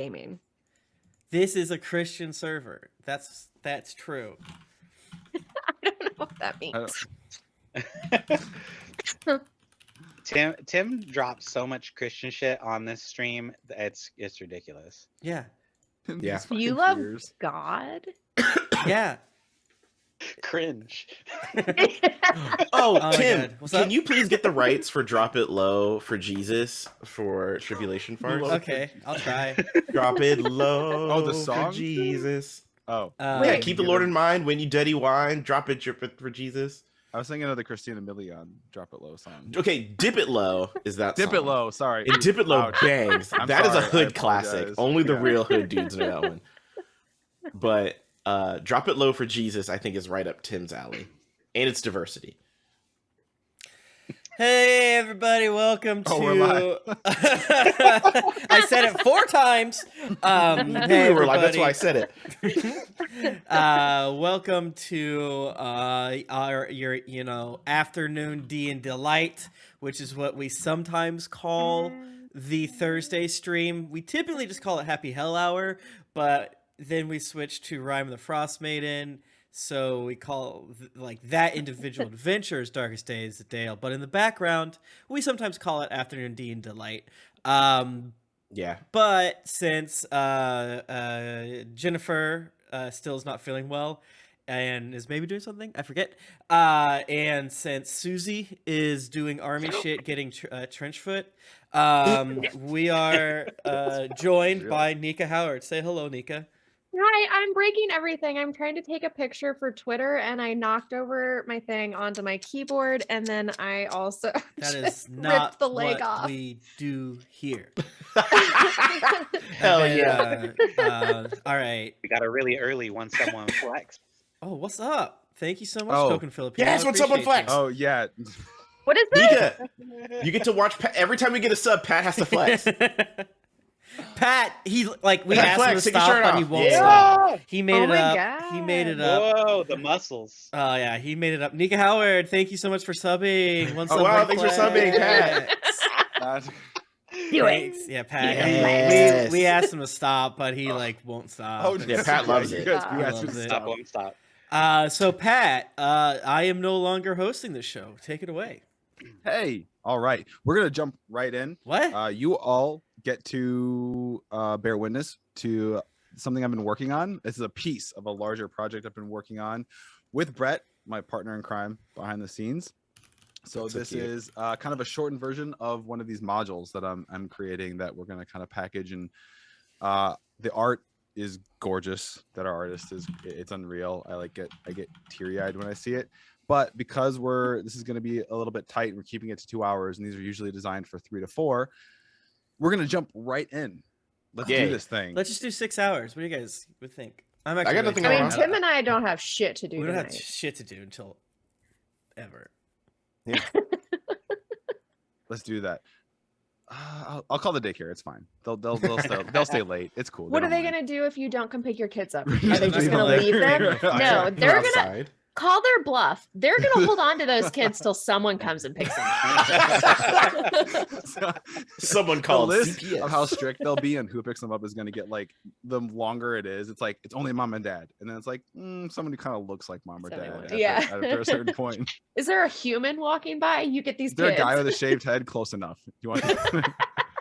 gaming. This is a Christian server. That's true. I don't know what that means. Tim dropped so much Christian shit on this stream. It's ridiculous. Yeah. Yeah. You love God? Yeah. Cringe. Oh, my Tim, God. What's can up? you please get the rights for Drop It Low for Jesus for Tribulation Farce? Okay, I'll try. Drop it low Oh, the song? for Jesus. Oh, Yeah, keep the Lord in mind when you dirty wine. Drop it, drip it for Jesus. I was thinking of the Christina Milian "Drop It Low" song. Okay, Dip It Low is that Dip song. It Low. Sorry, And Dip It Low Ouch. bangs. I'm That is a sorry, I hood classic. apologize. Only the Yeah. real hood dudes know that one. But Drop It Low for Jesus, I think, is right up Tim's alley. And it's diversity. Hey everybody, welcome to. Oh, we're live. I said it 4 times. Hey We were live, that's everybody. why I said it. Welcome to your afternoon D and delight, which is what we sometimes call the Thursday stream. We typically just call it Happy Hell Hour, but then we switch to Rhyme of the Frost Maiden. So we call that individual adventure's Darkest Days of Dale, but in the background we sometimes call it Afternoon D and Delight. Yeah. But since Jennifer still is not feeling well and is maybe doing something, I forget. And since Susie is doing army shit, getting trench foot, we are joined by Nika Howard. Say hello, Nika. Hi, I'm breaking everything. I'm trying to take a picture for Twitter, and I knocked over my thing onto my keyboard, and then I also That is just not ripped the leg what off. we do here. Hell yeah. All right. We got a really early when someone flexed. Oh, what's up? Thank you so much, Oh. Token Filipino. Yes, what's up on Appreciate Flex? Oh yeah, What is this? Nika, you get to watch every time we get a sub, Pat has to flex. you. Pat, we Pat, asked flex, him to take your stop, shirt but he off. won't Yeah. stop. He made Oh it my up. He made it up. Whoa, the muscles. Oh yeah, he made it up. Nika Howard, thank you so much for subbing. One Oh, sub wow, right thanks for flex. subbing, Pat. Do Thanks. it. Yeah, Pat. Yes. We asked him to stop, but he won't stop. Oh, Yeah, Pat loves it. You guys, He you guys loves should it. Stop, stop. won't stop. So Pat, I am no longer hosting the show. Take it away. Hey, all right, we're gonna jump right in. What? You all get to bear witness to something I've been working on. This is a piece of a larger project I've been working on with Brett, my partner in crime behind the scenes. So That's so this cute. is kind of a shortened version of one of these modules that I'm creating that we're going to kind of package. And the art is gorgeous. That our artist it's unreal. I get teary-eyed when I see it. But because this is going to be a little bit tight, we're keeping it to 2 hours, and these are usually designed for 3 to 4. We're going to jump right in. Let's Yay. do this thing. Let's just do 6 hours. What do you guys would think? I'm got really nothing I tired. mean, Tim and I don't have shit to do we don't tonight. have shit to do until ever. Let's do that. I'll call the daycare. It's fine. They'll stay late. It's cool. What are they don't gonna do if you don't come pick your kids up? Are Just they just leave gonna them leave there. them? They're No, they're gonna outside. call their bluff. They're gonna hold on to those kids till someone comes and picks them up. Someone The called list CPS. of how strict they'll be and who picks them up is going to get like the longer it is. It's like it's only mom and dad, and then it's like someone who kind of looks like mom or dad. Someone- After, yeah. after a certain point, Is there a human walking by? You get these is there a kids. guy with a shaved head? Close enough. You want?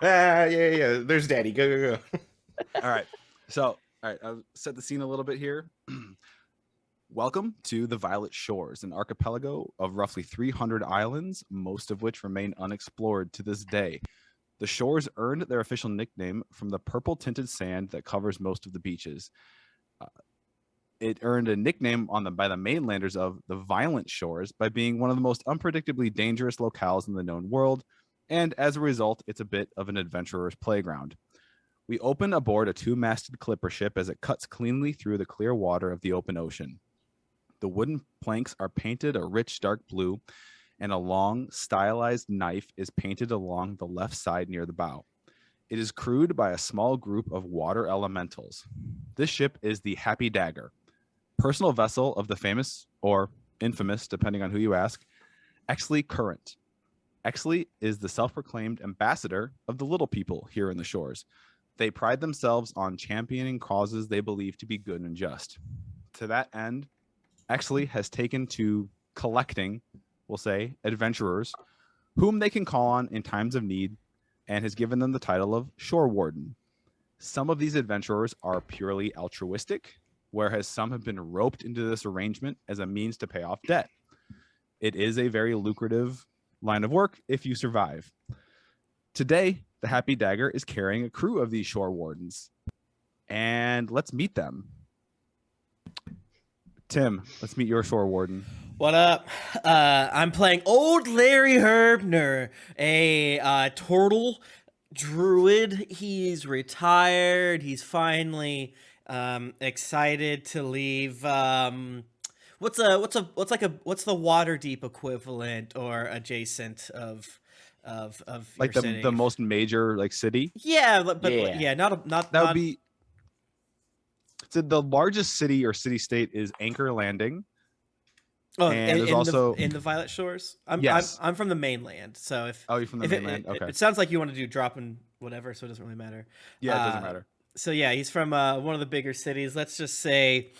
Yeah. There's Daddy. Go. All right. So, all right, I'll set the scene a little bit here. Welcome to the Violet Shores, an archipelago of roughly 300 islands, most of which remain unexplored to this day. The shores earned their official nickname from the purple-tinted sand that covers most of the beaches. It earned a nickname by the mainlanders of the Violent Shores by being one of the most unpredictably dangerous locales in the known world, and as a result, it's a bit of an adventurer's playground. We open aboard a 2-masted clipper ship as it cuts cleanly through the clear water of the open ocean. The wooden planks are painted a rich dark blue, and a long, stylized knife is painted along the left side near the bow. It is crewed by a small group of water elementals. This ship is the Happy Dagger, personal vessel of the famous, or infamous, depending on who you ask, Exley Current. Exley is the self-proclaimed ambassador of the little people here in the shores. They pride themselves on championing causes they believe to be good and just. To that end, Exley has taken to collecting, we'll say, adventurers whom they can call on in times of need, and has given them the title of Shore Warden. Some of these adventurers are purely altruistic, whereas some have been roped into this arrangement as a means to pay off debt. It is a very lucrative line of work if you survive. Today, the Happy Dagger is carrying a crew of these Shore Wardens, and let's meet them. Tim, let's meet your Shore Warden. What up? I'm playing Old Larry Herbner, a turtle druid. He's retired. He's finally excited to leave. What's the Waterdeep equivalent or adjacent of Like your city? the most major like city? Yeah, but Yeah. yeah, not That would be. So the largest city or city-state is Anchor Landing. Oh, and there's also in the Violet Shores. Yes. I'm from the mainland, so if Oh, you're from the mainland. It, Okay. it sounds like you want to do drop and whatever, so it doesn't really matter. Yeah, it doesn't matter. So yeah, he's from one of the bigger cities. Let's just say,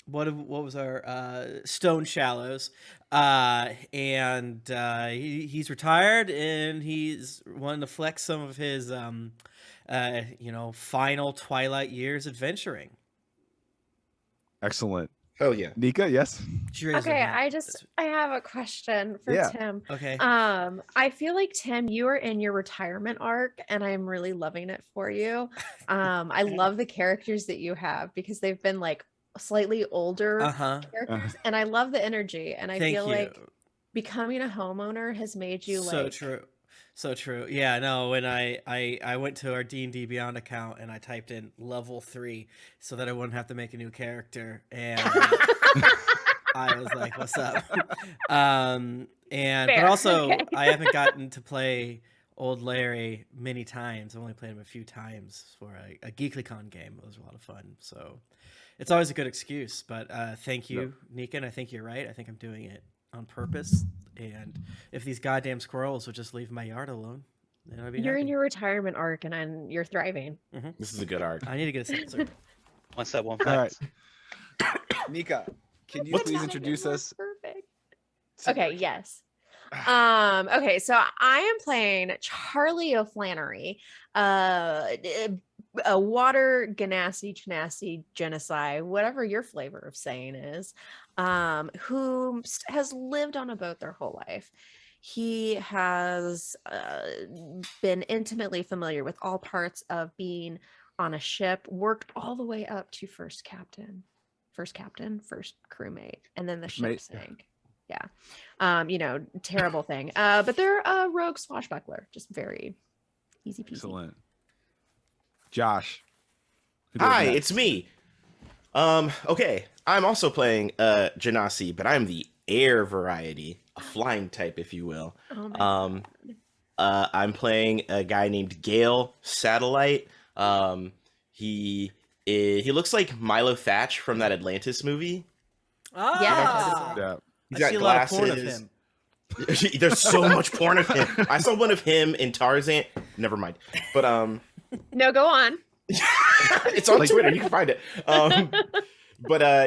what was our Stone Shallows, and he's retired and he's wanting to flex some of his final twilight years adventuring. Excellent. Hell yeah. Nika, yes. She raised her Okay, hand. I have a question for Yeah. Tim. Okay. I feel like Tim, you are in your retirement arc, and I'm really loving it for you. I love the characters that you have because they've been like slightly older characters, and I love the energy. And I Thank feel you. like becoming a homeowner has made you So true. So true. Yeah, no, when I went to our D&D Beyond account and I typed in level 3 so that I wouldn't have to make a new character, and I was like, what's up? But Fair. also Okay. I haven't gotten to play Old Larry many times. I've only played him a few times for a GeeklyCon game. It was a lot of fun. So it's always a good excuse, but thank you, Nika, and I think you're right. I think I'm doing it on purpose. And if these goddamn squirrels would just leave my yard alone, then I'd be you're happy. in your retirement arc, and you're thriving. This is a good arc. I need to get a sensor. One step, one All right. flex. Nika, can you It's please gotta introduce get more us? perfect. Okay, yes. Okay, so I am playing Charlie O'Flannery, a water genasi genocide, whatever your flavor of saying is, who has lived on a boat their whole life. He has been intimately familiar with all parts of being on a ship, worked all the way up to first captain, first crewmate, and then the ship Mate. sank. Yeah. Terrible thing. But they're a rogue swashbuckler, just very easy peasy. Excellent. Josh. who goes Hi, next? it's me. Okay, I'm also playing Genasi, but I'm the air variety, a flying type, if you will. Oh my God. I'm playing a guy named Gale Satellite. He looks like Milo Thatch from that Atlantis movie. Ah, Yeah. He's I got see a lot of porn of glasses. him. There's so much porn of him. I saw one of him in Tarzan. Never mind. But No, go on. it's on Twitter. You can find it.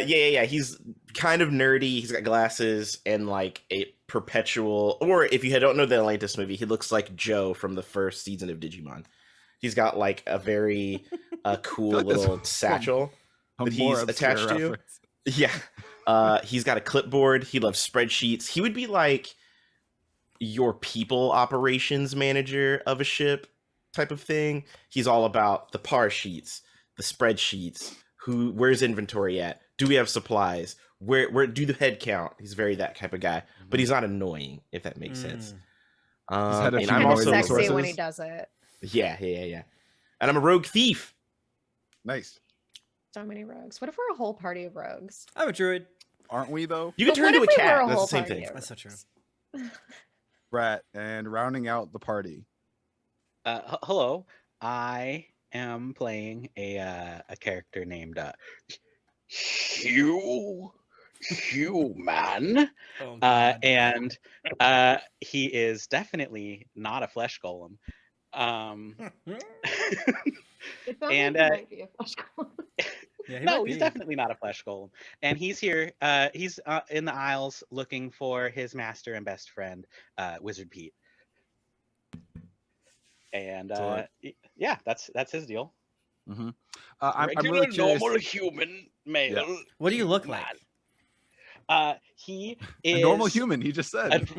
Yeah. He's kind of nerdy. He's got glasses and like a perpetual. Or if you don't know the Atlantis movie, he looks like Joe from the first season of Digimon. He's got like a very cool like this little satchel A that more he's obscure attached to. reference. Yeah. He's got a clipboard. He loves spreadsheets. He would be like your people operations manager of a ship type of thing. He's all about the par sheets, the spreadsheets, where's inventory at? Do we have supplies? Where do the head count? He's very that type of guy, but he's not annoying, if that makes sense. had a And few I'm Kind of more also sexy resources. when he does it. yeah. And I'm a rogue thief. Nice. So many rogues. What if we're a whole party of rogues? I'm a druid. Aren't we though? You can But turn what into a if we were cat. a That's whole the same party thing. of That's so true. rogues? Brett, and rounding out the party. Hello, I am playing a character named Human. Oh, God. And he is definitely not a flesh golem. It sounds And, like he might be a flesh golem. Yeah, he no, might he's be. definitely not a flesh golem. And he's here. He's in the aisles looking for his master and best friend, Wizard Pete. And So, yeah, that's his deal. I'm Regular, really curious. normal human male. Yeah. What do you look man. like? He A is normal human, he just said.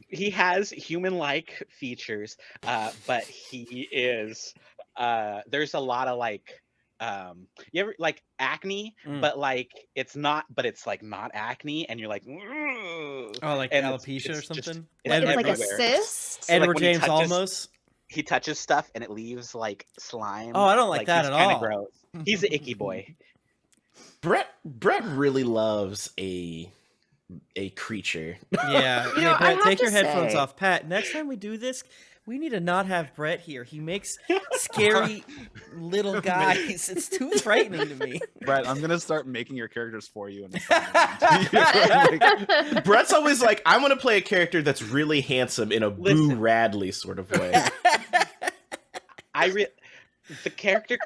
he has human-like features, but he is. There's a lot of like. You ever like acne, but like it's not, but it's like not acne, and you're like, "Ugh," Oh, like and alopecia or it's just- something? it's It's like a everywhere. cyst. So, like, Edward when he James touches- Olmos. He touches stuff and it leaves like slime. Oh, I don't like that he's at kinda all. Gross. He's an icky boy. Brett really loves a creature. Yeah. You Hey, know, I Brett, have take to your headphones say- off. Pat, next time we do this, we need to not have Brett here. He makes scary little guys. It's too frightening to me. Brett, I'm gonna start making your characters for you. And like, Brett's always like, I want to play a character that's really handsome in a Boo Listen. Radley sort of way.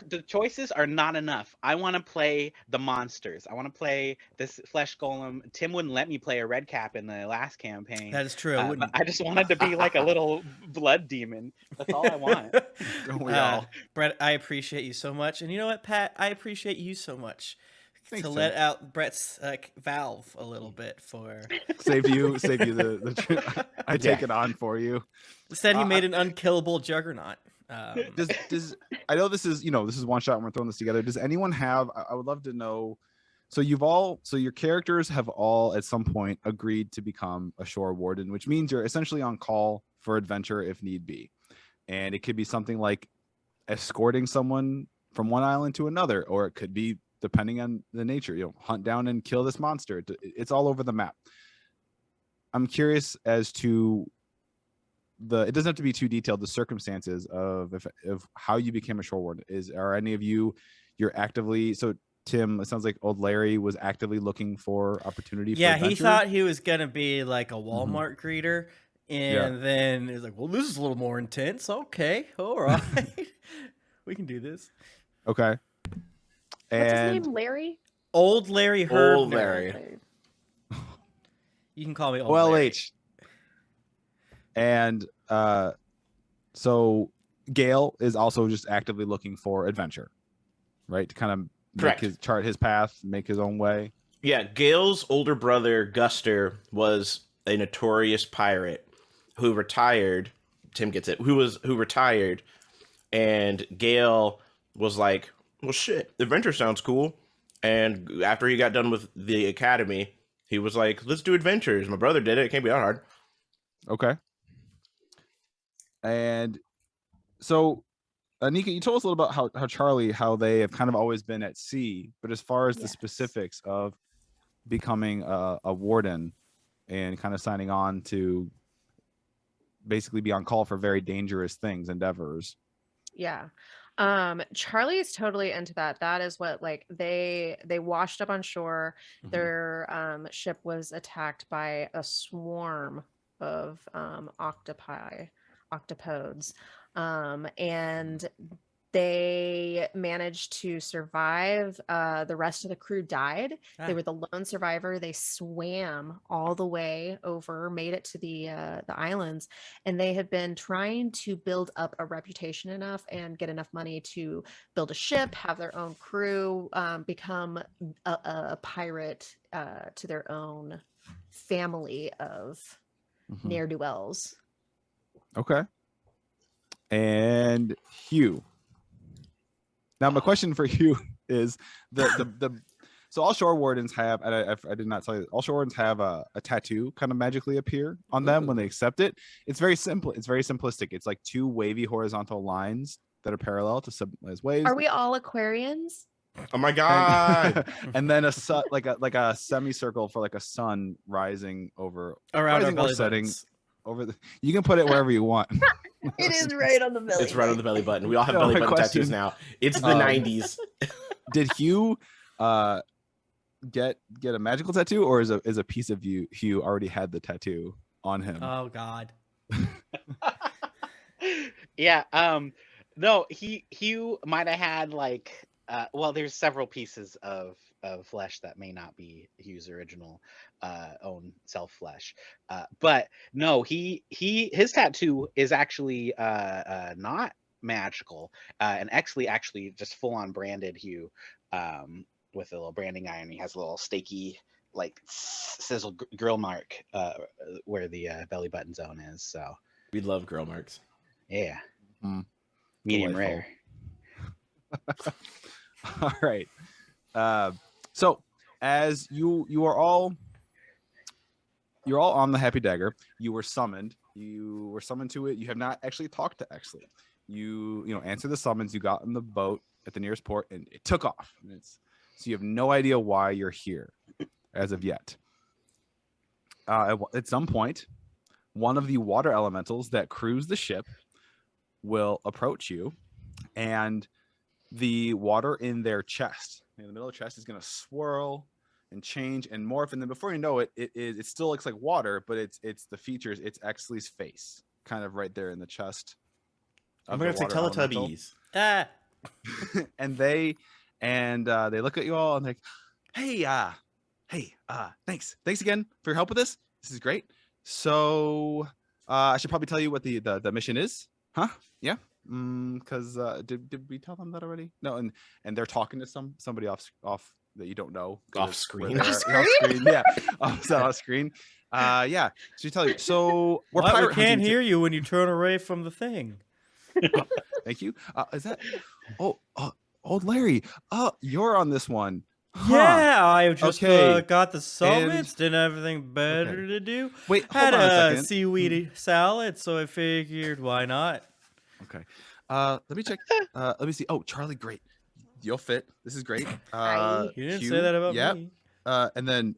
The choices are not enough. I want to play the monsters. I want to play this flesh golem. Tim wouldn't let me play a red cap in the last campaign. That is true. I But wouldn't. I just wanted to be like a little blood demon. That's all I want. don't we all? Brett, I appreciate you so much. And you know what, Pat? I appreciate you so much Thanks, to Tim. let out Brett's valve a little bit for. Save you the I take it on for you. Instead, he I- made an unkillable juggernaut. Does I know this is one shot and we're throwing this together. Does anyone have? I would love to know. So your characters have all at some point agreed to become a shore warden, which means you're essentially on call for adventure if need be, and it could be something like escorting someone from one island to another, or it could be, depending on the nature, hunt down and kill this monster. It's all over the map. I'm curious as to it doesn't have to be too detailed, the circumstances of how you became a shore warden. Are any of you're actively, so Tim, it sounds like old Larry was actively looking for opportunity for Yeah, he adventure? thought he was gonna be like a Walmart greeter, and Yeah. then he's like, "Well, this is a little more intense. Okay, all right, we can do this." Okay. What's his And name? Larry? Old Larry Herbner. Old Larry. You can call me Old Larry. OLH. And so Gale is also just actively looking for adventure, right? To kind of Correct. chart his path, make his own way. Yeah, Gail's older brother, Guster, was a notorious pirate who retired. Tim gets it. Who retired, and Gail was like, well, shit, adventure sounds cool. And after he got done with the academy, he was like, let's do adventures. My brother did it. It can't be that hard. Okay. And so, Nika, you told us a little about how Charlie, how they have kind of always been at sea, but as far as the Yes. specifics of becoming a warden and kind of signing on to basically be on call for very dangerous endeavors. Yeah. Charlie is totally into that. That is what, like, they washed up on shore. Mhm. Their ship was attacked by a swarm of octopodes, and they managed to survive. The rest of the crew died. Ah. They were the lone survivor. They swam all the way over, made it to the islands, and they have been trying to build up a reputation enough and get enough money to build a ship, have their own crew, become a pirate to their own family of Mhm. ne'er-do-wells. Okay. And Hugh. Now, my question for Hugh is so all shore wardens have, and I did not tell you, all shore wardens have a tattoo kind of magically appear on them when they accept it. It's very simple. It's very simplistic. It's like two wavy horizontal lines that are parallel to as waves. Are we all Aquarians? Oh my god. And then like a semicircle for like a sun rising over Around our rising or belly setting buttons. over the. You can put it wherever you want. It is right on the belly. It's right on the belly button. We all have No, belly my button tattoos question- now. It's the Um, 90s. Did Hugh get a magical tattoo, or is a piece of Hugh already had the tattoo on him? Oh God. Yeah. No, Hugh might have had like well, there's several pieces of flesh that may not be Hugh's original own self flesh. But no, his tattoo is actually not magical and actually just full on branded Hugh with a little branding iron. He has a little stakey like sizzle grill mark where the belly button zone is. So We love grill marks. yeah. Mm. Medium Delightful. rare. All right. So as you're all on the Happy Dagger, you were summoned. You were summoned to it. You have not actually talked to Exley. You answered the summons. You got in the boat at the nearest port, and it took off. And so you have no idea why you're here, as of yet. At some point, one of the water elementals that cruise the ship will approach you, and the water in their chest, in the middle of the chest, is going to swirl and change and morph, and then before you know it, it still looks like water, but it's the features. It's Exley's face, kind of right there in the chest. I'm gonna have to say Teletubbies. Ah. And they look at you all and like, hey, thanks again for your help with this. This is great. So I should probably tell you what the mission is, huh? Yeah. Because did we tell them that already? No, and they're talking to somebody off that you don't know. Off screen. Off screen, yeah. Off screen. Yeah. So you tell you. So we're What? pirate We can't hunting hear you when you turn away from the thing. Thank you. Is that? Old Larry. You're on this one. Huh. Yeah, I just Okay. got the summits. Didn't have anything better to do. Wait, Had hold on a a second. seaweed salad, so I figured why not. Okay. Let me check. Let me see. Oh, Charlie, great. You'll fit. This is great. Hi. You didn't Hugh, say that about yep. me. And then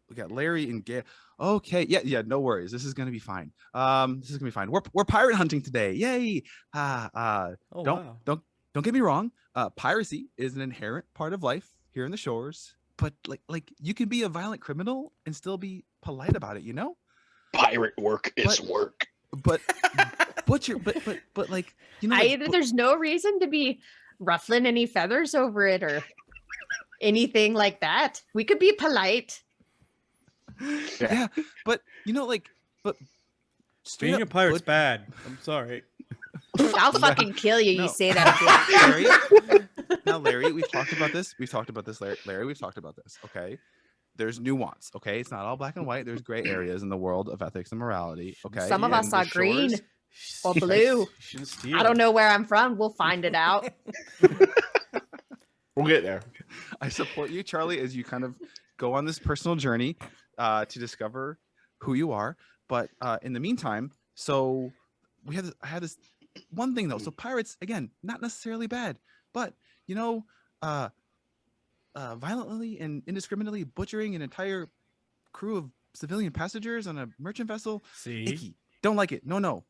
we got Larry and Gail. Okay. Yeah. No worries. This is gonna be fine. This is gonna be fine. We're pirate hunting today. Yay. Oh, wow. Don't get me wrong. Piracy is an inherent part of life here in the shores. But like you can be a violent criminal and still be polite about it, you know? Pirate work is work. But but like, you know, like, There's no reason to be ruffling any feathers over it or anything like that. We could be polite. yeah, but you know, like, but straight Being a up pirate's but- bad. I'm sorry. I'll fucking kill you. No. You say that again. Larry, now Larry, we've talked about this, Larry, we've talked about this. Okay, there's nuance. Okay, it's not all black and white. There's gray areas in the world of ethics and morality. Okay, Some of and us the saw green shores- or blue. Shouldn't steal. I don't know where I'm from. We'll find it out. We'll get there. I support you, Charlie, as you kind of go on this personal journey to discover who you are. But in the meantime, so I had this one thing though. So pirates, again, not necessarily bad, but you know, violently and indiscriminately butchering an entire crew of civilian passengers on a merchant vessel. See? Icky. Don't like it. No.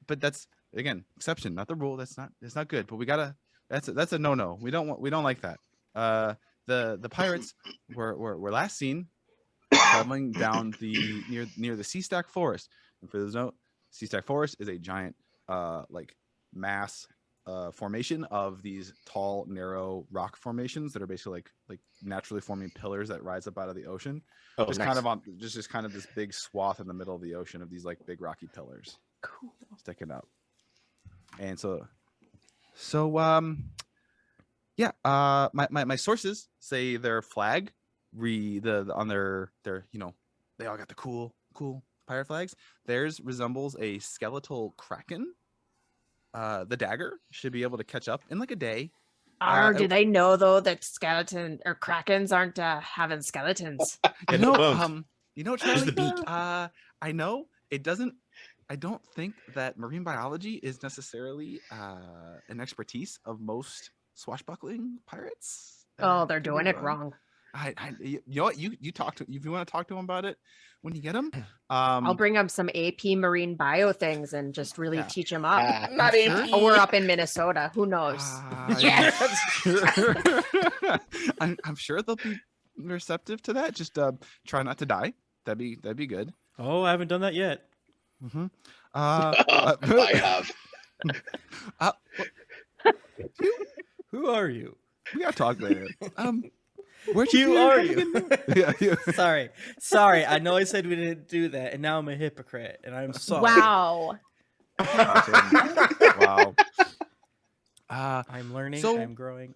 But that's again exception, not the rule. It's not good. But we gotta. That's a no. We don't like that. The pirates were last seen traveling down the near the Sea Stack Forest. And for those who know, Sea Stack Forest is a giant like mass formation of these tall, narrow rock formations that are basically like naturally forming pillars that rise up out of the ocean. Oh, Just nice. kind of on just kind of this big swath in the middle of the ocean of these like big rocky pillars sticking up. And so yeah, my sources say their flag on their you know, they all got the cool pirate flags. Theirs resembles a skeletal kraken. The dagger should be able to catch up in like a day. Or do they know though that skeleton or krakens aren't having skeletons? You And know, the bones. you know, Just Charlie. the beak. I know it doesn't. I don't think that marine biology is necessarily an expertise of most swashbuckling pirates. Oh, they're Could be doing it wrong. you know what? You talk to if you want to talk to them about it when you get them. I'll bring them some AP marine bio things and just really Yeah. teach them up. Not sure. Oh, we're up in Minnesota. Who knows? Yes. I'm sure they'll be receptive to that. Just try not to die. That'd be good. Oh, I haven't done that yet. Mm-hmm. I have. Who are you? We gotta talk later. Where'd Who you are get you? Yeah, you. Sorry. I know I said we didn't do that, and now I'm a hypocrite, and I'm sorry. Wow. Wow. I'm learning. So- I'm growing.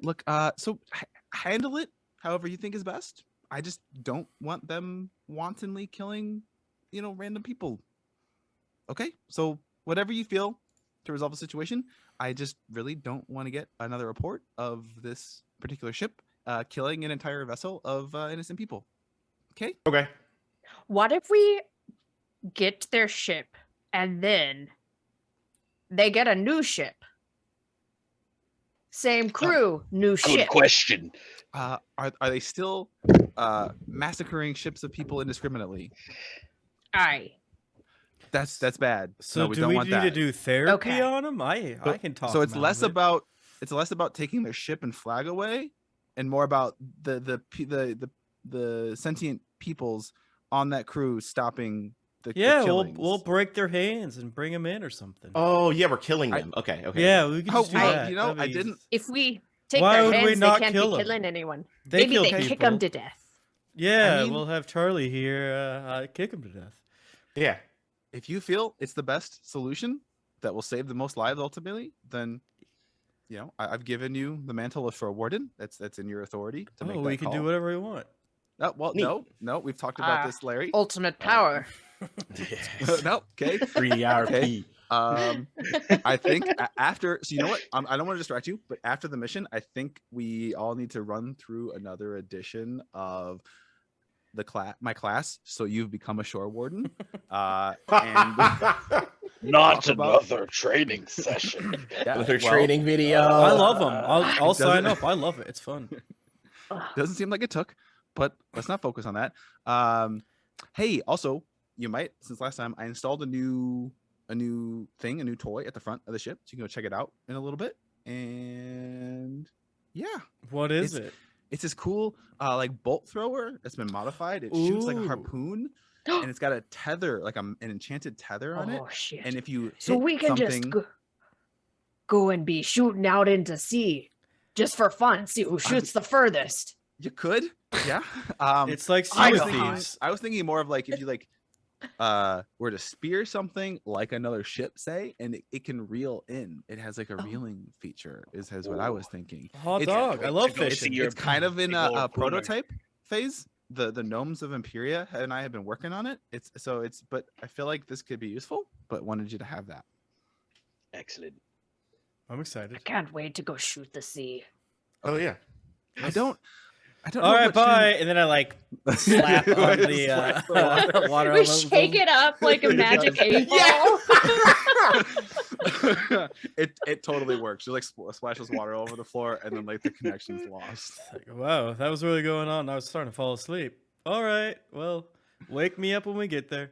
Look, so handle it however you think is best. I just don't want them wantonly killing, random people. Okay, so whatever you feel to resolve the situation, I just really don't want to get another report of this particular ship killing an entire vessel of innocent people. Okay. Okay. What if we get their ship and then they get a new ship? Same crew, new Good ship. question. Are they still massacring ships of people indiscriminately? Aye. That's bad. So no, we do don't we want need that. to do therapy Okay. on them? I can talk. So it's them out less of it. about taking their ship and flag away, and more about the sentient peoples on that crew stopping the killings. we'll break their hands and bring them in or something. Oh yeah, we're killing them. Okay. Yeah, we can Oh, just do well, that. I That'd be- didn't. If we take Why their would we hands, not they can't kill be 'em? killing anyone. They Maybe kill they kick people. them to death. Yeah, I mean- we'll have Charlie here kick him to death. Yeah. If you feel it's the best solution that will save the most lives ultimately, then I've given you the mantle for a warden. That's in your authority to make Oh, that we can do call. whatever we want. Well, Neat. no, we've talked about Ah. this, Larry. Ultimate power. No, okay. 3D RP. I think after, so you know what? I don't want to distract you, but after the mission, I think we all need to run through another edition of my class. So you've become a shore warden, and Not Talk about- another training session. yeah, With her well, training video. I love them. I'll It sign doesn't- up. I love it. It's fun. Doesn't seem like it took, but let's not focus on that. Hey, also, you might, since last time, I installed a new toy at the front of the ship, so you can go check it out in a little bit. And yeah, What is it? it's this cool like bolt thrower that's been modified. It shoots like a Ooh. harpoon, and it's got a tether, like an enchanted tether on it. Oh shit. And if you So hit we can something, just go and be shooting out into sea just for fun. See who shoots the furthest. you could, yeah. It's like I Sea was of thinking, Thieves. I was thinking more of like if you were to spear something like another ship, say, and it can reel in. It has like a reeling feature. Is what I was thinking. Hot It's- dog. I love to go see fishing. your- It's kind of in big old a cooler. prototype phase. The gnomes of Imperia and I have been working on it. But I feel like this could be useful. But wanted you to have that. Excellent. I'm excited. I can't wait to go shoot the sea. Oh yeah. I don't. All know right, what bye. And then I like slap on the Slap the water. water. We shake it up like a magic 8-ball. It totally works. You like splashes water over the floor, and then like the connection's lost. Like, wow, that was really going on. I was starting to fall asleep. All right, well, wake me up when we get there.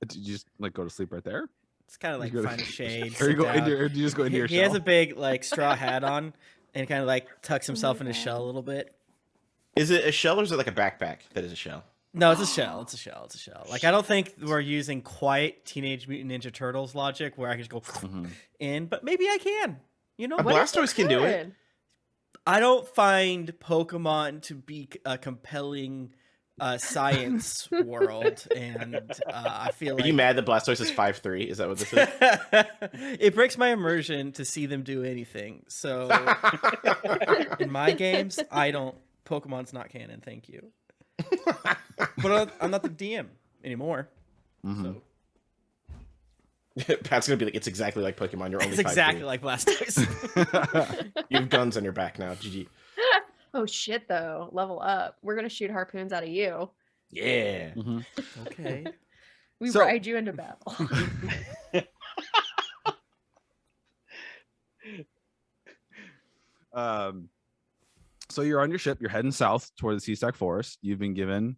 Did you just like go to sleep right there? It's kind of like You go to- find a shade. Or you sit go into down. or do you just go into your He has shell? a big like straw hat on and kind of like tucks himself in his shell a little bit. Is it a shell or is it like a backpack that is a shell? No, it's a shell. It's a shell. It's a shell. Like I don't think we're using quite Teenage Mutant Ninja Turtles logic where I can just go Mhm. in, but maybe I can. You know, A What if you Blastoise can do it. could? I don't find Pokemon to be a compelling science world, and I feel Are like you mad that Blastoise is 5'3"? Is that what this is? it breaks my immersion to see them do anything. So in my games, I don't. Pokemon's not canon. Thank you. But I'm not the DM anymore. Mhm. So Pat's gonna be like, it's exactly like Pokemon. You're only it's exactly 5'3". like Blastoise. You have guns on your back now. GG. Oh shit though. Level up. We're gonna shoot harpoons out of you. Yeah. Mhm. Okay. We So- ride you into battle. So you're on your ship. You're heading south toward the Sea Stack Forest. You've been given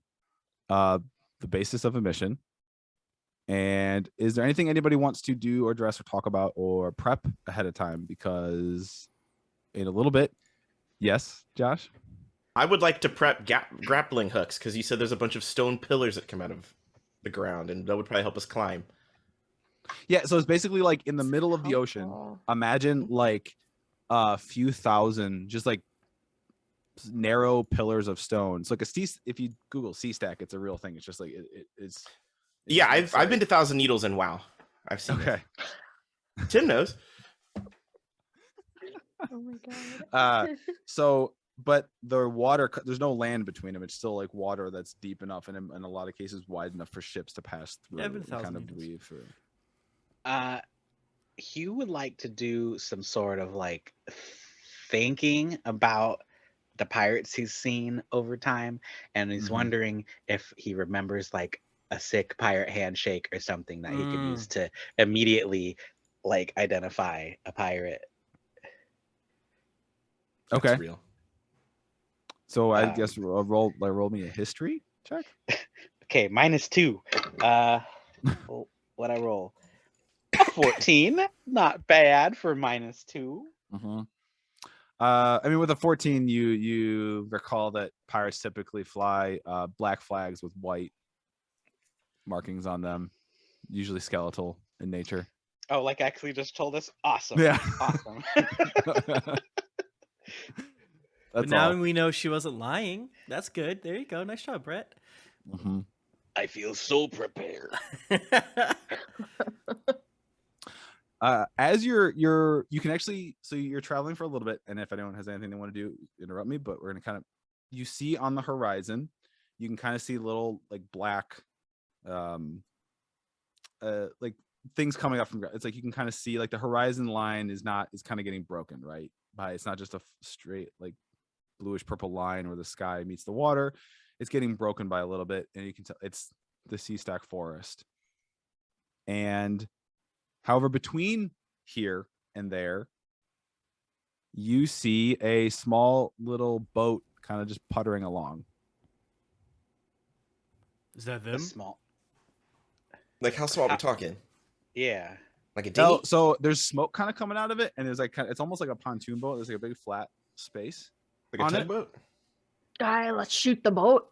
the basis of a mission. And is there anything anybody wants to do or address or talk about or prep ahead of time? Because in a little bit, yes, Josh. I would like to prep grappling hooks because you said there's a bunch of stone pillars that come out of the ground, and that would probably help us climb. Yeah, so it's basically like in the middle of the ocean. Helpful. Imagine like a few thousand, just like narrow pillars of stone. It's like a sea. If you Google sea stack, it's a real thing. It's just like it's. Yeah, just I've looks been to Thousand Needles and WoW. I've seen okay. it. Tim knows. Oh my god. So, but the water, there's no land between them. It's still like water that's deep enough and in a lot of cases wide enough for ships to pass through Yeah, I've been and to kind Thousand of Needles. weave through. Hugh would like to do some sort of like thinking about the pirates he's seen over time, and he's Mhm. wondering if he remembers like a sick pirate handshake or something that he could use Mm. to immediately like identify a pirate. That's Okay. real. So I Um, guess roll me a history check. Okay, -2. What I roll? A 14. Not bad for -2. Mm-hmm. I mean, with a 14, you recall that pirates typically fly black flags with white markings on them, usually skeletal in nature. Oh, like actually just told us? Awesome. Yeah. Awesome. But That's now all. we know she wasn't lying. That's good. There you go. Nice job, Brett. Mhm. I feel so prepared. As you can actually, so you're traveling for a little bit, and if anyone has anything they want to do, interrupt me. But we're gonna kind of, you see on the horizon, you can kind of see little like black, like things coming up from. It's like you can kind of see like the horizon line is kind of getting broken, right? By it's not just a straight like bluish purple line where the sky meets the water. It's getting broken by a little bit, and you can tell it's the sea stack forest. And however, between here and there, you see a small little boat kind of just puttering along. Is that A them? small. Like how small are we talking? Yeah. Like a dinghy? No, so there's smoke kind of coming out of it, and there's like it's almost like a pontoon boat. There's like a big flat space. Like a on it? tugboat? Guy, let's shoot the boat.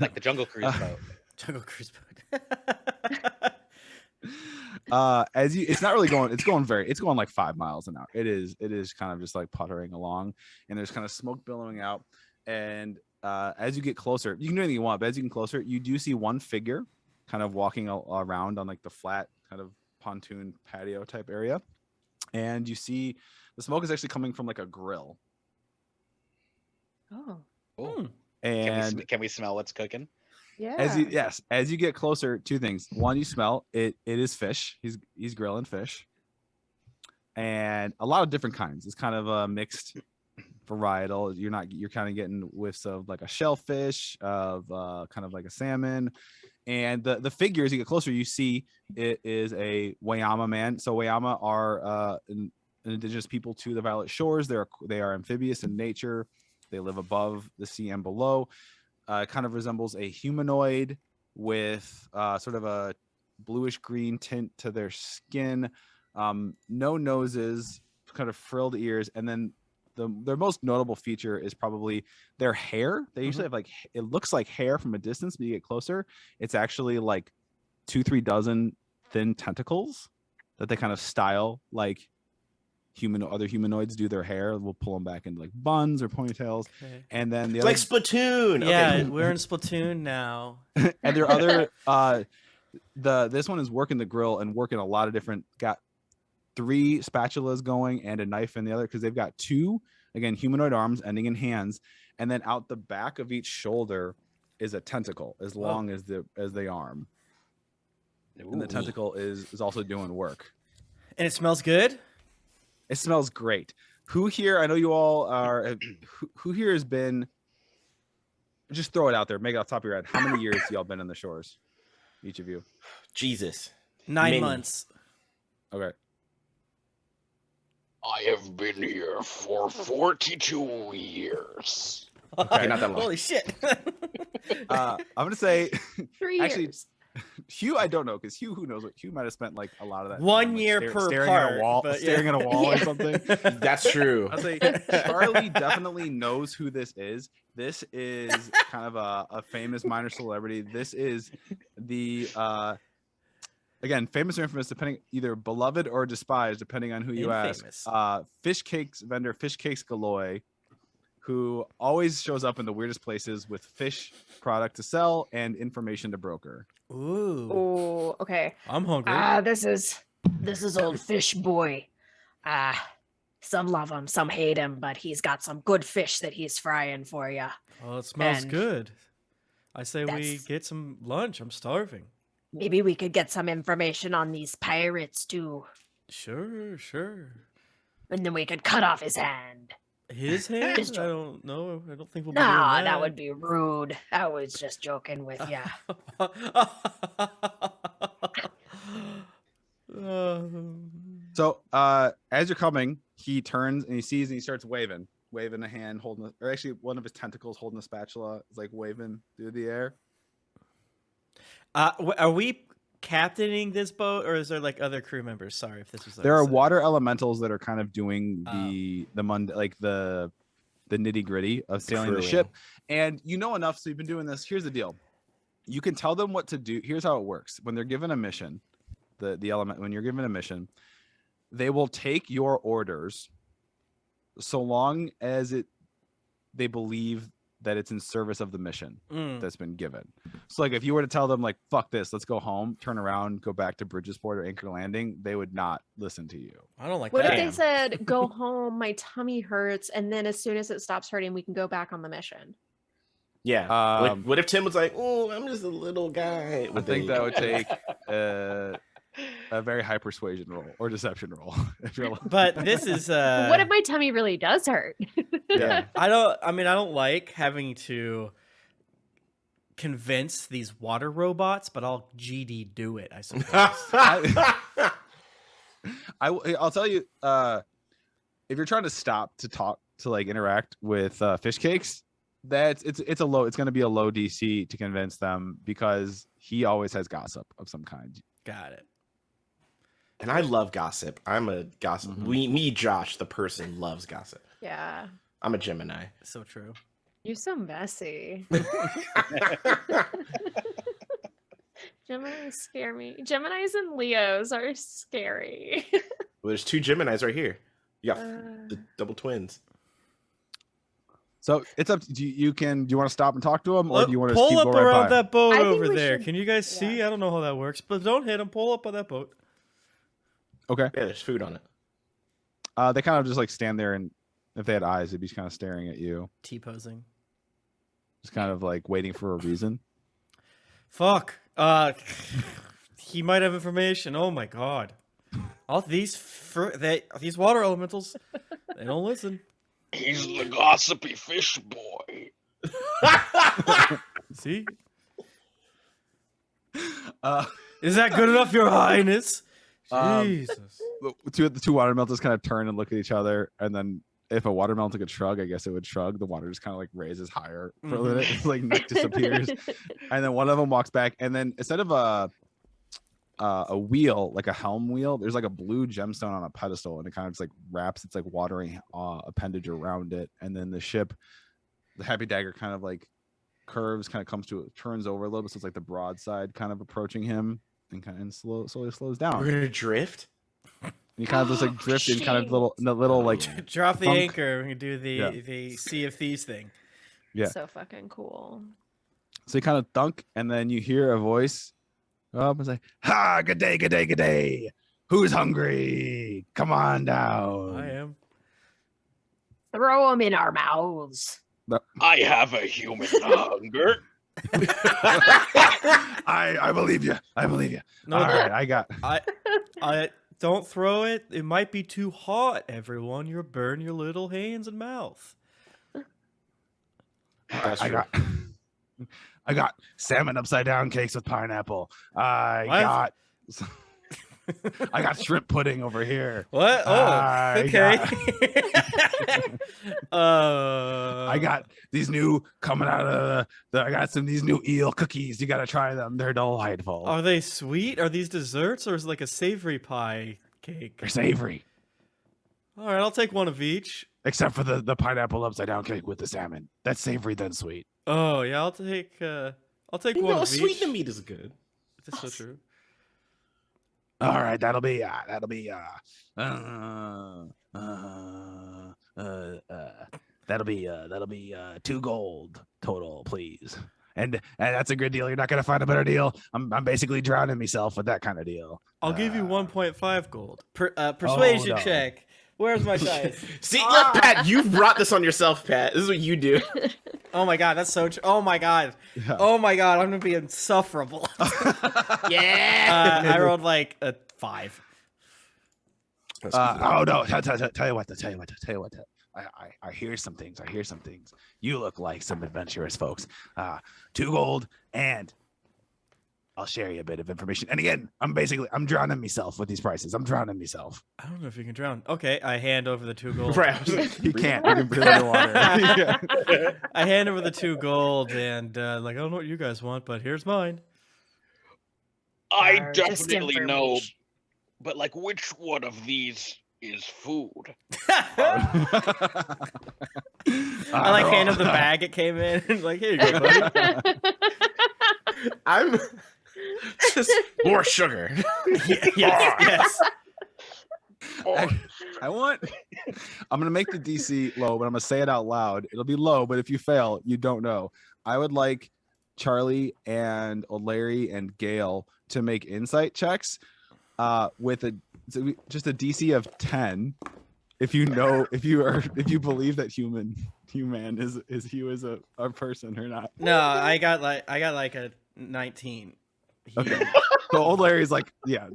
Like the Jungle Cruise boat. Jungle Cruise boat. It's not really going, it's going like 5 miles an hour. It is kind of just like puttering along, and there's kind of smoke billowing out. And as you get closer, you can do anything you want, but as you get closer, you do see one figure kind of walking around on like the flat kind of pontoon patio type area. And you see the smoke is actually coming from like a grill. Oh, Cool. And Can we smell what's cooking? yeah. as you get closer, two things. One, you smell it is fish. He's grilling fish, and a lot of different kinds. It's kind of a mixed varietal. You're kind of getting whiffs of like a shellfish, of kind of like a salmon. And the figure, as you get closer, you see it is a Wayama man. So Wayama are an indigenous people to the Violet Shores. They are amphibious in nature. They live above the sea and below. Kind of resembles a humanoid with sort of a bluish green tint to their skin. No noses, kind of frilled ears, and then their most notable feature is probably their hair. They usually have like, it looks like hair from a distance, but you get closer, it's actually like 2-3 dozen thin tentacles that they kind of style like other humanoids do their hair. We'll pull them back into like buns or ponytails. Okay. And then the Like other, Splatoon. Yeah, Okay. we're in Splatoon now. and their other this one is working the grill and working a lot of different, got 3 spatulas going and a knife in the other, because they've got 2 again humanoid arms ending in hands, and then out the back of each shoulder is a tentacle as long as the arm. And the Ooh. tentacle is also doing work. And it smells good? It smells great. Who here, I know you all are, who here has been, just throw it out there, make it off the top of your head, how many years y'all been on the shores, each of you? Jesus. 9 Many. months. Okay. I have been here for 42 years. Okay, not that long. Holy shit. I'm gonna say 3 actually, years. Hugh, I don't know, because Hugh, who knows what Hugh might have spent like a lot of that 1 time, like, year per staring part, at a wall, but staring yeah. at a wall or Yeah. something. That's true. I'll say Charlie definitely knows who this is. This is kind of a famous minor celebrity. This is the again, famous or infamous, depending either beloved or despised, depending on who you Infamous. ask. Fish cakes vendor, Fish Cakes Galore, who always shows up in the weirdest places with fish product to sell and information to broker. Ooh, Oh, okay. I'm hungry. This is old fish boy. Some love him, some hate him, but he's got some good fish that he's frying for you. Oh, it smells and good. I say we that's- get some lunch. I'm starving. Maybe we could get some information on these pirates too, Sure, sure. and then we could cut off his hand. His hand? Just I don't know. I don't think we'll be No, doing that would be rude. I was just joking with you. So as you're coming, he turns and he sees and he starts waving a hand, holding, or actually one of his tentacles holding a spatula, is like waving through the air. Are we captaining this boat, or is there like other crew members? Sorry if this was. There are understood. water elementals that are kind of doing the nitty gritty of sailing the ship, and you know enough, so you've been doing this. Here's the deal: you can tell them what to do. Here's how it works: when they're given a mission, the element when you're given a mission, they will take your orders, so long as they believe that it's in service of the mission that's been given. So like if you were to tell them like, fuck this, let's go home, turn around, go back to Bridgesport or Anchor Landing, they would not listen to you. I don't like What that. if they said, go home, my tummy hurts, and then as soon as it stops hurting, we can go back on the mission? Yeah. What if Tim was like, "Oh, I'm just a little guy"? I think that would take a very high persuasion roll or deception roll. If you're But this is What if my tummy really does hurt? yeah. I don't like having to convince these water robots, but I'll GD do it, I suppose. I'll tell you, if you're trying to stop to talk to like interact with fish cakes, it's going to be a low DC to convince them, because he always has gossip of some kind. Got it. And I love gossip. I'm a gossip. Me, Josh, the person, loves gossip. Yeah. I'm a Gemini. So true. You're so messy. Geminis scare me. Geminis and Leos are scary. Well, there's two Geminis right here. You got Uh. the double twins. So it's up to you. Do you want to stop and talk to him, or do you want to pull keep up going right around by? that boat I think over we there? should- Can you guys see? I don't know how that works, but don't hit him. Pull up on that boat. Okay. Yeah, there's food on it. They kind of just like stand there, and if they had eyes, they'd be kind of staring at you, T-posing. just kind of like waiting for a reason. Fuck. He might have information. Oh my god. All these water elementals, they don't listen. He's the gossipy fish boy. See? Uh, Is that good enough, Your Highness? Um, Jesus. the two water melons kind of turn and look at each other, and then if a water melon could shrug, I guess it would shrug. The water just kind of like raises higher for a minute. It's like neck disappears, and then one of them walks back, and then instead of a wheel, like a helm wheel, there's like a blue gemstone on a pedestal, and it kind of just like wraps its like watering appendage around it, and then the ship, the Happy Dagger, kind of like curves, kind of comes to it, turns over a little bit, so it's like the broadside kind of approaching him, and kind of slowly slows down. We're gonna drift. And you kind of just like drift in kind of little like Drop the funk. anchor and do the Sea of Thieves thing. Yeah. So fucking cool. So you kind of thunk, and then you hear a voice up and say, "Ha! Good day, good day, good day. Who's hungry? Come on down." I am. Throw them in our mouths. I have a human hunger. I believe you. I believe you. No, All right, I got. I don't throw it. It might be too hot, everyone. You'll burn your little hands and mouth. That's I true. got. I got salmon upside down cakes with pineapple. I What? got. I got shrimp pudding over here. What? Oh, I okay. I got these new coming out of I got these new eel cookies. You got to try them. They're delightful. Are they sweet? Are these desserts, or is it like a savory pie cake? They're savory, All right, I'll take one of each. except for the pineapple upside down cake with the salmon. That's savory then sweet. Oh yeah, I'll take one No, of sweet each. the meat is good. That's so true. All right, that'll be 2 gold total, please. And that's a good deal. You're not gonna find a better deal. I'm basically drowning myself with that kind of deal. I'll give you 1.5 gold. Persuasion no. check. Where's my dice? See, look, Pat, you've brought this on yourself, Pat. This is what you do. Oh my god, that's so oh my god. Yeah. Oh my god, I'm gonna be insufferable. Yeah. I rolled like a 5. Oh no! Tell you what. I hear some things. You look like some adventurous folks. 2 gold, and I'll share you a bit of information. And again, I'm drowning myself with these prices. I'm drowning myself. I don't know if you can drown. Okay, I hand over the 2 gold. Right. I was like, You can't. You can put it underwater. I hand over the 2 gold and like I don't know what you guys want, but here's mine. I Just definitely know, information. but like, which one of these is food? I like hand him the bag it came in. Like, here you go, buddy. I'm just more sugar. Yes. I'm gonna make the DC low, but I'm gonna say it out loud. It'll be low, but if you fail, you don't know. I would like Charlie and Larry and Gail to make insight checks with just a DC of 10. If you believe that human is a person or not. No, I got like a 19. Okay. So old Larry's like, yeah,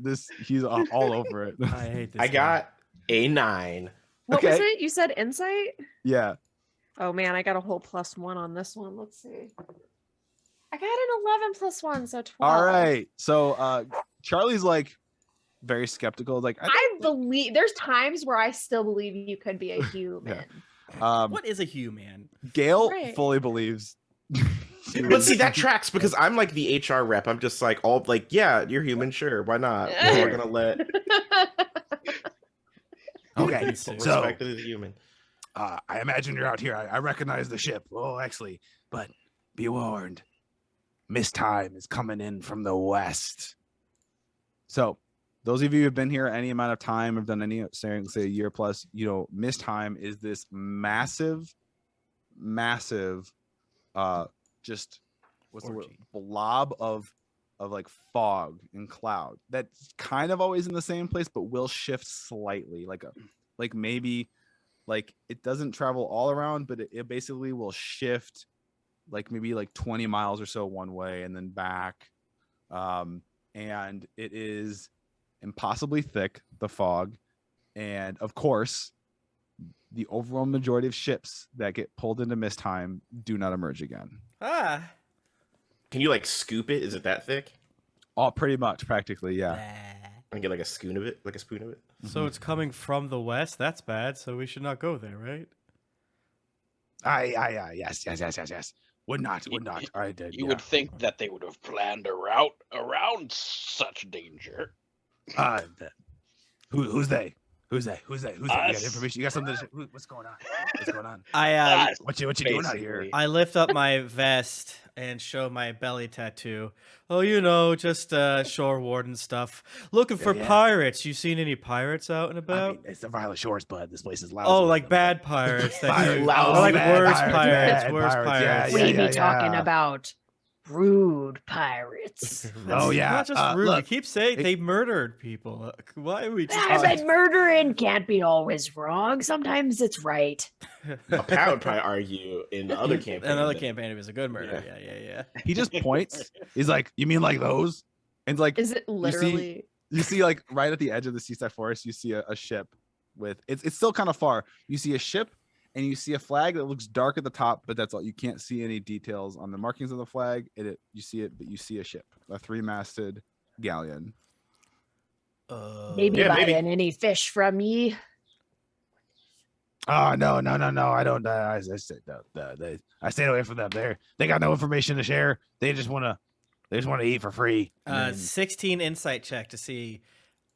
he's all over it. I hate this. I guy. got a 9. What was Okay. it? You said insight? Yeah. Oh man, I got a whole +1 on this one. Let's see. I got an 11 + 1, so 12. All right. So Charlie's like very skeptical. Like I believe there's times where I still believe you could be a human. What is a human? Gail Right. fully believes. But see, that tracks because I'm like the HR rep. I'm just like, all like, yeah, you're human. Sure. Why not? We're going to let Okay. So- So respect the human. I imagine you're out here. I recognize the ship. Oh, actually, but be warned, Miss Time is coming in from the west. So, those of you who have been here any amount of time, have done any, say a year plus, Miss Time is this massive, just what's the word? Blob of like fog and cloud that's kind of always in the same place, but will shift slightly, like maybe. Like it doesn't travel all around, but it basically will shift like maybe like 20 miles or so one way and then back. And it is impossibly thick, the fog. And of course, the overall majority of ships that get pulled into Mist Time do not emerge again. Ah. Can you like scoop it? Is it that thick? Oh, pretty much, practically, yeah. I can get like a spoon of it. So it's coming from the west. That's bad. So we should not go there, right? Yes. Would not. I did. You would think that they would have planned a route around such danger. Who's they? Who's they? You got Us. information? You got something? What's going on? I What you doing out here? Basically. I lift up my vest and show my belly tattoo. Oh, just shore warden stuff. Looking for Yeah. pirates. You seen any pirates out and about? I mean, it's the Violet Shores, bud. This place is lousy. Oh, like bad pirates. Bad, Or lousy, like bad worse pirates, pirates. bad Worse pirates, pirates. yeah, We be yeah. talking about rude pirates. Oh yeah. Not just rude. You Look, keep saying they murdered people. Why are we just But murdering can't be always wrong. Sometimes it's right. Pat would probably argue in the other campaign. Another that- campaign, it was a good murder. Yeah. he just points. He's like, "You mean like those?" And like, Is it literally? you see, like right at the edge of the seaside forest, you see a ship with. It's still kind of far. You see a ship. And you see a flag that looks dark at the top, but that's all. You can't see any details on the markings of the flag. You see it, but you see a ship, a 3-masted galleon. Maybe Yeah, buying maybe. any fish from me. Oh no! I don't. I stayed away from them. They got no information to share. They just want to eat for free. And 16 insight check to see.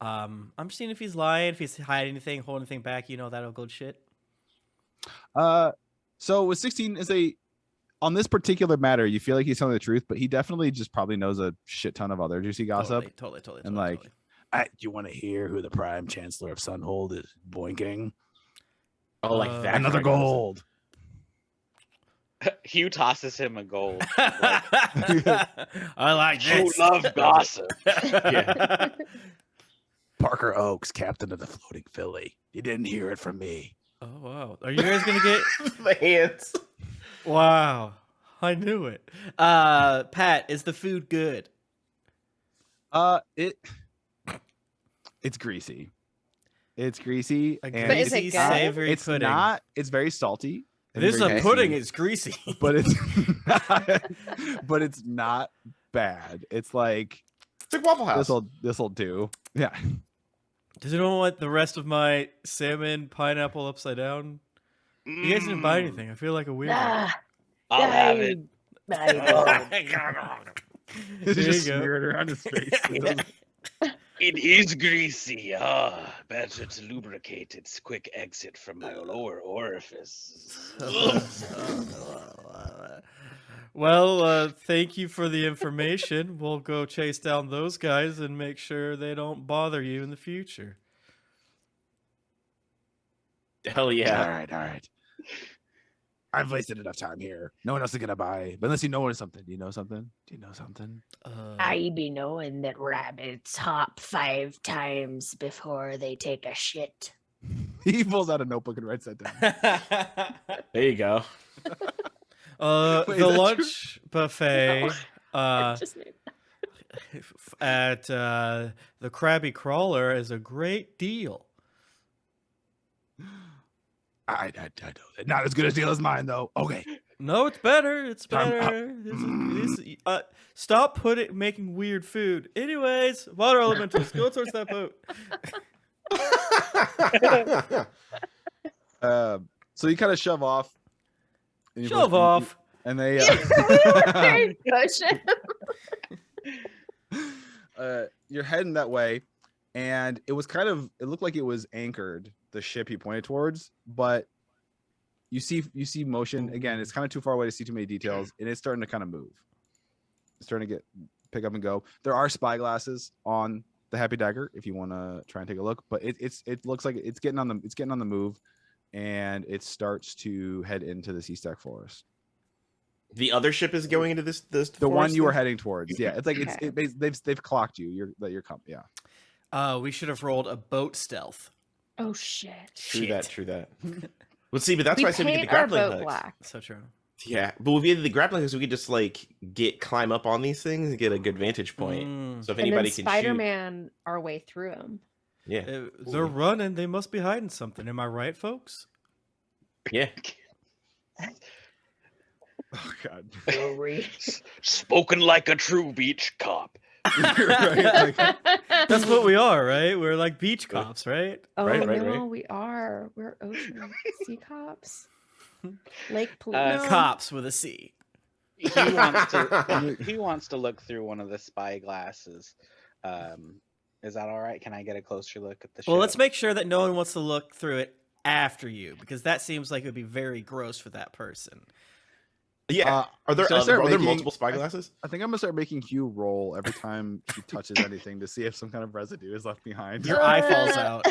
I'm seeing if he's lying, if he's hiding anything, holding anything back. That'll good shit. so with 16 is on this particular matter, you feel like he's telling the truth, but he definitely just probably knows a shit ton of other juicy gossip. Totally. And like, Do you want to hear who the Prime Chancellor of Sunhold is boinking? Oh, like that. Another kind of gold. Hugh tosses him a gold. I like You this. love gossip. Yeah. Parker Oakes, captain of the Floating Philly. You didn't hear it from me. Oh wow. Are you guys gonna get the hands. wow. I knew it. Pat, is the food good? It's greasy. It's greasy. A and But is it greasy, good? savory it's pudding. not. It's very salty. and This is very a pudding, greasy, it's greasy. but it's not, but it's not bad. It's like It's like Waffle House. this'll do. Yeah. Does anyone want the rest of my salmon pineapple upside down? You guys didn't buy anything. I feel like a weirdo. I'll have it. There He just you go. smeared it around his face. It is greasy. Better to lubricate its quick exit from my lower orifice. Well, thank you for the information. We'll go chase down those guys and make sure they don't bother you in the future. Hell yeah. All right. I've wasted enough time here. No one else is gonna buy. But unless you know something. Do you know something? I be knowing that rabbits hop 5 times before they take a shit. He pulls out a notebook and writes that down. There you go. Wait, is The that true? lunch buffet Just made- at the Krabby Crawler is a great deal. I know that. Not as good a deal as mine, though. Okay. No, it's better. It's Time better. Stop making weird food. Anyways, water elementals, go towards that boat. So you kind of shove off. and you Shove both- off. And they Push him. you're heading that way, and it looked like it was anchored, the ship he pointed towards, but you see motion again. It's kind of too far away to see too many details, and it's starting to kind of move. It's starting to pick up and go. There are spyglasses on the Happy Dagger if you want to try and take a look, but it looks like it's getting on the move, and it starts to head into the Sea Stack Forest. The other ship is going into this The one forest you were thing? heading towards. Yeah, it's like Okay. they've clocked you. You're yeah. We should have rolled a boat stealth. Oh shit. True Shit. that. Well, see, but that's We why I said we get the paint our grappling boat hooks. black. So true. Yeah, but with either the grappling hooks, we could just like climb up on these things and get a good vantage point. So if And anybody then can Spider-Man our way through him. shoot, yeah, They're running. They must be hiding something. Am I right, folks? yeah. Oh god. Spoken like a true beach cop. Right, like- That's what we are, right? We're like beach cops, right? Oh Right, no, right. we are. We're ocean sea cops. Lake Uh, police. Cops with a C. He wants to look through one of the spy glasses. Is that all right? Can I get a closer look at the ship? Well, let's make sure that no one wants to look through it after you, because that seems like it would be very gross for that person. Yeah. Are there should I start are there making- multiple spyglasses? I think I'm gonna start making Hugh roll every time he touches anything to see if some kind of residue is left behind. Your eye falls out.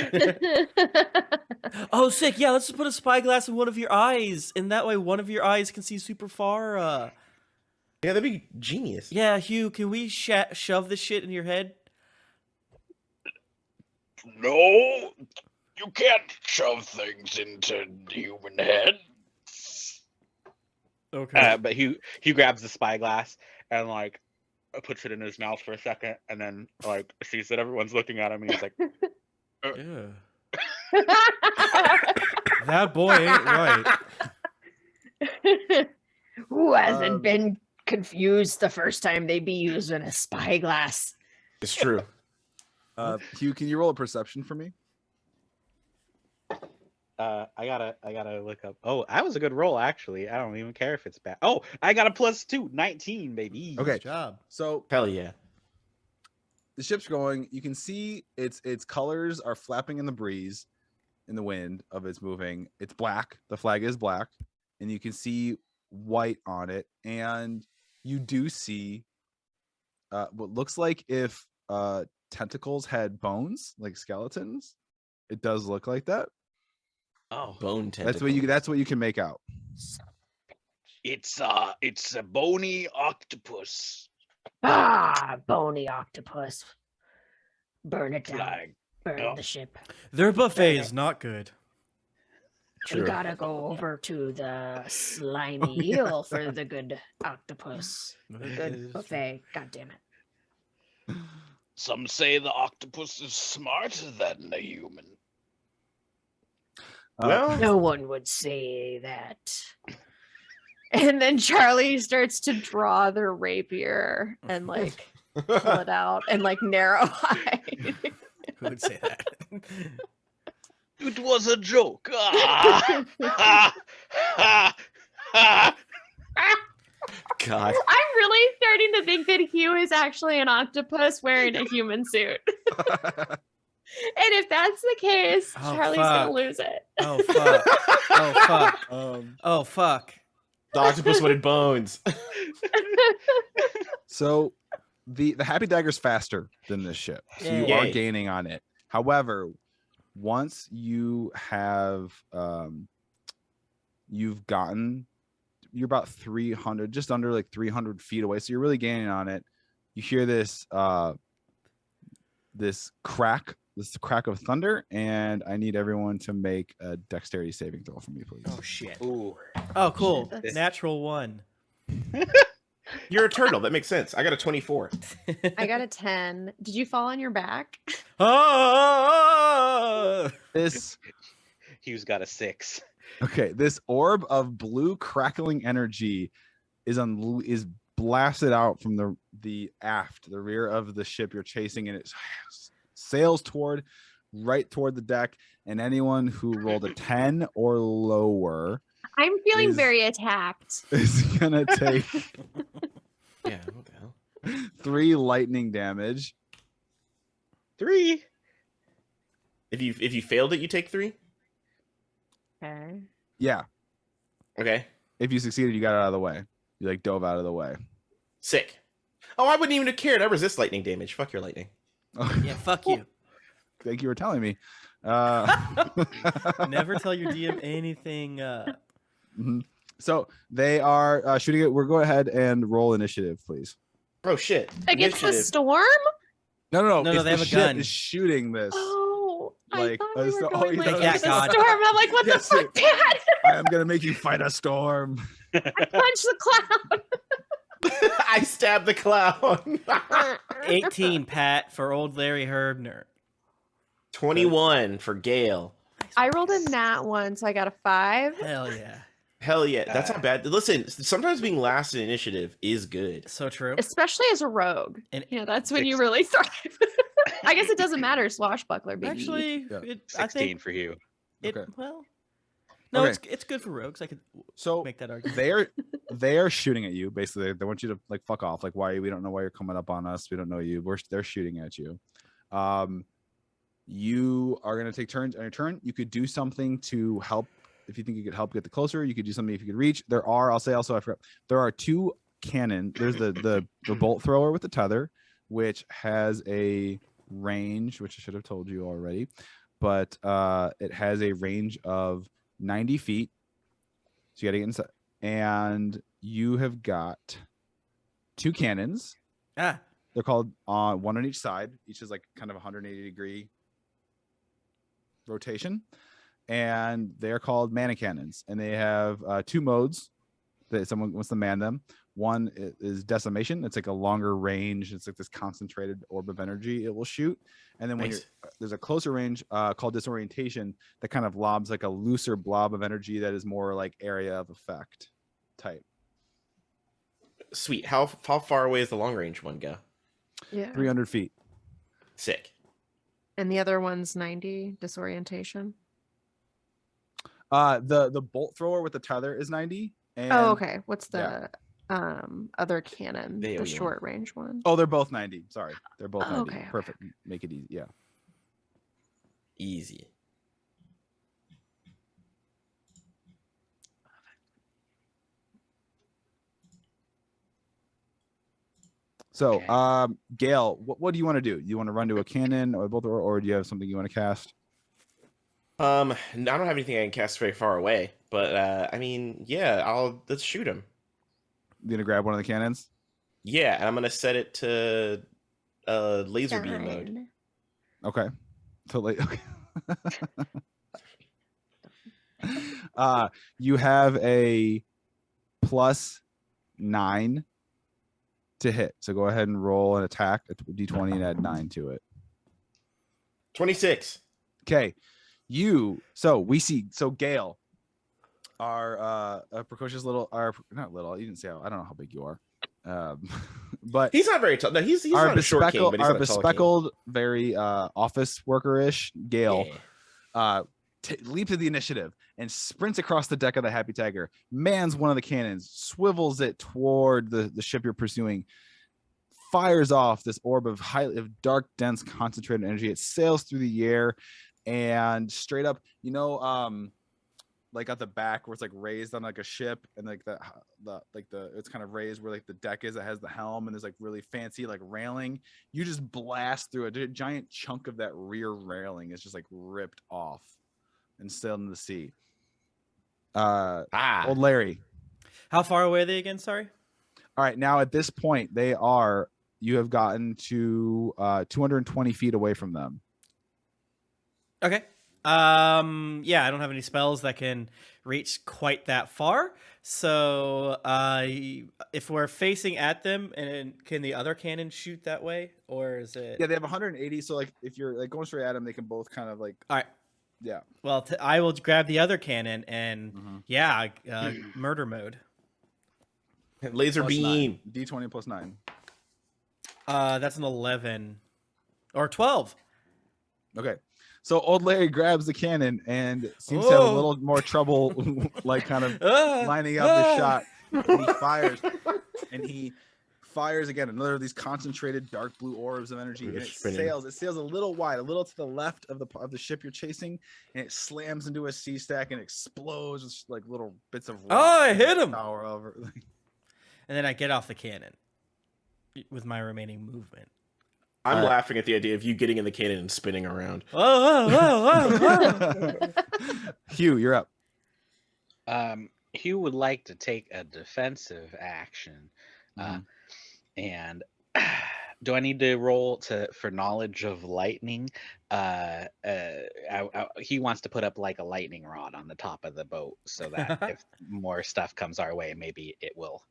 Oh, sick. Yeah, let's just put a spyglass in one of your eyes, and that way one of your eyes can see super far. Yeah, that'd be genius. Yeah, Hugh, can we shove this shit in your head? No, you can't shove things into the human head. Okay. But Hugh grabs the spyglass and like puts it in his mouth for a second, and then like sees that everyone's looking at him, and he's like, Yeah. That boy ain't right. Who hasn't Um, been confused the first time they be using a spyglass? It's true. Hugh, can you roll a perception for me? I gotta look up. Oh, that was a good roll actually. I don't even care if it's bad. Oh, I got a +2, 19, baby. Okay. Good job. So Hell yeah. the ship's going. You can see its colors are flapping in the breeze, in the wind of its moving. It's black. The flag is black, and you can see white on it. And you do see what looks like if tentacles had bones like skeletons. It does look like that. Oh, Bone tentacle. That's what you can make out. it's a bony octopus Bony octopus. Burn it down. flag. Burn Oh. the ship. Their buffet is not good. We True. gotta go over to the slimy eel for the good octopus. Good buffet. God damn it. Some say the octopus is smarter than a human. Well, No one would say that. And then Charlie starts to draw their rapier and like pull it out and like narrow eye. Who would say that? It was a joke. Ah, ha, ha, ha. God. I'm really starting to think that Hugh is actually an octopus wearing a human suit. And if that's the case, Oh, Charlie's fuck. gonna lose it. Oh fuck! Oh fuck! Oh fuck! The octopus wanted bones. So the Happy Dagger's faster than this ship, so you are Yay. gaining on it. However, once you have you're about 300, just under like 300 feet away, so you're really gaining on it. You hear this this crack of thunder, and I need everyone to make a dexterity saving throw for me, please. Oh shit! Ooh. Oh cool! That's- Natural 1. You're a turtle. That makes sense. I got a 24. I got a 10. Did you fall on your back? Oh! This Hugh's got a 6. Okay, this orb of blue crackling energy is blasted out from the aft, the rear of the ship you're chasing, and it sails right toward the deck. And anyone who rolled a 10 or lower I'm feeling Is- very attacked. is gonna take Yeah, what the hell? 3 lightning damage. 3. If you failed it, you take 3. Okay. Yeah, Okay. if you succeeded, you got it out of the way. You like dove out of the way. Sick. Oh, I wouldn't even have cared. I resist lightning damage. Fuck your lightning. Yeah, fuck you. Thank you for telling me. Never tell your DM anything. Mhm. So they are shooting it. We'll go ahead and roll initiative, please. Oh shit. Against the Initiative. storm? No. No, it's they the have a ship gun. is shooting this. Oh, Like, I thought we were oh, going you like know, into like the that, God. storm. I'm like, what Yes, the fuck, Dad? I am gonna make you fight a storm. I punched the cloud. I stabbed the clown. 18, Pat, for old Larry Herbner. 21 for Gale. I rolled a nat one, so I got a 5. Hell yeah. Hell yeah. That's not bad. Listen, sometimes being last in initiative is good. So true. Especially as a rogue. And- Yeah, that's when you 6. really thrive. I guess it doesn't matter, swashbuckler, baby. Actually, Yeah. I 16 think for Hugh. it. Okay. Well, no, Okay. it's good for rogues. I could So make that argument. they are shooting at you. Basically, they want you to like fuck off. Like, why? We don't know why you're coming up on us. We don't know you. They're shooting at you. You are gonna take turns. On your turn, you could do something to help. If you think you could help get the closer, you could do something if you could reach. I'll say also, I forgot. There are 2 cannon. There's the bolt thrower with the tether, which has a range, which I should have told you already, but it has a range of 90 feet. So you gotta get inside. And you have got 2 cannons. Ah, They're called one on each side. Each is like kind of 180-degree rotation. And they're called mana cannons. And they have 2 modes that someone wants to man them. One is decimation. It's like a longer range. It's like this concentrated orb of energy it will shoot. And then when Nice. there's a closer range called disorientation that kind of lobs like a looser blob of energy that is more like area of effect type. Sweet. How far away is the long range one go? Yeah. 300 feet. Sick. And the other one's 90, disorientation. The bolt thrower with the tether is 90. And, Oh, okay. What's the yeah. other cannon? There The we go. short range one. Oh, they're both 90. Sorry. They're both Oh, 90. okay, okay, Perfect. Make it easy. Yeah. Easy. So, Okay. Gail, what do you want to do? You want to run to a cannon or both, or do you have something you want to cast? I don't have anything I can cast very far away, but I mean, yeah, let's shoot him. You gonna grab one of the cannons? Yeah, and I'm gonna set it to laser beam mode. Done. Okay. So like, okay. You have a +9 to hit. So go ahead and roll an attack at D20 and add 9 to it. 26. Okay. So Gale, our precocious little, not little, you didn't say, I don't know how big you are. But He's not very tall. No, he's our not a short king, but he's not a tall king. bespeckled, very office worker-ish Gale Yeah. leaps to the initiative and sprints across the deck of the Happy Tiger, mans one of the cannons, swivels it toward the ship you're pursuing, fires off this orb of dark, dense, concentrated energy. It sails through the air and straight up, like at the back where it's like raised on like a ship, and like it's kind of raised where like the deck is, it has the helm and there's like really fancy like railing. You just blast through it. A giant chunk of that rear railing is just like ripped off and sailed in the sea. Old Larry. How far away are they again? Sorry. All right, now at this point you have gotten to 220 feet away from them. Okay. Yeah, I don't have any spells that can reach quite that far. So, if we're facing at them, and can the other cannon shoot that way, or is it? Yeah, they have 180. So like, if you're like going straight at them, they can both kind of like. All right. Yeah. Well, I will grab the other cannon and murder mode. Laser beam. D20 plus 9. That's an 11 or 12. Okay. So old Larry grabs the cannon and seems to have a little more trouble, like kind of lining up the shot. And he fires again. Another of these concentrated dark blue orbs of energy, and it sails. It sails a little wide, a little to the left of the ship you're chasing, and it slams into a sea stack and explodes with like little bits of rock. Oh, I hit him! Power over. And then I get off the cannon with my remaining movement. I'm laughing at the idea of you getting in the cannon and spinning around. Hugh, you're up. Hugh would like to take a defensive action. And do I need to roll for knowledge of lightning? He wants to put up like a lightning rod on the top of the boat so that if more stuff comes our way, maybe it will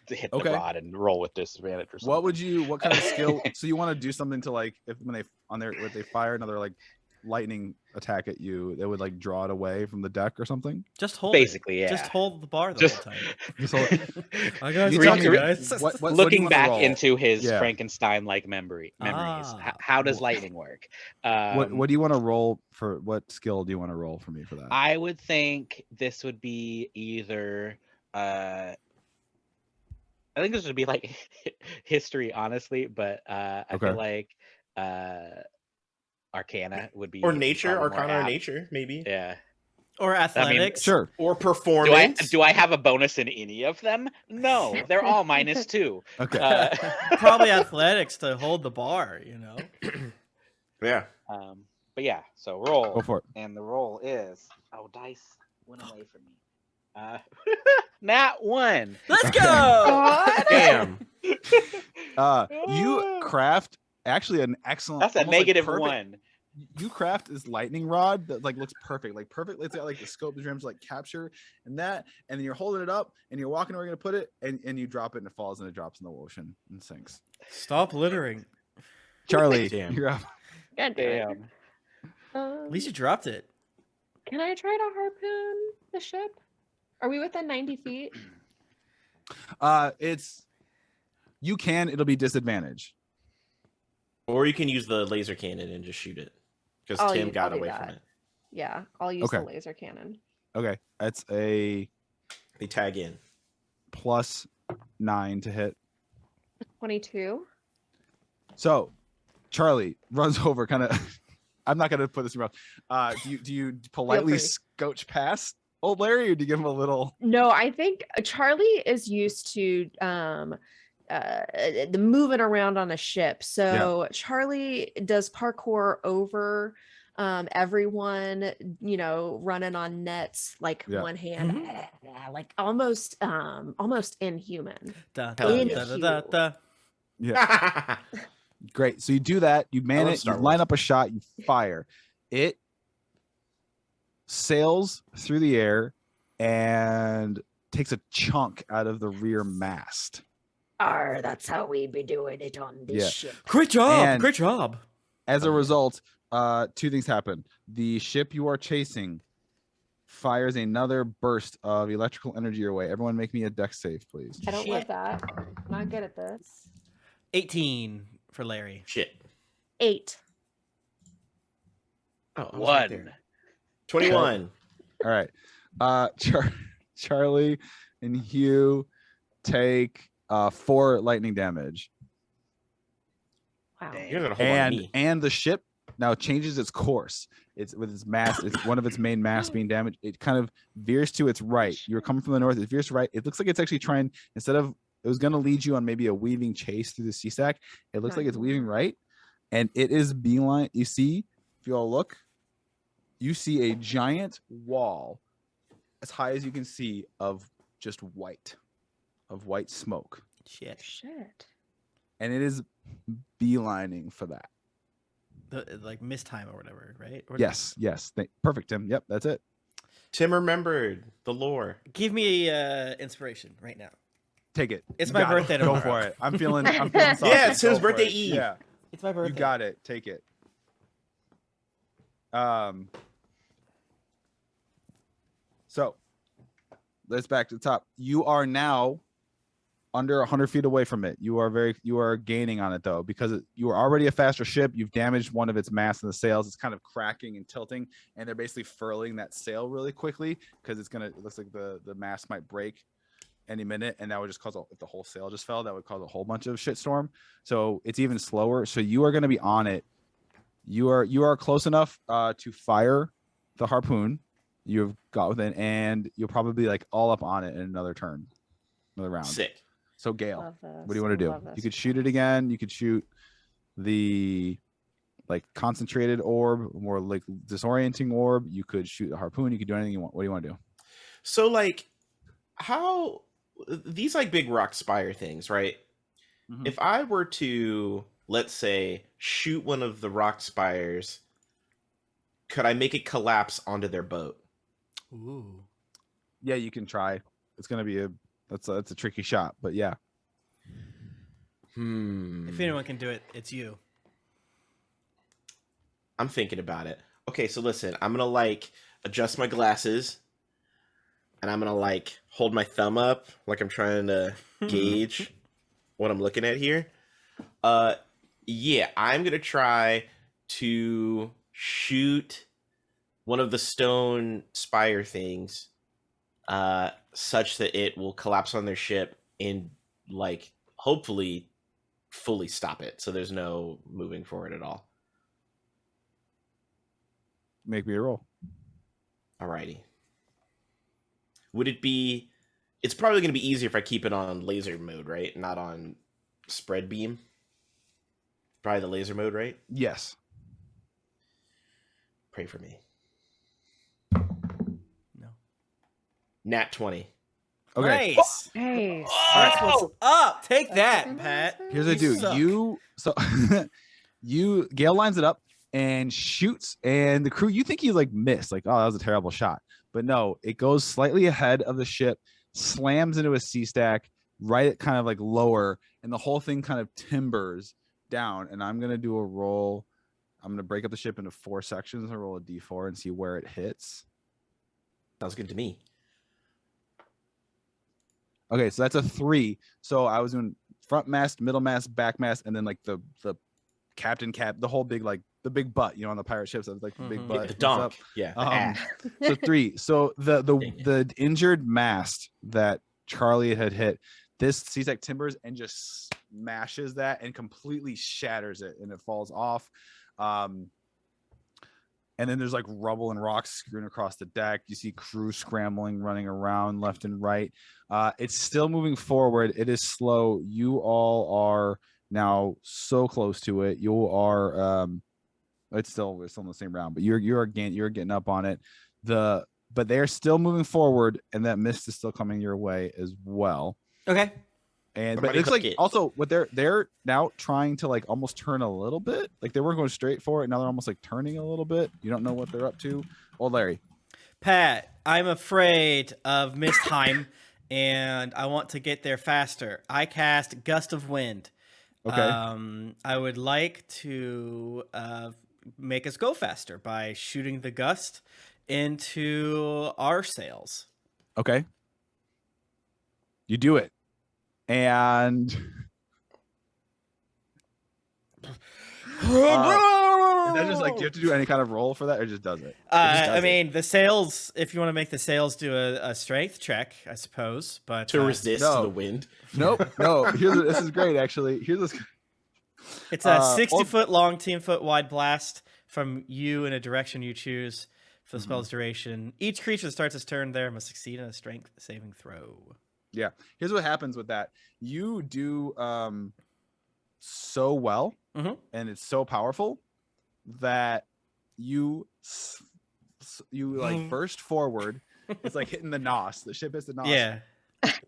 hit the rod and roll with disadvantage or something. What kind of skill? So you want to do something to like, when they fire another like lightning attack at you, they would like draw it away from the deck or something? Just hold Basically, it. yeah. Just hold the bar the whole time. Just hold it. I gotta You tell tell you me, guys. Looking back roll? into his Yeah. Frankenstein-like memories, how does lightning work? What do you want to roll for? What skill do you want to roll for me for that? I would think this would be either I think this would be like history, honestly, but I feel like Arcana would be, or nature, Arcana or apt. nature, maybe. Yeah. Or athletics. Sure. Or performance. Do I have a bonus in any of them? No, they're all -2. Okay. Probably athletics to hold the bar, you know. Yeah. But yeah, so roll. Go for it. And the roll is dice went away from me. Nat 1. Let's go. Damn. You craft actually an excellent. That's a almost, like, perfect- -1. You craft this lightning rod that like looks perfect. It's got like the scope, the drums like capture and then you're holding it up and you're walking where you're gonna put it and you drop it and it falls and it drops in the ocean and sinks. Stop littering. Charlie, Damn. you're up. God damn it. At least you dropped it. Can I try to harpoon the ship? Are we within 90 feet? It'll be disadvantage. Or you can use the laser cannon and just shoot it. Because Tim got away from it. Yeah, I'll use the laser cannon. Okay. That's a They tag in. +9 to hit. 22. So Charlie runs over kind of I'm not gonna put this in your mouth. Do you politely scotch past old Larry, or do you give him a little? No, I think Charlie is used to the moving around on a ship. So Charlie does parkour over everyone, running on nets, like one hand, like almost inhuman. Da, Hell da, yeah. da, da, da, da. Yeah. Great. So you do that, you man love it, you Star line Wars. up a shot, you fire. It sails through the air and takes a chunk out of the rear mast. That's how we be doing it on this ship. Great job. And- Great job. As a Oh, yeah. result, two things happen. The ship you are chasing fires another burst of electrical energy your way. Everyone make me a dex save, please. I don't love Shit. that. I'm not good at this. 18 for Larry. Shit. 8. Oh, I was right there. 21. All right. Charlie and Hugh take 4 lightning damage. Wow. Dang. You're gonna hold on to me. And the ship now changes its course. It's with its mast. It's one of its main masts being damaged. It kind of veers to its right. You're coming from the north. It veers right. It looks like it's actually trying, instead of, it was going to lead you on maybe a weaving chase through the sea stack. It looks like it's weaving right. And it is beeline. You see, if you all look, you see a giant wall as high as you can see of just white smoke. Shit. Shit. And it is beelining for that. Like mistime or whatever, right? Or Yes. Perfect, Tim. Yep, that's it. Tim remembered the lore. Give me inspiration right now. Take it. It's You my got it. birthday Go tomorrow. for it. I'm feeling saucy. Yeah, it's Go his for birthday it. eve. Yeah, It's my birthday. you got it. Take it. So let's back to the top. You are now under 100 feet away from it. You are gaining on it though, because you are already a faster ship. You've damaged one of its masts and the sails. It's kind of cracking and tilting, and they're basically furling that sail really quickly because it looks like the mast might break any minute, and that would just cause if the whole sail just fell, that would cause a whole bunch of shitstorm. So it's even slower. So you are going to be on it. You are close enough to fire the harpoon. You've got within, and you'll probably be like all up on it in another round. Sick. So Gale, Love this. what do you want to do? Love this. You could shoot it again. You could shoot the like concentrated orb, more like disorienting orb. You could shoot the harpoon. You could do anything you want. What do you want to do? So like, how these like big rock spire things, right? Mhm. If I were to, let's say, shoot one of the rock spires, could I make it collapse onto their boat? Ooh. Yeah, you can try. It's gonna be that's a tricky shot, but yeah. If anyone can do it, it's you. I'm thinking about it. Okay, so listen, I'm gonna like adjust my glasses, and I'm gonna like hold my thumb up like I'm trying to gauge what I'm looking at here. Yeah, I'm gonna try to shoot one of the stone spire things, such that it will collapse on their ship and like hopefully fully stop it, so there's no moving forward at all. Make me a roll. Alrighty. Would it be? It's probably going to be easier if I keep it on laser mode, right? Not on spread beam. Probably the laser mode, right? Yes. Pray for me. No. Nat 20. Okay. Nice. Nice. That's what's up. Take that, Pat. Here's what I do. suck. Gale lines it up and shoots, and the crew, you think he like missed, like, oh, that was a terrible shot. But no, it goes slightly ahead of the ship, slams into a sea stack, right at kind of like lower, and the whole thing kind of timbers down. And I'm gonna do a roll. I'm gonna break up the ship into 4 sections and roll a d4 and see where it hits. Sounds good to me. Okay, so that's a 3. So I was doing front mast, middle mast, back mast, and then like the captain the whole big, like the big butt, on the pirate ships. That was like the big Mhm. butt. The What's donk. up? Yeah. The Um, ass. So 3. So Dang the injured mast that Charlie had hit, this CSEC timbers and just smashes that and completely shatters it, and it falls off. And then there's like rubble and rocks strewn across the deck. You see crew scrambling, running around left and right. It's still moving forward. It is slow. You all are now so close to it. You are it's still in the same round, but you're getting up on it. But they're still moving forward, and that mist is still coming your way as well. Okay. And but Somebody it's like hook it. also what they're now trying to like almost turn a little bit. Like they weren't going straight for it. Now they're almost like turning a little bit. You don't know what they're up to. Old Larry. Pat, I'm afraid of Mistheim, and I want to get there faster. I cast Gust of Wind. Okay. I would like to make us go faster by shooting the gust into our sails. Okay. You do it. And is that just like, do you have to do any kind of roll for that, or just does it? I mean, the sails, if you want to make the sails do a strength check, I suppose. But To resist no. the wind. Nope. No. This is great, actually. Here's this. it's a 60-foot long, 10-foot wide blast from you in a direction you choose for the spell's duration. Each creature that starts its turn there must succeed in a strength saving throw. Yeah. Here's what happens with that. You do so well, and it's so powerful that you like burst forward. It's like hitting the nos. The ship hits the nos. Yeah.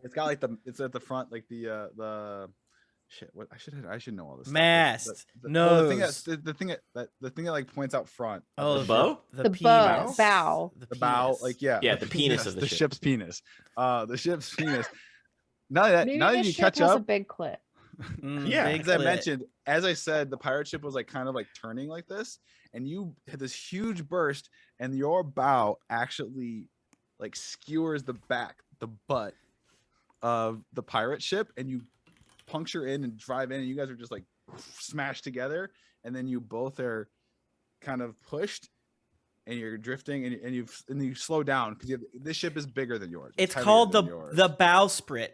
It's got like it's at the front, like the shit. What I should know all this. Mast. Well, Nose. the thing that like points out front. Oh, The bow? The penis. bow. The bow, penis. like yeah, Yeah, the penis of the ship. ship's penis. The ship's penis. Now that Maybe now the that you ship catch has a up, big clit. Yeah, big as I clit. mentioned, as I said, the pirate ship was like kind of like turning like this, and you had this huge burst, and your bow actually like skewers the butt of the pirate ship, and you puncture in and drive in, and you guys are just like smashed together, and then you both are kind of pushed, and you're drifting, and you slow down because this ship is bigger than yours. It's heavier called than the yours. bowsprit.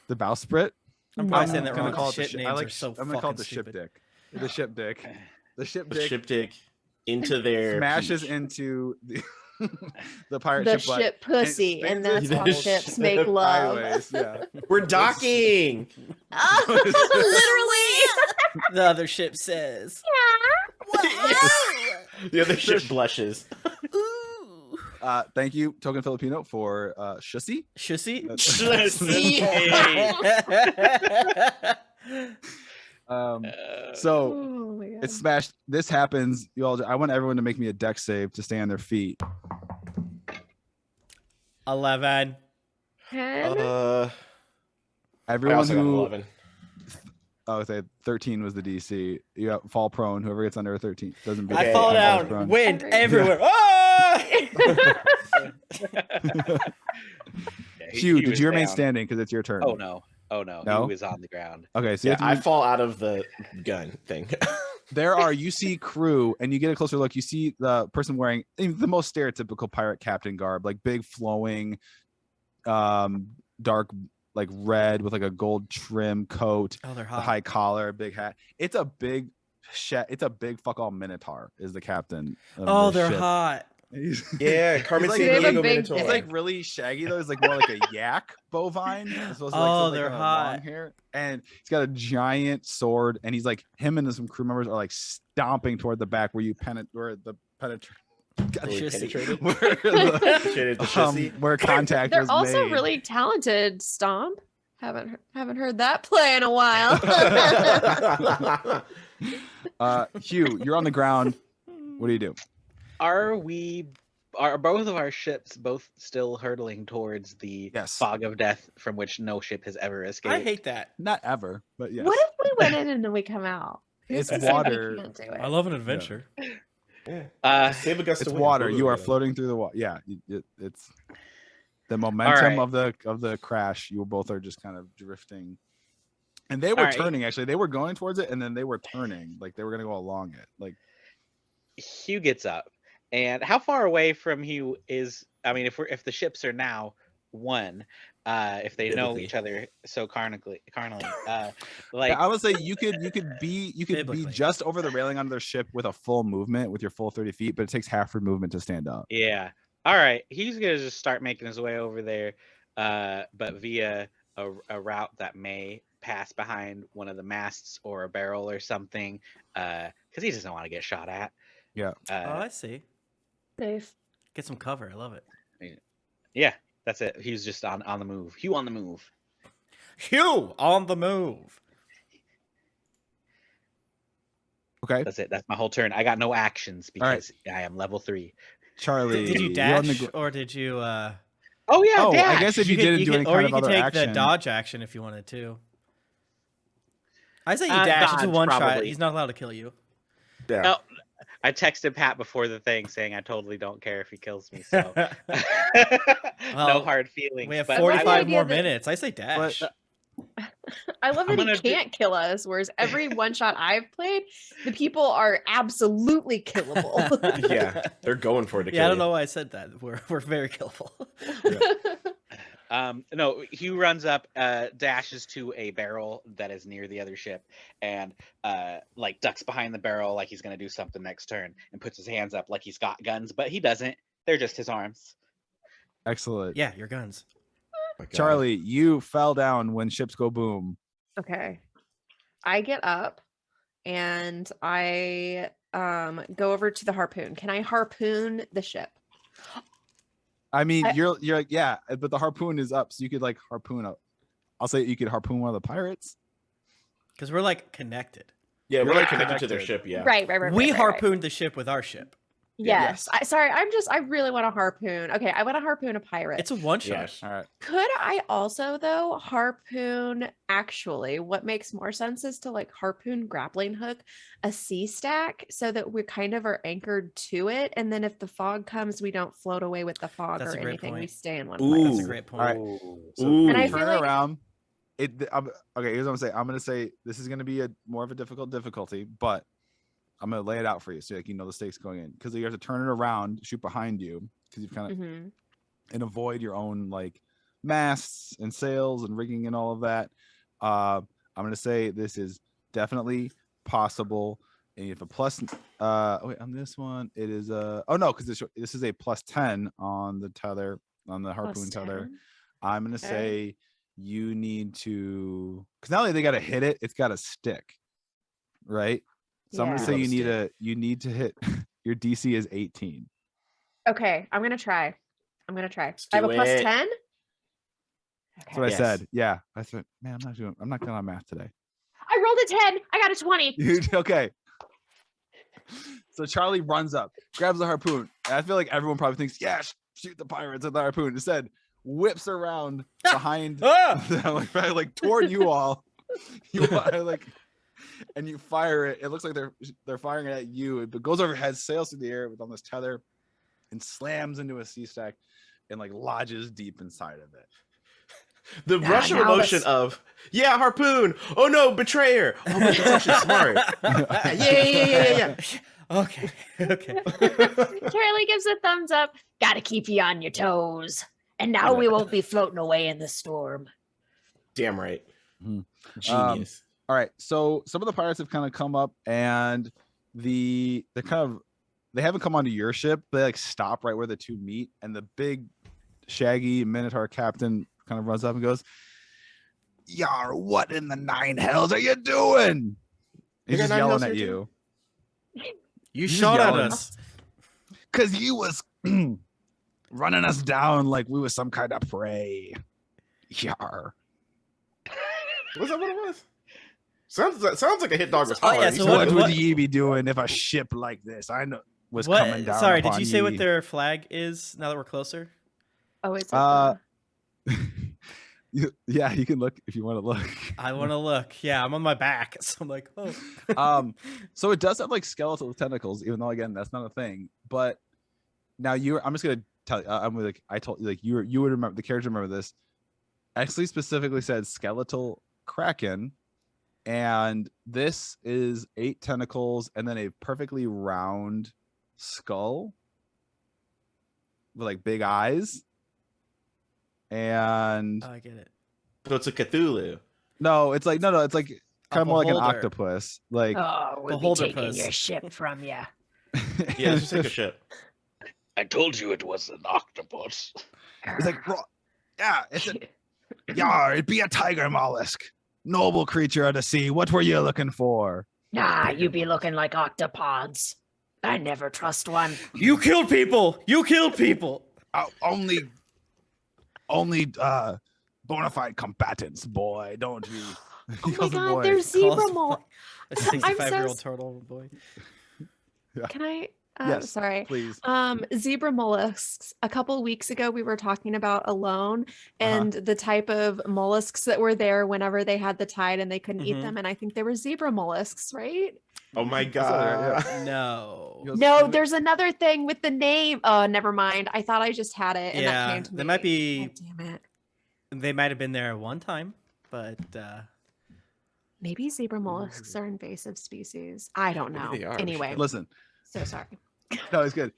The bowsprit. I'm probably No. saying that gonna wrong. call The it the ship ship. names are so I'm gonna call it fucking the ship stupid. dick. The ship dick. The ship The dick ship dick into their smashes peach. into the pirate The ship butt. ship pussy, spins and that's it how the ships ship make love. Sideways, yeah. We're docking. Literally. The other ship says. The other ship blushes. Ooh. Thank you, Token Filipino, for Shussy. Shussy. So Oh my God. it's smashed. This happens. I want everyone to make me a deck save to stay on their feet. 11. 10? I Everyone also got an who 11. I would say 13 was the DC. You got fall prone. Whoever gets under a 13 doesn't beat. I fall falls down. prone. Wind Every- everywhere. Ah! Yeah, Hugh, he did was you remain down. standing because it's your turn? Oh no. No? He was on the ground. Okay, so you Yeah, have to I fall out of the gun thing. you see crew, and you get a closer look. You see the person wearing the most stereotypical pirate captain garb, like big flowing, dark like red with like a gold trim coat, Oh, they're a hot. high collar, big hat. It's a big fuck all minotaur is the captain. Of Oh, this they're ship. hot. He's, Yeah, Carmen like- They have a Diego big Minotaur. he's like really shaggy though. He's like more like a yak bovine. It's supposed to, like, Oh, so it's, like, they're a hot. long hair, and he's got a giant sword, and he's like him and some crew members are like stomping toward the back where penetrate. Really Shussy. penetrated. Where, the, Penetrated the chassis. where contact They're was also made. really talented. Stomp. Haven't heard that play in a while. Hugh, you're on the ground. What do you do? Are both of our ships both still hurtling towards the Yes. fog of death from which no ship has ever escaped? I hate that. Not ever, but yes. What if we went in and then we come out? It's Who said we water. can't do it? I love an adventure. Save a gust It's of wind. water. We'll You do are that. floating through the water. Yeah, it's the momentum right. of the crash. You both are just kind of drifting, and they were All right. turning. Actually, they were going towards it, and then they were turning, like they were going to go along it. Like Hugh gets up, and how far away from Hugh is? I mean, if the ships are now one. If they know Biblically. each other so carnally. Yeah, Like I would say you could be Biblically. just over the railing on their ship with a full movement with your full 30 feet, but it takes half your movement to stand up. yeah. All right. He's gonna just start making his way over there, but via a route that may pass behind one of the masts or a barrel or something, because he doesn't want to get shot at. Yeah. Oh, I see. Safe. Get some cover. I love it. Yeah, that's it. He's just on the move. Hugh on the move. Hugh on the move. Okay. That's it. That's my whole turn. I got no actions All right. because I am level 3. Charlie, Did you you're on the dash or did you? Oh yeah, Oh, dash. I guess if you didn't do any or kind you of could other take action. the dodge action if you wanted to. I say you Uh, dash. It's a dodge, one shot. probably. He's not allowed to kill you. Yeah. No, I texted Pat before the thing saying I totally don't care if he kills me. So no Well, hard feelings. We have but 45 idea more that- minutes. I say dash. I love I'm that he gonna do- can't kill us, whereas every one shot I've played, the people are absolutely killable. Yeah, they're going for it to kill Yeah, I don't you. know why I said that. We're very killable. No, Hugh runs up, dashes to a barrel that is near the other ship, and like ducks behind the barrel like he's gonna do something next turn, and puts his hands up like he's got guns, but he doesn't. They're just his arms. Excellent. Yeah, your guns. My God. Charlie, you fell down when ships go boom. Okay. I get up and I go over to the harpoon. Can I harpoon the ship? I mean, I- you're like, yeah, but the harpoon is up, so you could like harpoon up. I'll say you could harpoon one of the pirates. Because we're like connected. Yeah, You're we're like like connected to their connected. ship. Yeah. Right. We right. harpooned the ship with our ship. Yes. I really want to harpoon. Okay, I want to harpoon a pirate. It's a one shot. Yes. All right. Could I also though harpoon actually what makes more sense is to like harpoon grappling hook a sea stack so that we kind of are anchored to it, and then if the fog comes we don't float away with the fog That's or a great anything, we point. stay in one Ooh. place. That's a great point. All right. Ooh. So Ooh. And I turn feel like- around. Okay, here's what I'm saying. I'm gonna say this is gonna be a more of a difficult difficulty, but I'm gonna lay it out for you so like you know the stakes going in, because you have to turn it around, shoot behind you, because you've kind of Mhm. and avoid your own like masts and sails and rigging and all of that. I'm gonna say this is definitely possible. And you have a plus wait, on this one it is oh no, because this is a plus 10 on the tether, on the harpoon Plus tether. 10? I'm gonna Okay. say you need to, because not only they gotta hit it, it's gotta stick, right? So I'm gonna Yeah. say Love you need to hit your DC is 18. Okay, I'm gonna try. I Let's have a do plus it. 10. That's what I Yes. said. Yeah. I said, man, I'm not good on math today. I rolled a 10. I got a 20. Okay. So Charlie runs up, grabs the harpoon. And I feel like everyone probably thinks, yeah, shoot the pirates with the harpoon. Instead, whips around behind, Ah! like toward you all. You like, and you fire it. It looks like they're firing it at you. It goes overhead, sails through the air with on this tether, and slams into a sea stack, and like lodges deep inside of it. The Yeah, rush of now emotion this- of, yeah, harpoon. Oh no, betrayer. Oh, but that's actually smart. Yeah. Okay. Okay. Charlie gives a thumbs up. Gotta keep you on your toes. And now we won't be floating away in the storm. Damn right. Mhm. Genius. All right, so some of the pirates have kind of come up, and they haven't come onto your ship. They like stop right where the two meet, and the big shaggy Minotaur captain kind of runs up and goes, "Yar, what in the nine hells are you doing?" He's got just nine yelling hells at here, you You He's shot at yelling. us. because you was running us down like we was some kind of prey. Yar. Was that what it was? Sounds like a hit dog was Oh, yeah, hard. so What what- would ye be doing if a ship like this was What? coming down? Sorry, did upon you say what ye? their flag is now that we're closer? Oh, it's Yeah, you can look if you want to look. I want to look. Yeah, I'm on my back. So I'm like, oh. So it does have like skeletal tentacles, even though again that's not a thing. But now I'm just gonna tell you. I told you like you would remember the characters remember this. Actually, specifically said skeletal kraken, and this is 8 tentacles and then a perfectly round skull with like big eyes. and I get it. So it's a Cthulhu. no, it's like it's like kind of more like an beholder. octopus. Like Oh, we'll be Beholder taking Puss. your ship from you. Yeah, let's just take a ship. I told you it was an octopus. It's like, yeah, it's a yar. It'd be a tiger mollusk, noble creature of the sea. What were you looking for? Nah, you be looking like octopods. I never trust one. You killed people. You killed people. Only bona fide combatants, boy. Don't be. Oh my god, there's Calls zebra mole. A 65-year-old so turtle boy. Can I? Yes, Sorry. please. Zebra mollusks. A couple weeks ago, we were talking about alone and the type of mollusks that were there whenever they had the tide and they couldn't eat them. And I think they were zebra mollusks, right? Oh my That's all right, god. No. No, there's another thing with the name. Oh, never mind. I thought I just had it, and that came to me. They might be. God damn it. They might have been there at one time, but Maybe zebra mollusks are invasive species. I don't know. Maybe they are. We Anyway, should- Listen, so sorry. no, it's good.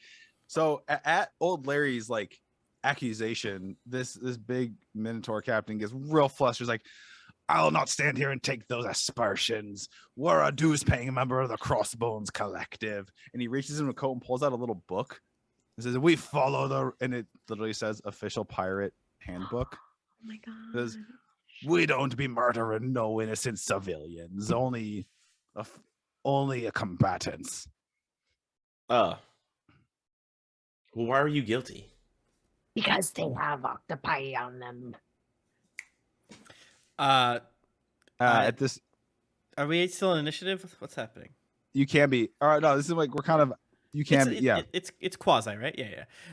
So at old Larry's like accusation, this big Minotaur captain gets real flustered. He's like, I'll not stand here and take those aspersions. We're a dues-paying member of the Crossbones Collective. And he reaches in a coat and pulls out a little book. It says, we follow the, and it literally says official pirate handbook. Oh my god. It says, we don't be murdering no innocent civilians, only a combatants. Well, why are you guilty? Because they have octopi on them. At this, are we still in initiative? What's happening? you can be. All right, no, this is like we're kind of. You can, It's quasi, right?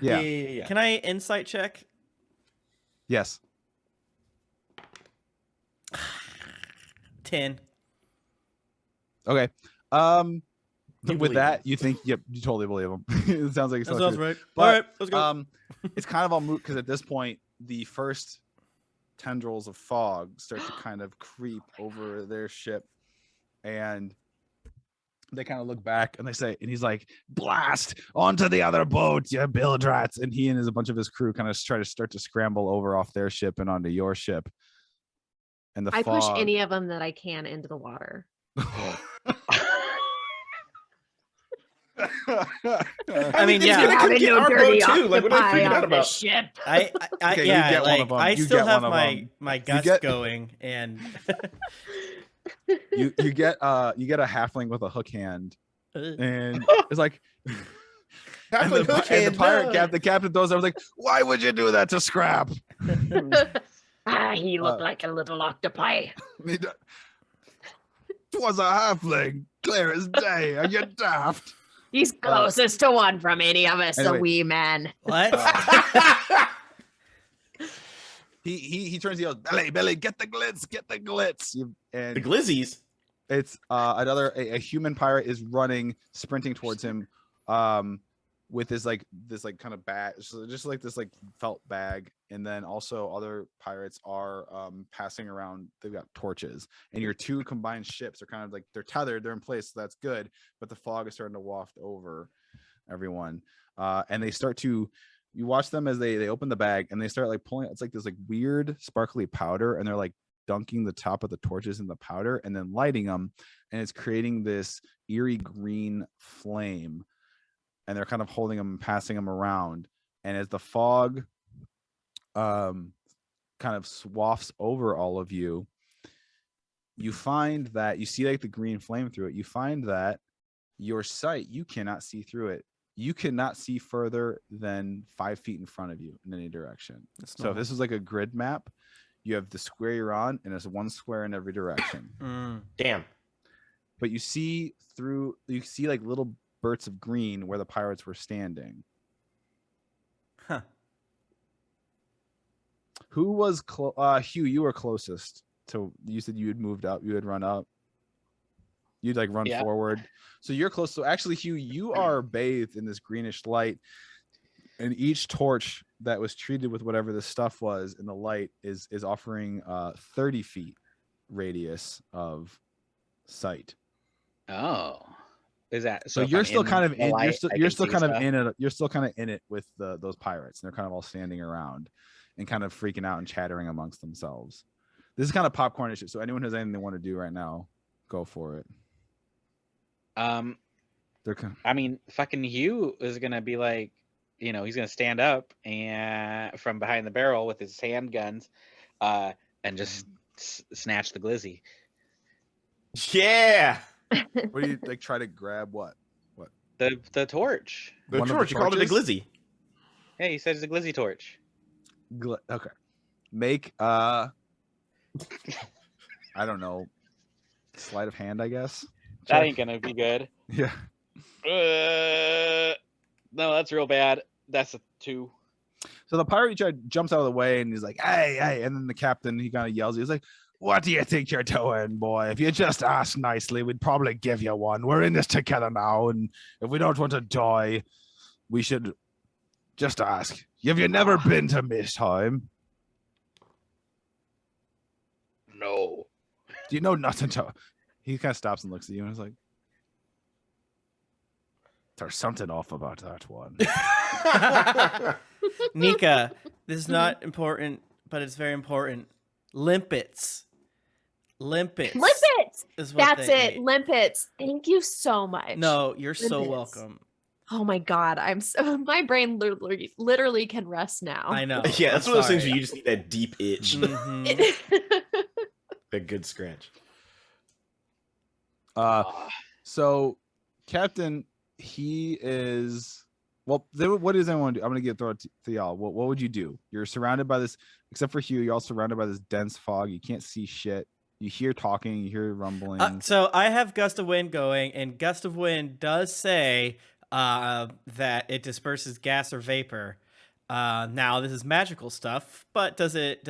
Yeah. Can I insight check? Yes. 10. Okay. You With believe that, him. you think, yep, you totally believe him. It sounds like it's That not sounds true. right. But, All right, let's go. It's kind of all moot because at this point, the first tendrils of fog start to kind of creep over their ship, and they kind of look back and they say, and he's like, blast onto the other boat, you bilge rats. And he and a bunch of his crew kind of start to scramble over off their ship and onto your ship. And the I fog, push any of them that I can into the water. I mean, he's yeah. gonna come Having get no our boat dirty too. Like, what am I octopi freaking out on about? this ship. I Okay, you yeah, get one like of 'em. I You still get have one of my 'em. my guts get- going, and you get a halfling with a hook hand, and it's like and Halfling hook the hand, pirate no. the captain throws. I was like, why would you do that to Scrap? He looked like a little octopi. Twas a halfling, clear as day. Are you daft? He's closest to one from any of us, Anyway. a wee man. what? He turns. He yells, Billy, get the glitz, get the glitz. And The glizzies. it's another a human pirate is running, sprinting towards him, with this kind of bag, so just like this like felt bag, and then also other pirates are passing around. They've got torches, and your two combined ships are kind of like they're tethered, they're in place, so that's good. But the fog is starting to waft over everyone, and they start to. You watch them as they open the bag and they start like pulling. It's like this like weird sparkly powder, and they're like dunking the top of the torches in the powder and then lighting them, and it's creating this eerie green flame. And they're kind of holding them and passing them around. And as the fog kind of swafts over all of you, you find that you see like the green flame through it. You find that your sight, you cannot see through it. You cannot see further than 5 feet in front of you in any direction. So if this is like a grid map, you have the square you're on, and there's one square in every direction. Damn. But you see like little spurts of green where the pirates were standing. Huh. Who was Hugh? You were closest to. You said you had moved up. You had run up. You'd like run forward. So you're close. So actually, Hugh, you are bathed in this greenish light, and each torch that was treated with whatever this stuff was in the light is offering 30 feet radius of sight. Oh, is that so? if You're I'm still in kind of the in. light, I You're can still see kind of stuff? in it. You're still kind of in it with those pirates, and they're kind of all standing around. and kind of freaking out and chattering amongst themselves. This is kind of popcornish. So anyone who has anything they want to do right now, go for it. I mean, fucking Hugh is gonna be like, you know, he's gonna stand up and from behind the barrel with his handguns, and just snatch the glizzy. Yeah. What do you like? Try to grab what? The torch. The One of torch. the You called it a torches? glizzy. Hey, he says it's a glizzy torch. Okay. Make I don't know. Sleight of hand, I guess. That Check. ain't gonna be good. Yeah. No, that's real bad. That's a 2. So the pirate jumps out of the way and he's like, hey, hey. And then the captain, he kind of yells, he's like, what do you think you're doing, boy? If you just ask nicely, we'd probably give you one. We're in this together now. And if we don't want to die, we should just ask. Have you never been to Mistheim? No. Do you know nothing to... He kind of stops and looks at you and is like, there's something off about that one. Nika, this is not important, but it's very important. Limpets. Limpets. Is what That's they it. made. Limpets. Thank you so much. No, you're so Limpets. welcome. Oh my God. My brain literally can rest now. I know. Yeah, that's I'm one of those things sorry. where you just need that deep itch, Mhm. a good scratch. So Captain, he is... Well, what does anyone do? I'm going to throw it to y'all. What would you do? You're surrounded by this, except for Hugh, you're all surrounded by this dense fog. You can't see shit. You hear talking, you hear rumbling. So I have Gust of Wind going, and Gust of Wind does say that it disperses gas or vapor. Now this is magical stuff, but does it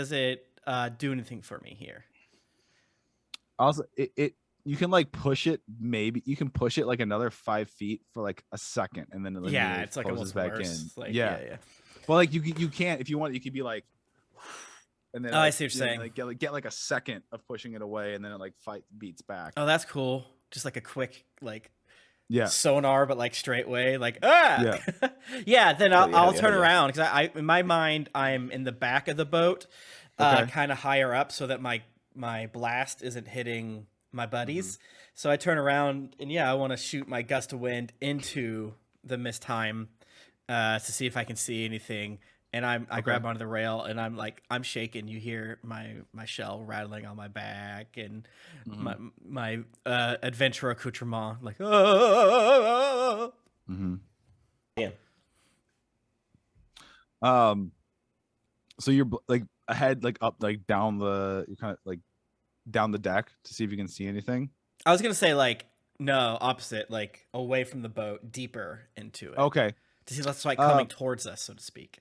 do anything for me here? Also, you can like push it. Maybe you can push it like another 5 feet for like a second, and then it Yeah, immediately it's like closes almost back worse. in. Like, yeah. Well, like you can't if you want. You could be like, and then Oh, I like, see what you're you know, saying. like get like a second of pushing it away, and then it like beats back. Oh, that's cool. Just like a quick like Yeah. sonar, but like straight way, like yeah. Yeah, then I'll turn around because I in my mind I'm in the back of the boat, Okay. kind of higher up, so that my blast isn't hitting my buddies. So I turn around and I want to shoot my gust of wind into the Mistheim to see if I can see anything. And I grab onto the rail and I'm shaking. You hear my shell rattling on my back and my adventure accoutrement like oh. Yeah. So you're like ahead, like up, like down you're kind of like down the deck to see if you can see anything. I was gonna say like no, opposite, like away from the boat, deeper into it. Okay. To see that's like coming towards us, so to speak.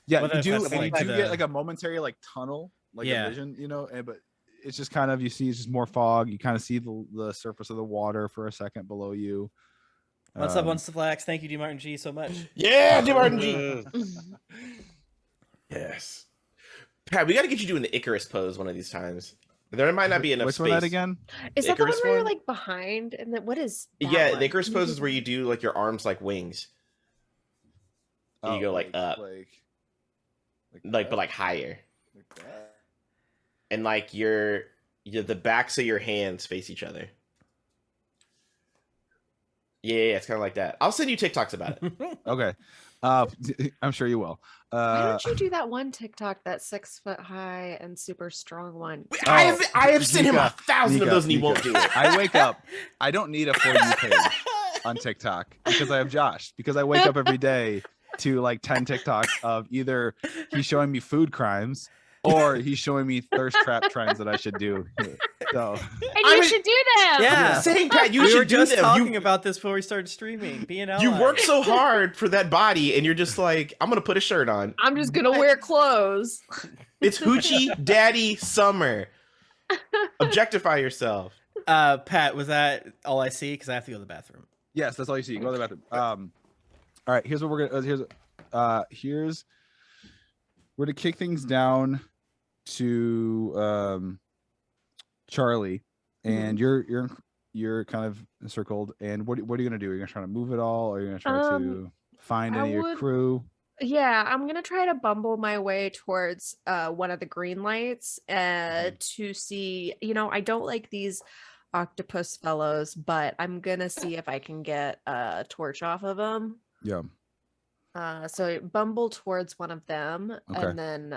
Yeah, Whether you do, that's and like you do the- get like a momentary like tunnel, like a vision, you know, but it's just kind of, you see it's just more fog. You kind of see the surface of the water for a second below you. What's up, Once the Flax? Thank you, D. Martin G, so much. Yeah, D. Martin G. Yes. Pat, we got to get you doing the Icarus pose one of these times. There might not be enough Which space. one that again? Is that the one Icarus where you're one? like behind? And then what is that Yeah, one? the Icarus pose is where you do like your arms like wings. And you go like up. Like but like higher. Like that. And like the backs of your hands face each other. Yeah, it's kind of like that. I'll send you TikToks about it. Okay. I'm sure you will. Why don't you do that one TikTok, that 6 foot high and super strong one? I have sent him Nika, 1,000 of those and he Nika. won't do it. I wake up. I don't need a For You page on TikTok because I have Josh. Because I wake up every day to like 10 TikToks of either he's showing me food crimes or he's showing me thirst trap trends that I should do. So And you should do them. Yeah. Saying Pat, you We were should do just them. talking about this before we started streaming. Be an ally. You work so hard for that body, and you're just like, I'm gonna put a shirt on. I'm just gonna wear clothes. It's Hoochie Daddy Summer. Objectify yourself. Pat, was that all I see? Because I have to go to the bathroom. yes, that's all you see. Go to the bathroom. All right, here's what we're gonna we're gonna kick things down to Charlie, and you're kind of encircled. And what are you gonna do? Are you gonna try to move it all, or are you gonna try to find any of your crew? Yeah, I'm gonna try to bumble my way towards one of the green lights to see, I don't like these octopus fellows, but I'm gonna see if I can get a torch off of them. Yeah. So bumble towards one of them, Okay. and then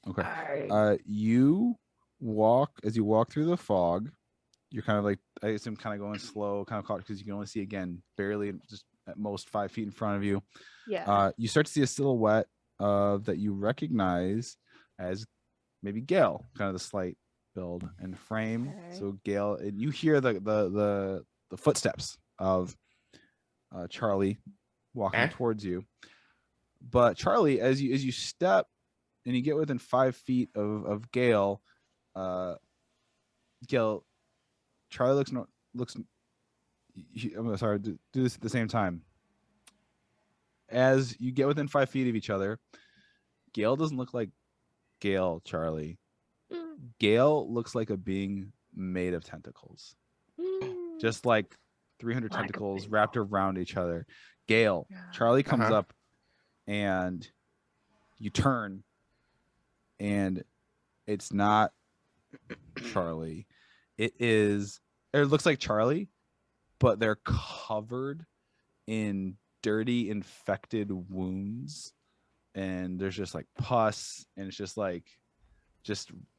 Okay. I You walk through the fog. You're kind of like, I assume, kind of going slow, kind of caught because you can only see again barely, just at most 5 feet in front of you. yeah. You start to see a silhouette that you recognize as maybe Gale, kind of the slight build and frame. Okay. So Gale, and you hear the footsteps of Charlie walking towards you. But Charlie, as you step and you get within 5 feet of Gale, Charlie looks. I'm sorry. Do this at the same time. As you get within 5 feet of each other, Gale doesn't look like Gale, Charlie. Gale looks like a being made of tentacles, just like 300 Like a tentacles big wrapped around each other. Gale, Charlie comes up, and you turn, and it's not Charlie. It looks like Charlie, but they're covered in dirty, infected wounds, and there's just like pus, and it's just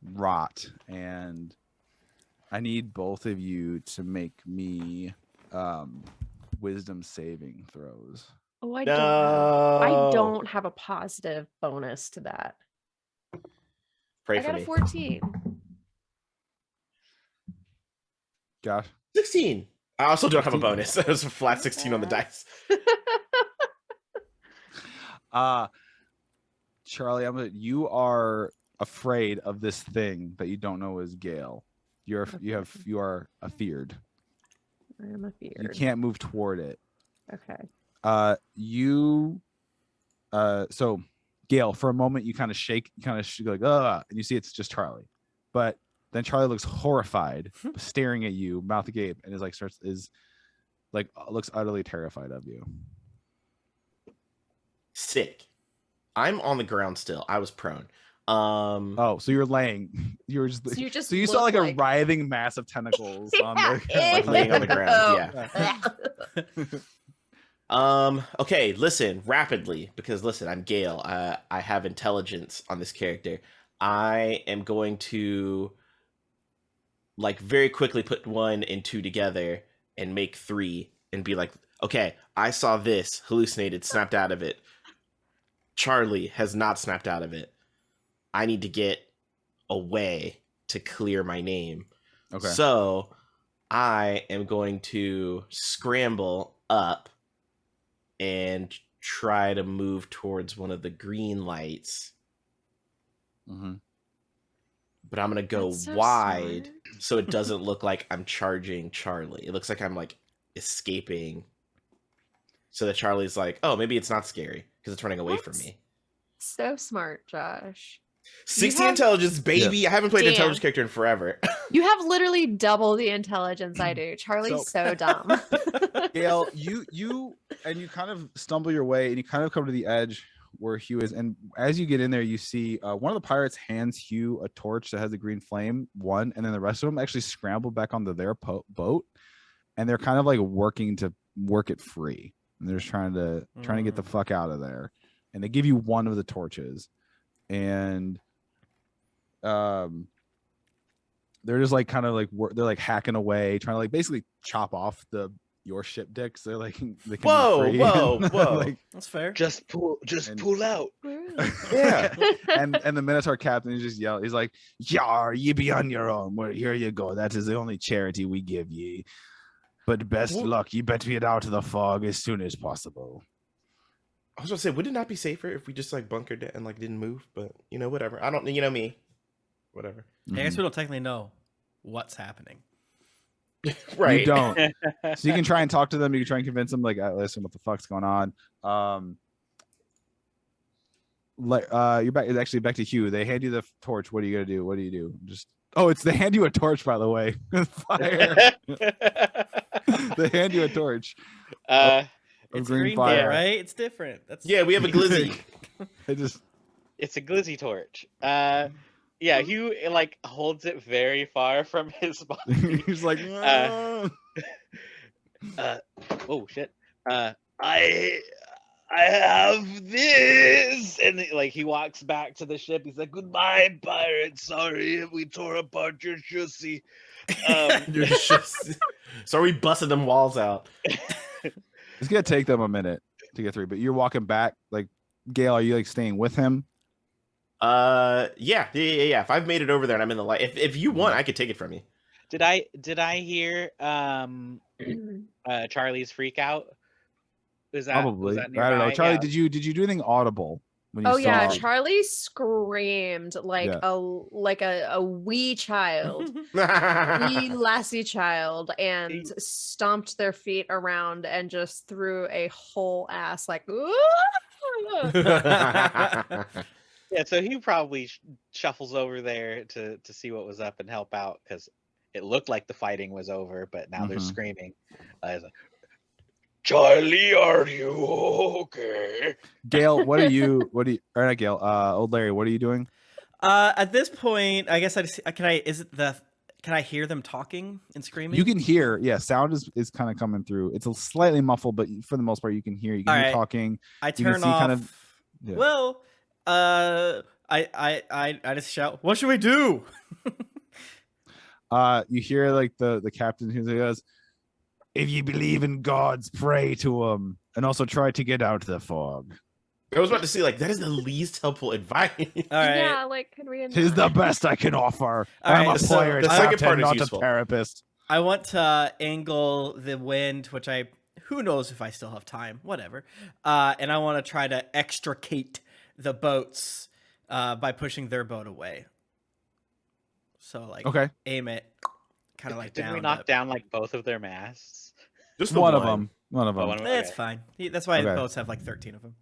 rot. And I need both of you to make me wisdom saving throws. Oh, I No. don't have a positive bonus to that. Pray I for got a me. 14. Josh? 16. I also don't have a 16. bonus. It was a flat 16 on the dice. Charlie, you are afraid of this thing that you don't know is Gale. You are afeared. I am afeared. You can't move toward it. Okay. So Gale, for a moment you kind of shake, go like, and you see it's just Charlie. But then Charlie looks horrified, staring at you, mouth agape, and looks utterly terrified of you. Sick. I'm on the ground still. I was prone. So you're laying. You saw like a writhing mass of tentacles on the laying on the ground. Yeah. Okay, listen, rapidly, because listen, I'm Gale. I have intelligence on this character. I am going to very quickly put 1 and 2 together and make 3 and be like, okay, I saw this, hallucinated, snapped out of it. Charlie has not snapped out of it. I need to get a way to clear my name. Okay. So I am going to scramble up and try to move towards one of the green lights. Mm-hmm. But I'm going to go wide so it doesn't look like I'm charging Charlie. It looks like I'm escaping. So that Charlie's like, oh, maybe it's not scary because it's running away from me. So smart, Josh. 60 intelligence, baby. Yeah. I haven't played an intelligence character in forever. You have literally double the intelligence I do. Charlie's so dumb. Gale, you kind of stumble your way and you kind of come to the edge where Hugh is. And as you get in there, you see one of the pirates hands Hugh a torch that has a green flame, and then the rest of them actually scramble back onto their boat. And they're kind of working to work it free. And they're just trying to get the fuck out of there. And they give you one of the torches. And they're just they're hacking away, trying to basically chop off your ship dicks. They're they can be free. Whoa. That's fair. Just pull out. Yeah. and the Minotaur captain just yelled. He's like, "Yar, ye be on your own. Well, here you go. That is the only charity we give ye. But best luck. You better get out of the fog as soon as possible." I was gonna say, would it not be safer if we just bunkered it and didn't move? But whatever. I don't. Me. Whatever. I guess we don't technically know what's happening. Right. You don't. So you can try and talk to them. You can try and convince them. Listen, what the fuck's going on? You're back. It's actually back to Hugh. They hand you the torch. What are you gonna do? What do you do? They hand you a torch, by the way. Fire. They hand you a torch. It's green green fire. right? It's different. That's Yeah, we have a glizzy. I just It's a glizzy torch. Yeah, he like holds it very far from his body. he's like, Oh shit. I have this, and like he walks back to the ship. He's like, "Goodbye, pirates. Sorry if we tore apart your shussy." You're just so we busted them walls out. it's gonna take them a minute to get through, but you're walking back. Like, Gale, are you like staying with him? Yeah. If I've made it over there and I'm in the light, if you want, I could take it from you. Did I hear Charlie's freak out? Was that Probably. that I don't know. nearby? Charlie, Yeah. did you do anything audible when you Oh saw? yeah, Charlie screamed like Yeah. a wee child, wee lassie child, and stomped their feet around and just threw a whole ass like. Yeah, so he probably shuffles over there to see what was up and help out, because it looked like the fighting was over, but now they're screaming. He's like, Charlie, are you okay? Gale, what are you? Or not Gale? Old Larry, what are you doing? At this point, I guess can I hear them talking and screaming? You can hear, yeah, sound is kind of coming through. It's a slightly muffled, but for the most part, you can hear. You can hear talking. I turn off. Kind of, yeah. Well, I just shout, "What should we do?" You hear like the captain who goes, "If you believe in gods, pray to them, and also try to get out of the fog." I was about to say, like, that is the least helpful advice. All right. Yeah, like could we? Tis the best I can offer. All I'm right, a so player, the second captain, part is not useful. a therapist. I want to angle the wind, which who knows if I still have time, whatever. And I want to try to extricate the boats by pushing their boat away. So like, aim it, kind of like Didn't down. we knock down like both of their masts? Just One of them. Oh, one of them. It's Okay. fine. That's why the boats have like 13 of them.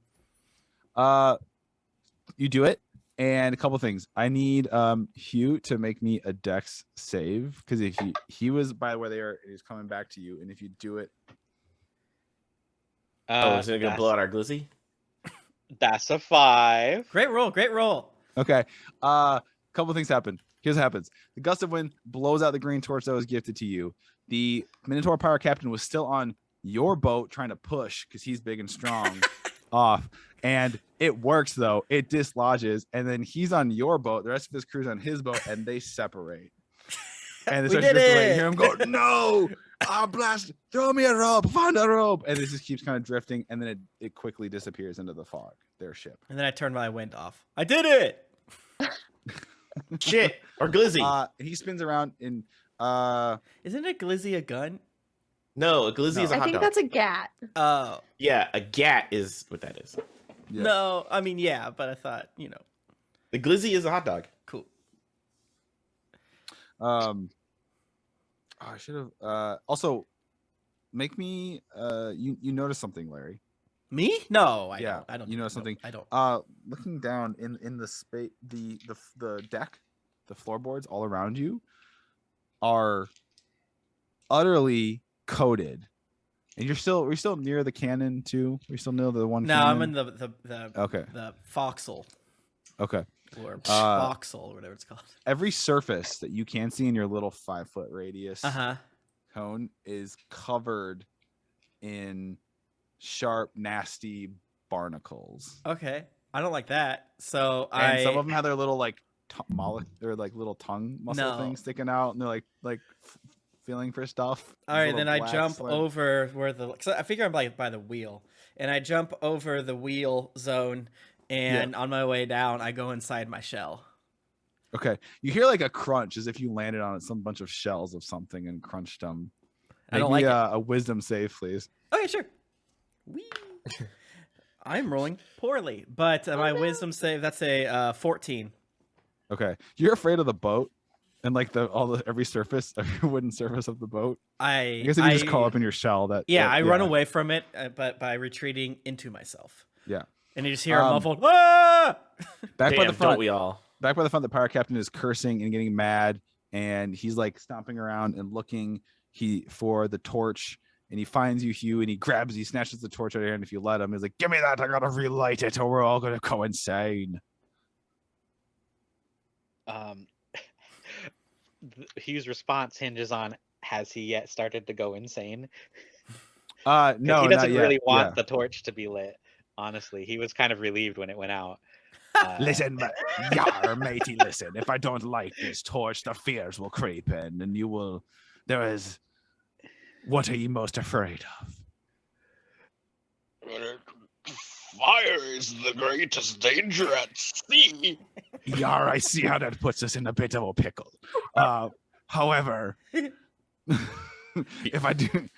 You do it, and a couple things. I need Hugh to make me a dex save, because if he was by where they are, he's coming back to you, and if you do it, is it gonna blow out our glizzy? That's a 5. Great roll, great roll. okay. Couple things happen. Here's what happens: the gust of wind blows out the green torch that was gifted to you. The Minotaur Pirate Captain was still on your boat trying to push because he's big and strong off. And it works though. It dislodges, and then he's on your boat. The rest of his crew's on his boat, and they separate. And they We start did drifting away. it! You hear him go, "No! Ah, blast! Throw me a rope! Find a rope!" And it just keeps kind of drifting, and then it quickly disappears into the fog. Their ship. And then I turn my wind off. I did it. Shit, or glizzy. He spins around in Isn't a glizzy a gun? No, a glizzy is a I hot think dog. that's a gat. Oh. Yeah, a gat is what that is. Yeah. No, I mean, yeah, but I thought, The glizzy is a hot dog. cool. I should have also make me you notice something, Larry. Me? No, I Yeah, don't. I don't. you know no, something. I don't. Looking down in the space, the deck, the floorboards all around you are utterly coated. And we're still near the cannon too. We're still near the one. No, cannon? I'm in the foxhole Okay. or voxel or whatever it's called. Every surface that you can see in your little 5-foot radius cone is covered in sharp, nasty barnacles. Okay, I don't like that. So And some of them have their little like their like little tongue muscle things sticking out, and they're like feeling for stuff. All right, then I jump over where cause I figure I'm like by the wheel, and I jump over the wheel zone, and on my way down, I go inside my shell. Okay, you hear like a crunch as if you landed on some bunch of shells of something and crunched them. I don't like it. A wisdom save, please. Okay, sure. Whee. I'm rolling poorly, but my wisdom save, that's a 14. Okay, you're afraid of the boat and like every surface, every wooden surface of the boat. I guess if you just call up in your shell, I run away from it, but by retreating into myself. Yeah, and you just hear a muffled "Ah!" Back by the front. Don't we all? Back by the front, the pirate captain is cursing and getting mad, and he's like stomping around and looking for the torch, and he finds you, Hugh, and he grabs you, snatches the torch out of your hand. If you let him, he's like, "Give me that! I gotta relight it, or we're all gonna go insane." Hugh's response hinges on, has he yet started to go insane? No, He not doesn't yet. really want Yeah. the torch to be lit. Honestly, he was kind of relieved when it went out. Listen, yar, matey, listen. If I don't light this torch, the fears will creep in, and you will. There is. What are you most afraid of? Fire is the greatest danger at sea. Yar, I see how that puts us in a bit of a pickle. However, if I do, Do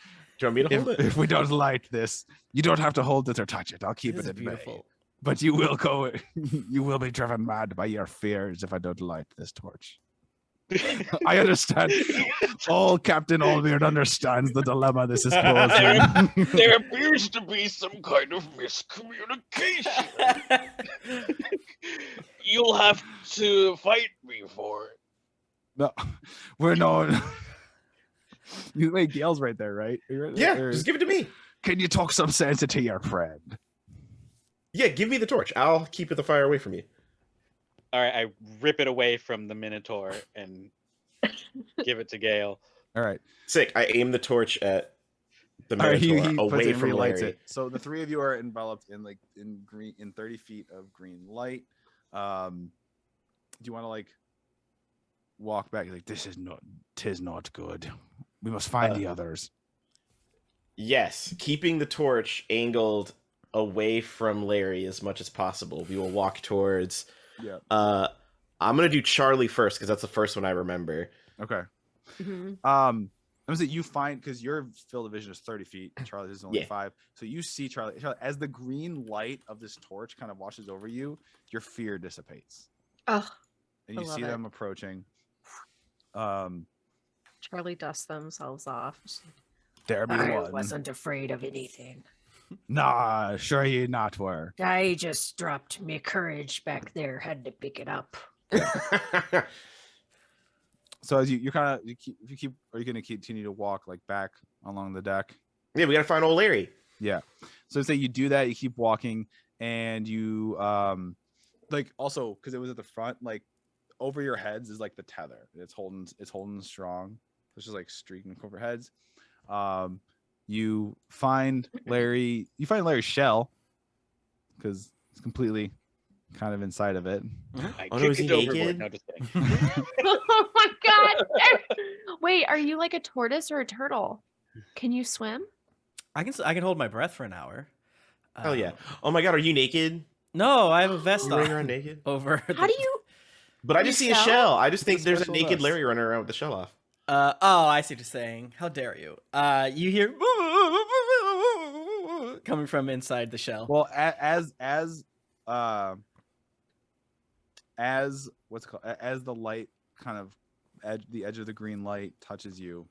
you want me to hold it? if we don't light this, you don't have to hold it or touch it. I'll keep This it is at bay. beautiful. But you will go. You will be driven mad by your fears if I don't light this torch. I understand. All Captain Allbeard understands the dilemma this is posing. There appears to be some kind of miscommunication. You'll have to fight me for it. No, we're not. You wait, Gail's right there, right? Yeah, just give it to me. Can you talk some sense into your friend? Yeah, give me the torch. I'll keep the fire away from you. All right, I rip it away from the Minotaur and give it to Gale. All right. Sick. I aim the torch at the All right, Minotaur he puts away it and from relights Larry. it. So the three of you are enveloped in green, in 30 feet of green light. Do you want to walk back? Like, tis not good. We must find the others. Yes, keeping the torch angled away from Larry as much as possible. We will walk towards. Yeah. I'm gonna do Charlie first because that's the first one I remember. Okay. Mhm. I'm gonna say you find, because your field of vision is 30 feet. Charlie's is only Yeah. 5. So you see Charlie as the green light of this torch kind of washes over you. Your fear dissipates, Oh, and I you love see it. them approaching. Charlie dusts themselves off. There be I one. wasn't afraid of anything. Nah, sure you not were. I just dropped me courage back there. Had to pick it up. So as you kind of are you gonna continue to walk back along the deck? Yeah, we gotta find old Larry. Yeah. So say you do that, you keep walking, and you also, because it was at the front, over your heads is the tether. It's holding strong. It's just streaking over heads. You find Larry's shell, because it's completely kind of inside of it. I Oh, no, is kicked he it overboard. naked? No, just kidding. Oh my god! Wait, are you like a tortoise or a turtle? Can you swim? I can hold my breath for an hour. Hell yeah. Oh my god, are you naked? No, I have a vest You running on around naked? over. How do you? But I Your just see a shell? shell. I just think It's a there's a special naked vest. Larry running around with the shell off. Oh, I see what you're saying. How dare you? You hear coming from inside the shell. Well, as what's it called, as the light kind of the edge of the green light touches you,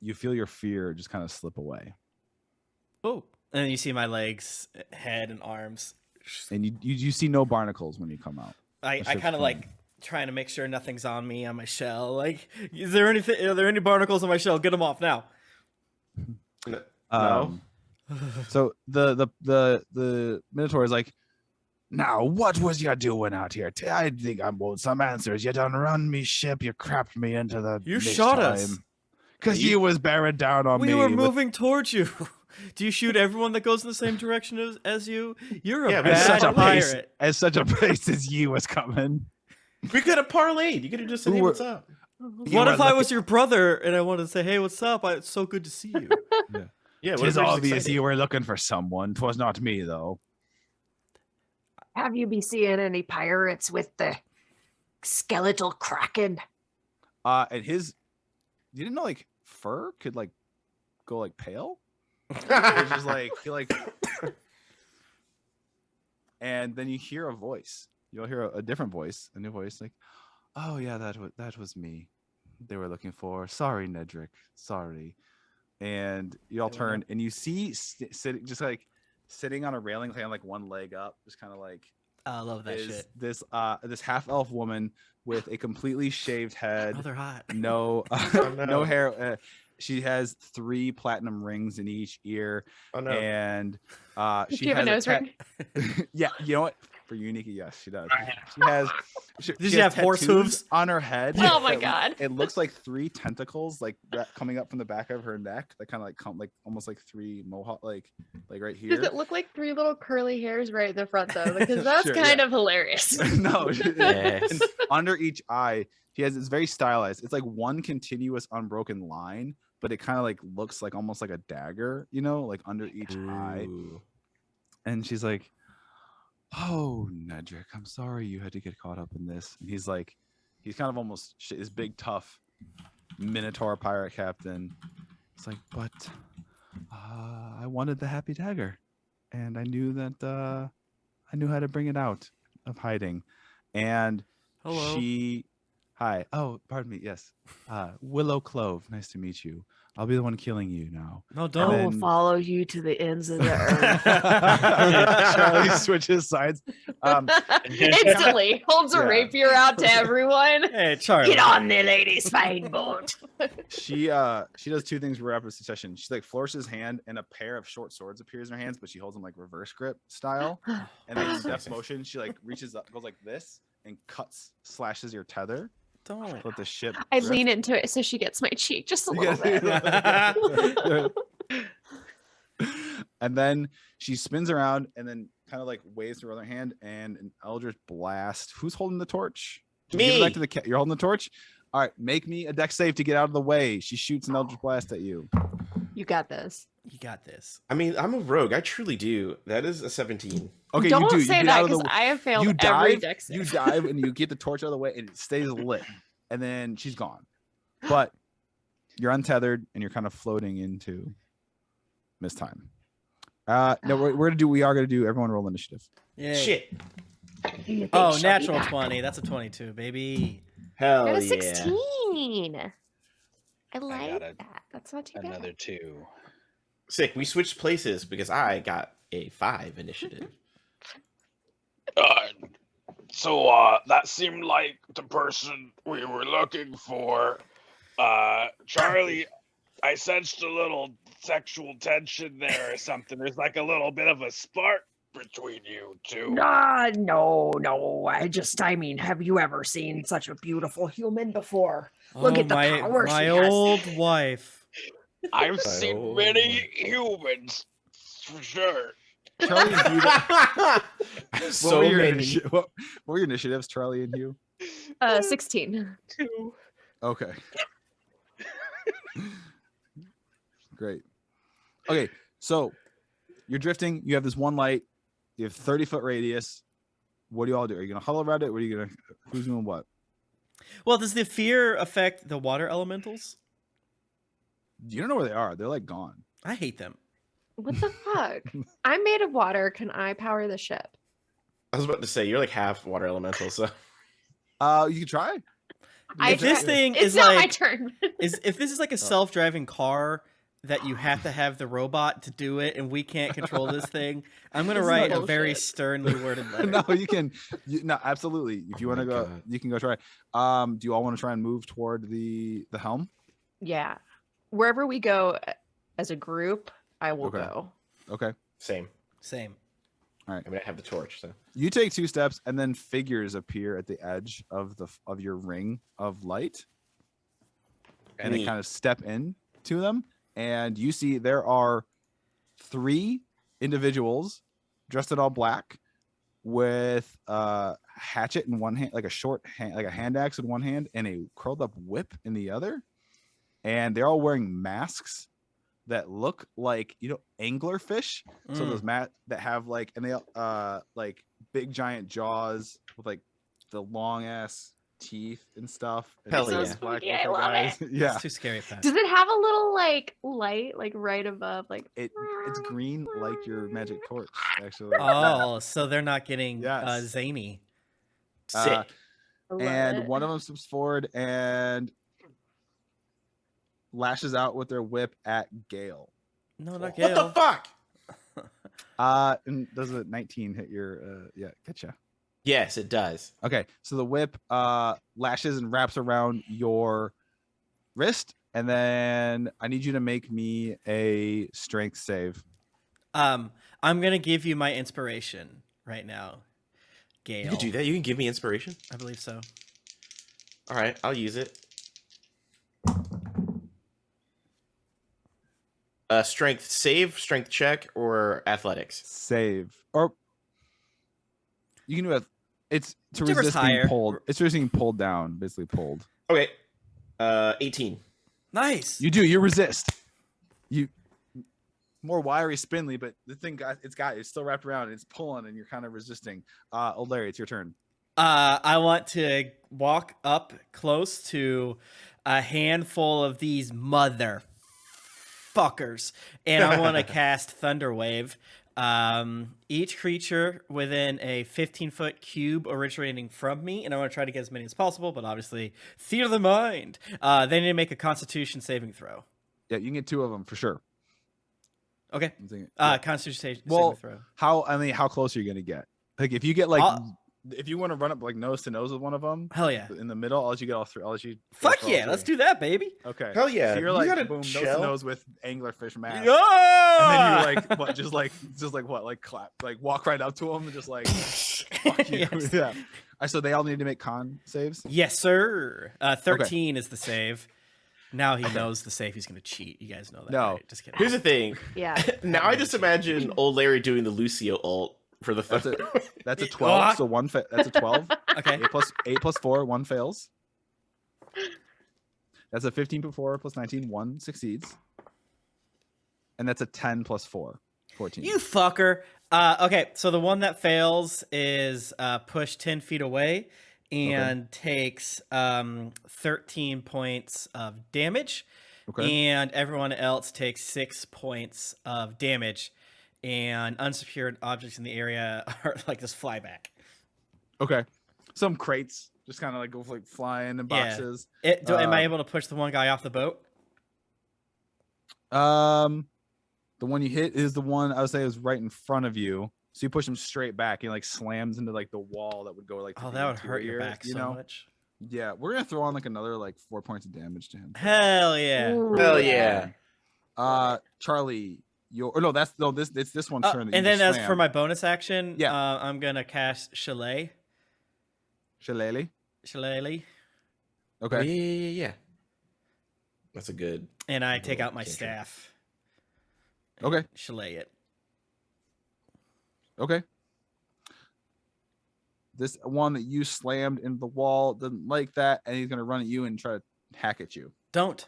you feel your fear just kind of slip away, Oh, and then you see my legs, head, and arms. and you see no barnacles when you come out. I It's kind just of trying to make sure nothing's on me on my shell. Is there anything? Are there any barnacles on my shell? Get them off now. No. So the Minotaur is like, now what was you doing out here? I think I want some answers. You done run me ship. You crapped me into the. You shot us. Because you was bearing down on me. We were with- moving towards you. Do you shoot everyone that goes in the same direction as you? You're a Yeah, but as bad such a pace pirate. as such a pace as you was coming. We could have parlayed. You could have just said, Who hey, were- what's up? You What were if I lucky- was your brother and I wanted to say, "Hey, what's up? It's so good to see you." Yeah, what if Tis we're just obvious excited? you were looking for someone. 'Twas not me though. Have you been seeing any pirates with the skeletal kraken? And you didn't know fur could go pale. It's just and then you hear a voice. You'll hear a different voice, a new voice, oh yeah, that was me. They were looking for. Sorry, Nedrick. Sorry. And you all turn and you see sitting on a railing, one leg up, just kind of I love that is shit. this half elf woman with a completely shaved head. Oh, they're hot. No, no. no hair, She has 3 platinum rings in each ear, Oh no. and Does she she have a has nose ring? Yeah, you know what? For you, Nika, yes, she does. She has. Does she have horse tattoos hooves? on her head? Oh my that God. It looks like 3 tentacles, like coming up from the back of her neck. That kind of like come like almost like 3 mohawk, like right here. Does it look like 3 little curly hairs right in the front though? Because that's Sure, kind yeah. of hilarious. No, Yes. and under each eye, she has. It's very stylized. It's like one continuous unbroken line, but it kind of like looks like almost like a dagger, like under each eye. Ooh. And she's like, "Oh, Nedrick, I'm sorry you had to get caught up in this." And he's like, he's kind of almost his big tough Minotaur pirate captain. It's like, but I wanted the happy dagger, and I knew that I knew how to bring it out of hiding. And Hello. Hi. Oh, pardon me. Yes. Willow Clove. Nice to meet you. I'll be the one killing you now. No, I don't. will then- follow you to the ends of the earth. Charlie switches sides. Instantly holds a Yeah. rapier out to everyone. Hey, Charlie. Get on there, ladies, fine boat. She does 2 things rapid succession. She like flourishes hand, and a pair of short swords appears in her hands, but she holds them like reverse grip style. And then in depth motion, she like reaches up, goes like this, and slashes your tether. Don't. Let the ship. I drift. lean into it so she gets my cheek just a You little get- bit. And then she spins around and then kind of like waves her other hand, and an eldritch blast. Who's holding the torch? Give it back to the cat. You're holding the torch. All right, make me a dex save to get out of the way. She shoots an eldritch blast at you. You got this. You got this. I mean, I'm a rogue. I truly do. That is a 17. Okay, Don't you do. say you get that out of the because I have failed you every dive, dex you save. dive, and you get the torch out of the way, and it stays lit. And then she's gone. But you're untethered, and you're kind of floating into Miss Time. No, we are gonna do. Everyone roll initiative. Yeah. Shit. You think Oh, she'll be natural back? 20. That's a 22, baby. Hell Got a yeah. 16. I like got a- that. That's not too Another bad. 2. Sick. We switched places because I got a 5 initiative. So that seemed like the person we were looking for. Charlie, I sensed a little sexual tension there or something. There's like a little bit of a spark between you two. No. I mean, have you ever seen such a beautiful human before? Look at the power my she has. old wife. I've seen Oh many humans, for sure. Charlie and Hugh. So many. What were your initiatives, Charlie and Hugh? 16. 2. Okay. Great. Okay, so you're drifting. You have this one light. You have 30-foot radius. What do you all do? Are you gonna huddle around it? What are you gonna? Who's doing what? Well, does the fear affect the water elementals? You don't know where they are. They're like gone. I hate them. What the fuck? I'm made of water. Can I power the ship? I was about to say, you're like half water elemental, so. You can try. If this thing It's is not my like, turn. if this is like a self-driving car that you have to have the robot to do it, and we can't control this thing, I'm gonna This is write a bullshit. very sternly worded letter. No, you can. No, absolutely. If you want to my go, God. you can go try. Do you all want to try and move toward the helm? Yeah. Wherever we go as a group, I will Okay. go. Okay. Same. Same. I mean, I have the torch, so. You take 2 steps, and then figures appear at the edge of your ring of light, and they Neat. kind of step in to them, and you see there are 3 individuals dressed in all black with a hatchet in one hand, like a short hand, like a hand axe in one hand, and a curled up whip in the other, and they're all wearing masks that look like anglerfish. So those that have like, and they like big giant jaws with like the long ass teeth and stuff. And Hell those yeah. black Spooky, I leather love guys. Yeah, It's too scary, Pat. Does it have a little like light like right above like it's green like your magic torch, actually. Oh, so they're not getting Yes. zany. Sick. Uh, I love and it. one of them steps forward and lashes out with their whip at Gale. No, not What the Gale. fuck? And does a 19 hit your getcha? Yes, it does. Okay, so the whip lashes and wraps around your wrist, And then I need you to make me a strength save. I'm gonna give you my inspiration right now, Gail. You can do that. You can give me inspiration. I believe so. All right, I'll use it. Strength save, strength check, or athletics? Save. Or you can do it. It's to Whichever's resist higher. being pulled. It's resisting pulled down, basically pulled. Okay. 18. Nice. You do. You resist. You more wiry, spindly, but the thing it's still wrapped around. And it's pulling, and you're kind of resisting. Old Larry, it's your turn. I want to walk up close to a handful of these motherfuckers, and I want to cast Thunder Wave. Each creature within a 15-foot cube originating from me, and I want to try to get as many as possible, but obviously, theater of the mind. They need to make a Constitution saving throw. Yeah, you can get 2 of them for sure. Okay. I'm thinking, yeah. Constitution Well, saving throw. how close are you gonna get? Like if you get like if you want to run up like nose to nose with one of them, Hell yeah. in the middle, I'll let you get all 3. I'll let you. Fuck yeah, let's do that, baby. Okay. Hell yeah. So you're You like gotta boom, nose to chill. nose with anglerfish mask. Yeah! And then you're like, what? Just like what? Like clap, like walk right up to them and just like, fuck you. Yes. Yeah. So they all need to make con saves. Yes, sir. 13 is the save. Now he knows the save. He's going to cheat. You guys know that. No. Right? Just kidding. Here's the thing. Yeah. Now I just imagine old Larry doing the Lucio ult for the That's thunder. That's a 12. So one. That's a 12. Okay. 8 plus 4. 1 fails. That's a 15 plus 4 plus 19. 1 succeeds. And that's a 10 plus 4. 14. You fucker. Okay, so the one that fails is pushed 10 feet away and takes 13 points of damage. Okay. And everyone else takes 6 points of damage. And unsecured objects in the area are like just fly back. Okay. Some crates just kind of like go like flying in Yeah. boxes. Am I able to push the one guy off the boat? The one you hit is the one I would say is right in front of you. So you push him straight back. He like slams into like the wall that would go like. To Oh, the that would hurt your interior, back so much. Yeah, we're gonna throw on like another like 4 points of damage to him. Hell yeah. Ooh, Hell yeah. Charlie, it's this one's turn. That And you then just as for slammed. my bonus action, Yeah. I'm going to cast Shillelagh. Shillelagh. Shillelagh. Okay. Yeah. That's a good. And I take Oh, out my cantrip. staff. Okay. Shillelagh it. Okay. This one that you slammed into the wall doesn't like that, and he's gonna run at you and try to hack at you. Don't.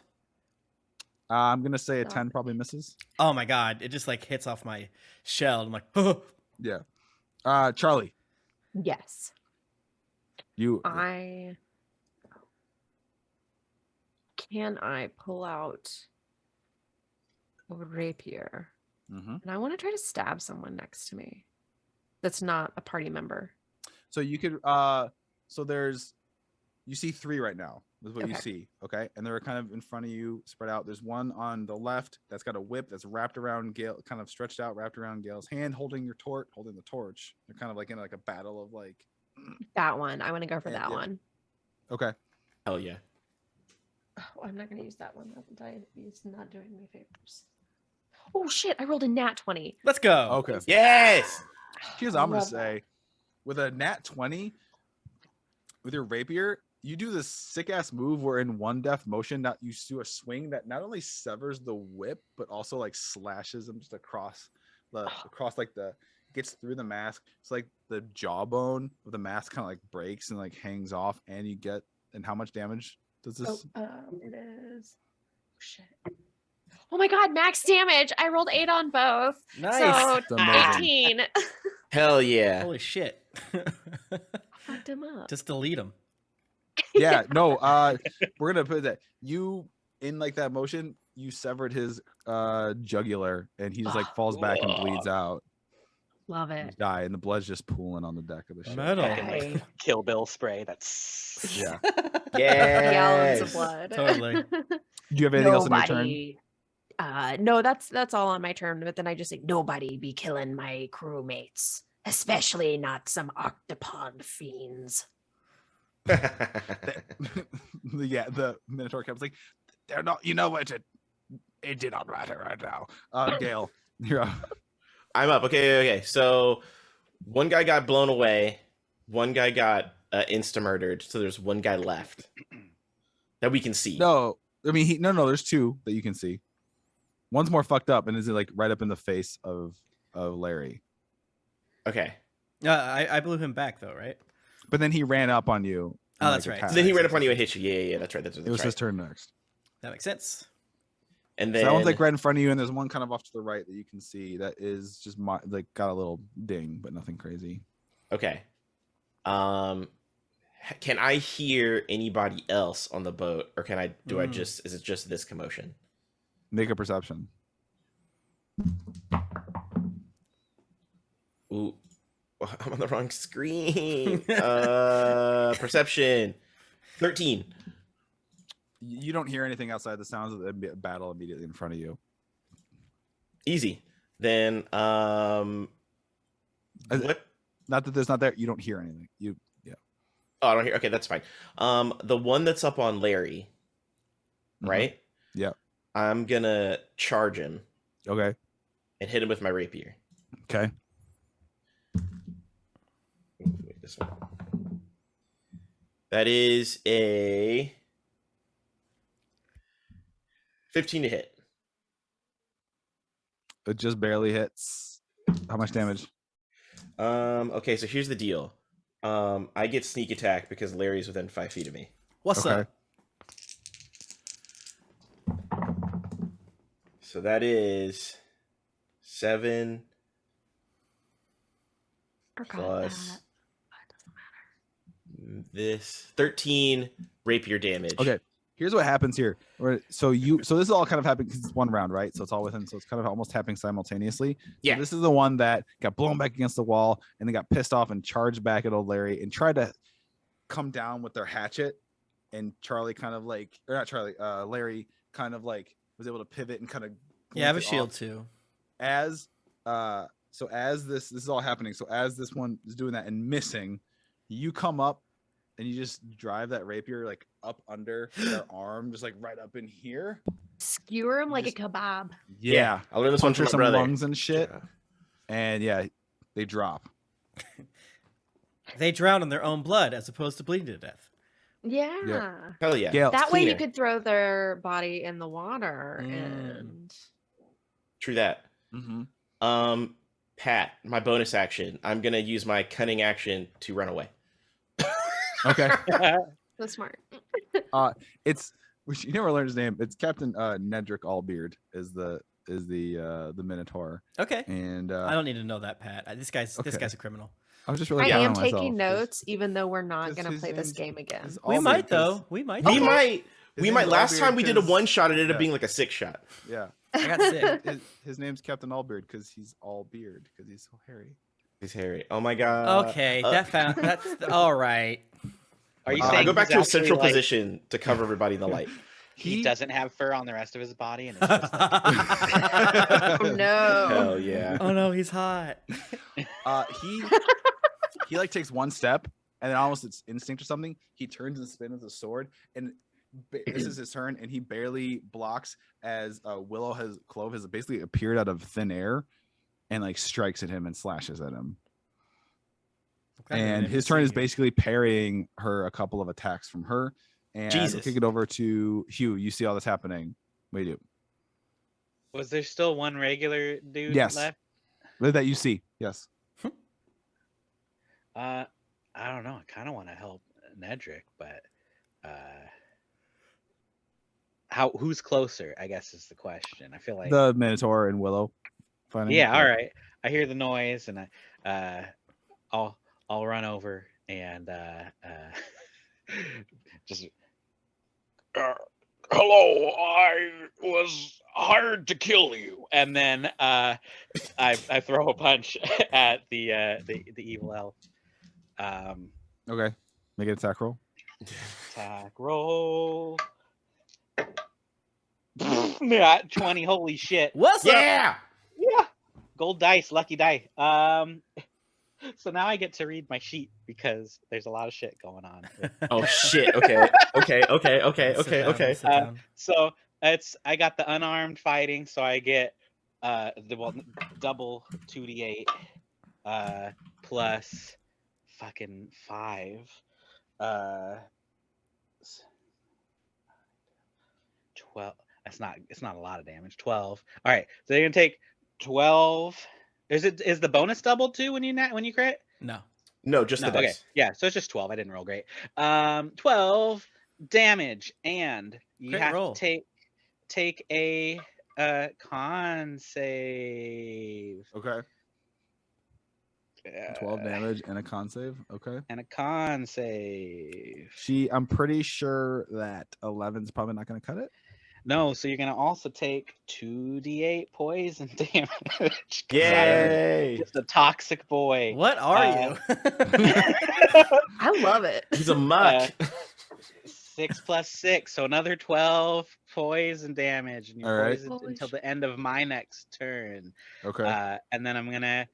I'm gonna say a Stop 10 it. probably misses. Oh my god. It just like hits off my shell. I'm like, oh. Yeah. Charlie, Yes. you. Can I pull out a rapier? Mhm. And I want to try to stab someone next to me that's not a party member. So you could. So there's. You see 3 right now. Is what you Okay. see. Okay, and they're kind of in front of you, spread out. There's one on the left that's got a whip that's wrapped around Gale, kind of stretched out, wrapped around Gale's hand, holding the torch. They're kind of like in like a battle of like. That one. I want to go for Yeah, that yeah. one. Okay. Hell yeah. Oh, I'm not going to use that one. He's not doing me favors. Oh, shit. I rolled a nat 20. Let's go. Okay. Yes. Here's what I'm gonna Love that. say. With a nat 20, with your rapier, you do this sick ass move where in one deft motion, not you do a swing that not only severs the whip, but also like slashes them just across like the gets through the mask. It's like the jawbone of the mask kind of like breaks and like hangs off, and you get. And how much damage does this? It is. Oh, shit. Oh my god, max damage. I rolled 8 on both. Nice. So It's amazing. 18. Hell yeah. Holy shit. Fucked him up. Just delete him. Yeah, no. We're gonna put that you in like that motion. You severed his jugular, and he just like falls back and bleeds out. Love You it. die, and the blood's just pooling on the deck of the ship. Metal. Fucking, like, Okay. Kill Bill spray. That's Yeah. Gallons of Yes. blood. Totally. Do you have anything else on your turn? Nobody. No, that's all on my turn. But then I just say, nobody be killing my crewmates, especially not some octopod fiends. Yeah, the Minotaur captain's like, They're not. You know what? It did not matter right now. Gale, you're up. I'm up. Okay. So one guy got blown away. One guy got insta murdered. So there's one guy left that we can see. No, I mean no. There's two that you can see. One's more fucked up and is like right up in the face of Larry. Okay. I blew him back though, right? But then he ran up on you. Oh, that's right. So then he ran up on you and hit you. Yeah. That's right. That's It was right. his turn next. That makes sense. And So then that one's like right in front of you, and there's one kind of off to the right that you can see that is just like got a little ding, but nothing crazy. Okay. Can I hear anybody else on the boat, or can I? Do I just? Is it just this commotion? Make a perception. Ooh, I'm on the wrong screen. Perception. 13. You don't hear anything outside the sounds of the battle immediately in front of you. Easy. Then what? Not that there's not there. You don't hear anything. Oh, I don't hear. Okay, that's fine. The one that's up on Larry, right? Yeah. I'm gonna charge him Okay. and hit him with my rapier. Okay. Wait, this one. That is a 15 to hit. It just barely hits. How much damage? Okay, so here's the deal. I get sneak attack because Larry's within 5 feet of me. What's up? So that is 7 Forgot plus that. It doesn't matter. this 13 rapier damage. Okay. Here's what happens here. So this is all kind of happening because it's one round, right? So it's all within. So it's kind of almost happening simultaneously. Yeah. So this is the one that got blown back against the wall and then got pissed off and charged back at old Larry and tried to come down with their hatchet. And Charlie kind of like, or not Charlie, Larry kind of like was able to pivot and kind of. Yeah, I have a blink it shield off. too. As this is all happening. So as this one is doing that and missing, you come up. And you just drive that rapier like up under their arm, just like right up in here. Skewer him like a kebab. Yeah. I learned this one Puncture from some my brother. lungs and shit. Yeah. And yeah, they drop. They drown in their own blood as opposed to bleeding to death. Yeah. Hell yeah. Gail, That way you cleaner. could throw their body in the water Mm. and True that. mm-hmm. Pat, my bonus action. I'm gonna use my cunning action to run away. Okay. that's smart. It's which you never learned his name. It's Captain Nedrick Allbeard is the Minotaur. Okay. And I don't need to know that, Pat. This guy's Okay. a criminal. I was just really I down am on taking myself, notes, even though we're not 'cause going to his play this name's- game again. his We Allbeard, might 'cause- though. We might. We Okay. might. His We name's might. Last Allbeard time we did a 'cause- 1-shot. It ended yeah. up being like a 6-shot. Yeah. I got sick. His name's Captain Allbeard because he's all beard because he's so hairy. He's hairy. Oh my god. Okay, that's all right. Are you I saying go back he's to a actually, central like, position to cover everybody in the light. He doesn't have fur on the rest of his body, and it's just like, Oh no. Hell yeah. Oh no, he's hot. He like takes one step and then almost it's instinct or something. He turns and spins with the sword, and this is his turn, and he barely blocks as Clove has basically appeared out of thin air, and like strikes at him and slashes at him. And his turn is basically parrying her a couple of attacks from her. And we'll Jesus. kick it over to Hugh. You see all this happening. What do you do? was there still one regular dude Yes. left? That you see. Yes. I don't know. I kind of want to help Nedrick, but who's closer? I guess is the question. I feel like The Minotaur and Willow. Fighting. yeah. All right. I hear the noise, and I'll run over and just Hello, I was hired to kill you. and then I throw a punch at the evil elf. Okay. Make an attack roll. Attack roll. Yeah, 20. Holy shit. What's up? Yeah. Yeah. Gold dice, lucky die. So now I get to read my sheet because there's a lot of shit going on. Oh shit. Okay. Sit down. So I got the unarmed fighting, so I get double 2d8 plus fucking 5. 12. It's not a lot of damage. 12. All right. So you're gonna take 12. Is the bonus doubled too when you crit? No. No, just No, the okay. dice. Yeah, so it's just 12. I didn't roll great. 12 damage, and you Great have roll. to take a con save. Okay. 12 damage and a con save. Okay. And a con save. I'm pretty sure that 11's probably not going to cut it. No, so you're gonna also take 2d8 poison damage. 'Cause Yay! I'm just a toxic boy. What are you? I love it. He's a muck. 6 plus 6, so another 12 poison damage, and you're All right. poisoned until the end of my next turn. Okay. And then I'm gonna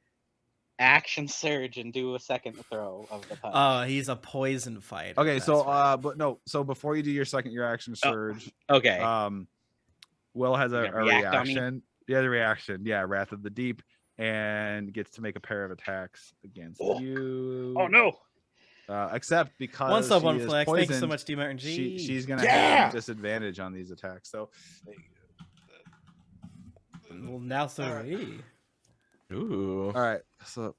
action surge and do a second throw of the punch. Oh, he's a poison fighter. Okay, That's so right. but no, so before you do your action surge, Okay. Will has a You gonna react on me? reaction. Yeah, the reaction. Yeah, Wrath of the Deep, and gets to make a pair of attacks against you. Oh no! Except because One sub, she one is flex. Thank you so poisoned, much, D Martin G. she's gonna Yeah! have disadvantage on these attacks. So Well, now so are we. Ooh. all right. So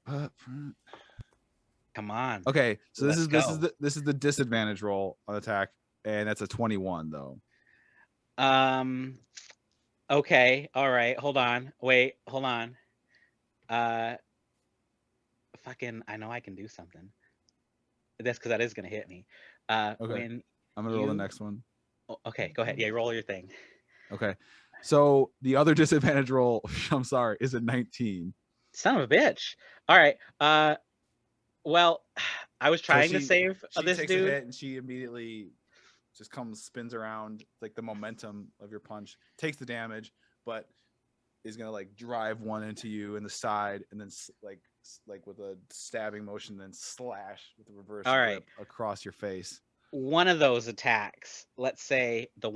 Come on. okay. So this Let's is go. this is the disadvantage roll on attack, and that's a 21 though. Okay. All right. Hold on. Wait. Hold on. Fucking. I know I can do something. That's because that is gonna hit me. Okay. When I'm gonna roll the you- next one. oh, okay. Go ahead. Yeah. Roll your thing. Okay. So the other disadvantage roll, I'm sorry, is a 19. Son of a bitch. All right. Well, I was trying to she- save She this takes a dude. hit and she immediately just spins around, like the momentum of your punch, takes the damage, but is gonna like drive one into you in the side, and then like with a stabbing motion, then slash with the reverse All right. whip across your face. One of those attacks, let's say the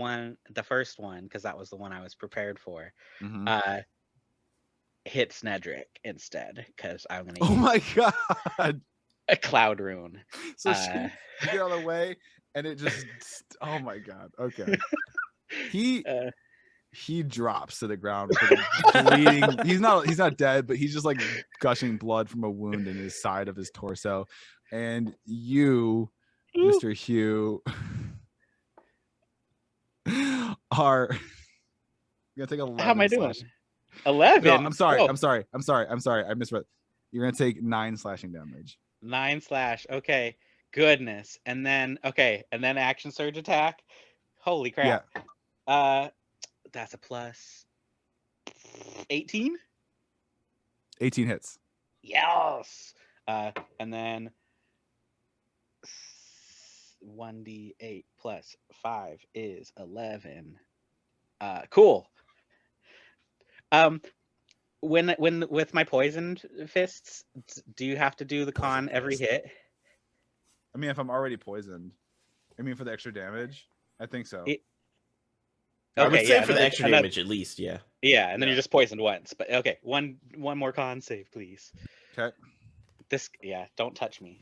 first one, because that was the one I was prepared for, Mhm. hits Nedrick instead, because I'm gonna Oh use my god! a cloud rune. So you get out of the way, and it just oh my god. Okay. He drops to the ground with like bleeding. He's not dead, but he's just like gushing blood from a wound in his side of his torso. And you, Mr. Hugh, are you're gonna take 11. How am I doing? slashing. 11. No, I'm sorry. Oh, I'm sorry. I misread. You're gonna take 9 slashing damage. 9 slash. Okay. Goodness. And then action surge attack. Holy crap. That's a plus 18. 18 hits. Yes. And then 1d8 plus 5 is 11. Cool. When with my poisoned fists, do you have to do the con every hit? I mean, if I'm already poisoned, I mean for the extra damage, I think so. I would say yeah, for the another- extra another- damage, at least, yeah. Yeah, and then Yeah. you're just poisoned once. But okay, one more con save, please. Okay. Don't touch me.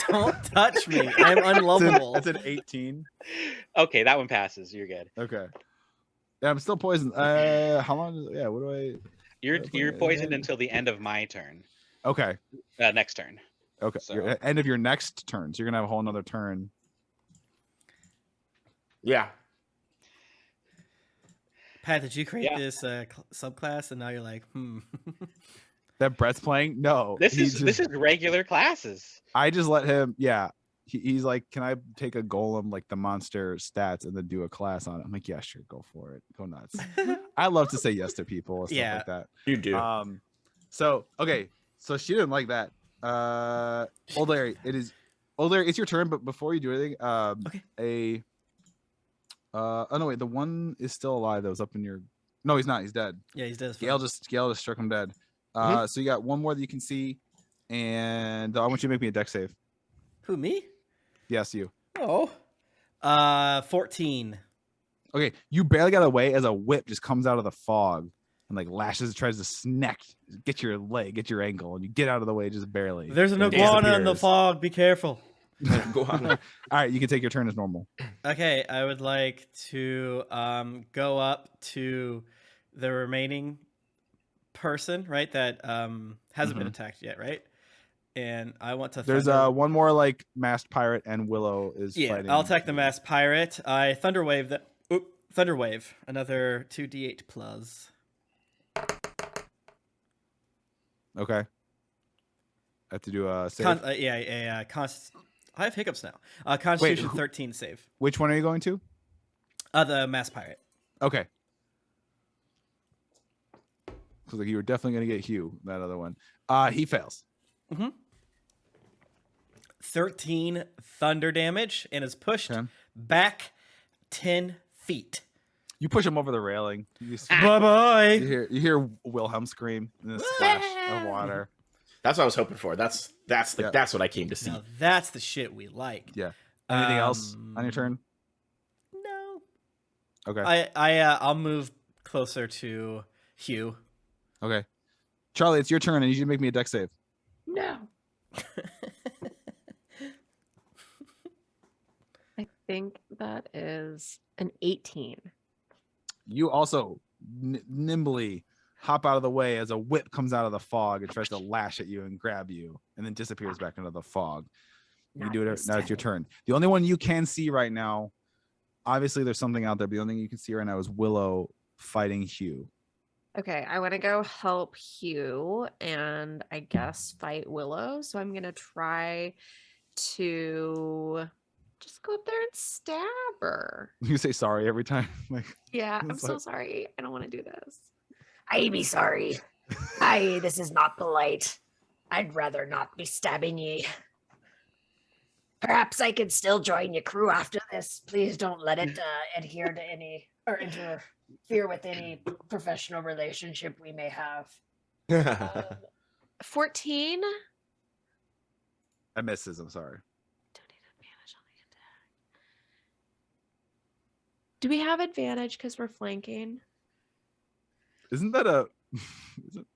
Don't touch me. I'm unlovable. That's an 18. Okay, that one passes. You're good. Okay. Yeah, I'm still poisoned. How long? What do I? You're poisoned until the end of my turn. Okay. Next turn. Okay. So- End of your next turn. So you're gonna have a whole nother turn. Yeah. Pat, did you create Yeah. this subclass and now you're like, That Brett's playing? No. This he is regular classes. I just let him. Yeah. He's like, can I take a golem like the monster stats and then do a class on it? I'm like, yeah, sure, go for it, go nuts. I love to say yes to people and stuff Yeah. like that. You do. So okay, so she didn't like that. Old Larry, it's your turn, but before you do anything, Okay. oh no, wait, the one is still alive that was up in your. No, he's not. He's dead. yeah, he's dead as fuck. Gale just struck him dead. So you got one more that you can see, And I want you to make me a deck save. Who, me? Yes, you. Oh. 14. Okay, you barely got away as a whip just comes out of the fog and like lashes, tries to snack, get your leg, get your ankle, and you get out of the way just barely. There's an And it iguana in the disappears. fog. Be careful. Go on. All right, you can take your turn as normal. Okay, I would like to go up to the remaining person, right? That hasn't been attacked yet, right? And I want to. There's one more like masked pirate, and Willow is fighting. I'll attack the masked pirate. I thunder wave that. Thunder wave. Another 2d8 plus. Okay. I have to do a save. I have hiccups now. Constitution 13 save. Which one are you going to? The masked pirate. Okay. So like you were definitely gonna get Hugh, that other one. He fails. 13 thunder damage and is pushed Okay. back 10 feet. You push him over the railing. Bye-bye. You hear Wilhelm scream in a splash of water. That's what I was hoping for. That's what I came to see. Now that's the shit we like. Yeah. Anything else on your turn? No. Okay. I'll move closer to Hugh. Okay. Charlie, it's your turn, and you should make me a deck save. No. I think that is an 18. You also nimbly hop out of the way as a whip comes out of the fog and tries to lash at you and grab you, and then disappears back into the fog. You Not do it. this Now it's your time. turn. The only one you can see right now, obviously there's something out there, but the only thing you can see right now is Willow fighting Hugh. Okay, I want to go help Hugh and I guess fight Willow. So I'm going to try to just go up there and stab her. You say sorry every time. Like, Yeah, I'm It's so like- sorry. I don't want to do this. I be sorry. This is not polite. I'd rather not be stabbing ye. Perhaps I could still join your crew after this. Please don't let it adhere to any or interfere with any professional relationship we may have. 14. I misses. I'm sorry. Don't need advantage on the attack. Do we have advantage because we're flanking? Isn't that a?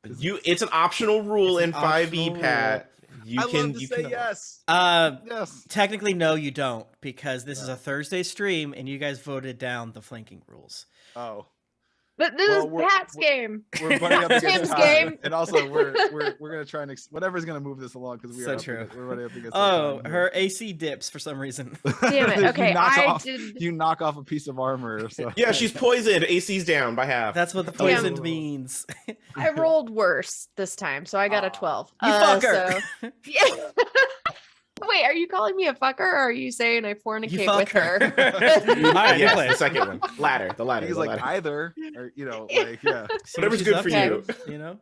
It's an optional rule in 5e, optional Pat. You I can love to you say can yes. Yes. Yes. Technically, no, you don't, because this is a Thursday stream, and you guys voted down the flanking rules. Oh, But this Well, is we're- Pat's we're- game. we're butting up against Tim's time. game. And also we're gonna try and whatever's gonna move this along because we So are up true. we're running up against. Oh, our time her AC dips for some reason. Damn it. You Okay, knock I off- did. You knock off a piece of armor or something. Yeah, she's poisoned. AC's down by half. That's what the Damn. poisoned means. I rolled worse this time, so I got a 12. You fucker. So, yeah. Wait, are you calling me a fucker or are you saying I fornicate with her? All right, Yes, play. the second one. The ladder. He's the like ladder. either, or like yeah. See Whatever's she's good up for to, you. You know,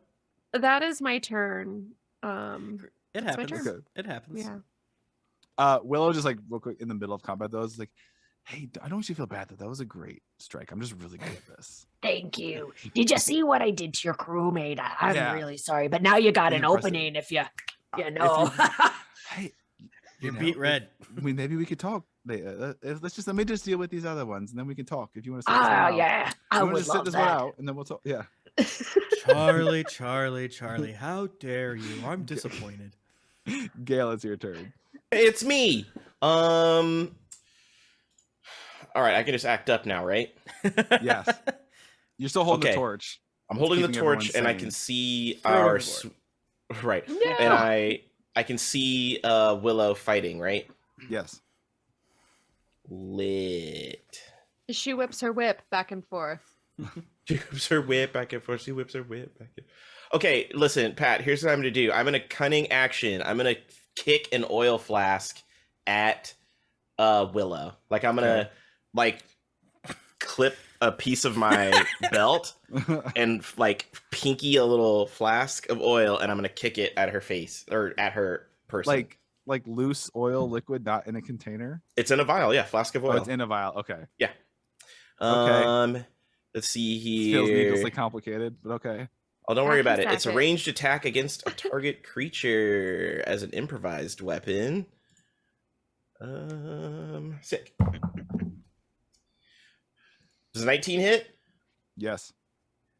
That is my turn. it That's my happens. turn. It happens. Yeah. Willow just like real quick in the middle of combat though is like, hey, I don't want you to feel bad that was a great strike. I'm just really good at this. Thank you. Did you see what I did to your crewmate? I'm Yeah. really sorry, but now you got Be an impressive. opening if you know. Hey, You're know, beat red. maybe we could talk. Let me just deal with these other ones, and then we can talk. If you want to. Yeah, I You want would to sit love this one that. out, and then we'll talk. Yeah. Charlie, how dare you? I'm disappointed. Gail, it's your turn. It's me. All right, I can just act up now, right? Yes. You're still holding Okay. the torch. I'm holding the keeping torch, everyone and I sane. can see Throw it our overboard. right, No. and I can see Willow fighting, right? Yes. Lit. She whips her whip back and forth. She whips her whip back and forth. She whips her whip back and... Okay, listen, Pat, here's what I'm going to do. I'm going to cunning action. I'm going to kick an oil flask at Willow. Like, I'm going to, like, clip a piece of my belt and, like, pinky a little flask of oil, and I'm going to kick it at her face, or at her person. like loose oil liquid, not in a container. It's in a vial, yeah, flask of Oh, oil. it's in a vial. Okay. Okay. Let's see Feels needlessly here. complicated, but okay. Oh, don't worry about it. Hacky It's a sack it. ranged attack against a target creature as an improvised weapon. Sick. Does a 19 hit? Yes.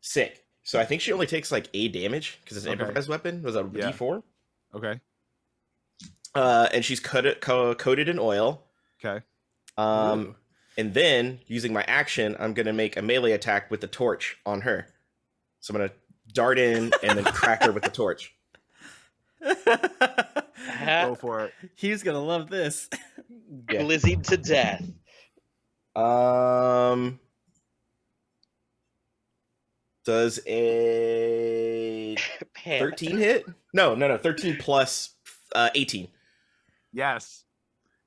Sick. So I think she only takes like 8 damage because it's an Okay. improvised weapon. Was that a Yeah. D4? Okay. And she's coated in oil. Okay. Ooh. And then using my action, I'm gonna make a melee attack with the torch on her. So I'm gonna dart in and then crack her with the torch. Go for it. He's gonna love this. Yeah. Glizzied to death. Does a 13 hit? No. 13 plus 18. Yes.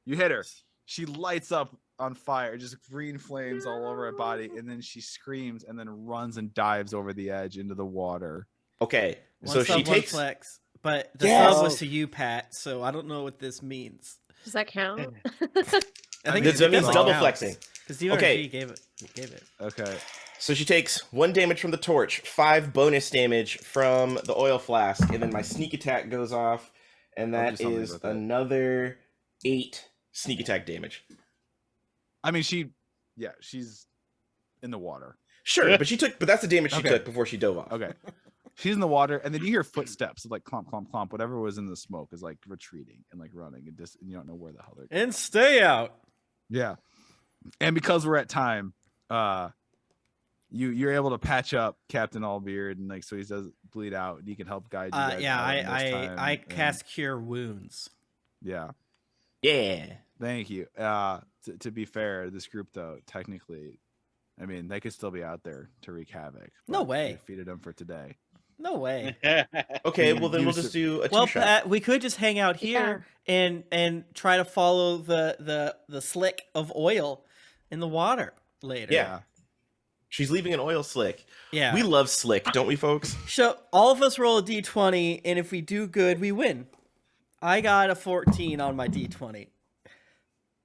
You hit her. She lights up on fire, just green flames all over her body, and then she screams and then runs and dives over the edge into the water. Okay, One so sub, she one takes. flex, but the Yes! sub was to you, Pat. So I don't know what this means. Does that count? I think That means it double counts, flexing. because DRG Okay. gave it. Okay. So she takes 1 damage from the torch, 5 bonus damage from the oil flask, and then my sneak attack goes off, and I'll do that something is with it. another 8 sneak attack damage. I mean, she's in the water. Sure, but that's the damage she Okay. took before she dove off. Okay. She's in the water, and then you hear footsteps, like clomp, clomp, clomp. Whatever was in the smoke is like retreating and like running, and and you don't know where the hell they're going. And stay out. Yeah. And because we're at time, you're able to patch up Captain Allbeard, and like so he does bleed out, and he can help guide you guys. Yeah, out in this time, I and- cast Cure Wounds. Yeah. Yeah. Thank you. To be fair, this group though, technically, I mean, they could still be out there to wreak havoc. No but way. We defeated them for today. No way. Okay, You well then we'll used just to- do a Well, two-shot. Pat, we could just hang out here and try to follow the slick of oil in the water later. Yeah. She's leaving an oil slick. Yeah. We love slick, don't we, folks? So all of us roll a d20, and if we do good, we win. I got a 14 on my d20.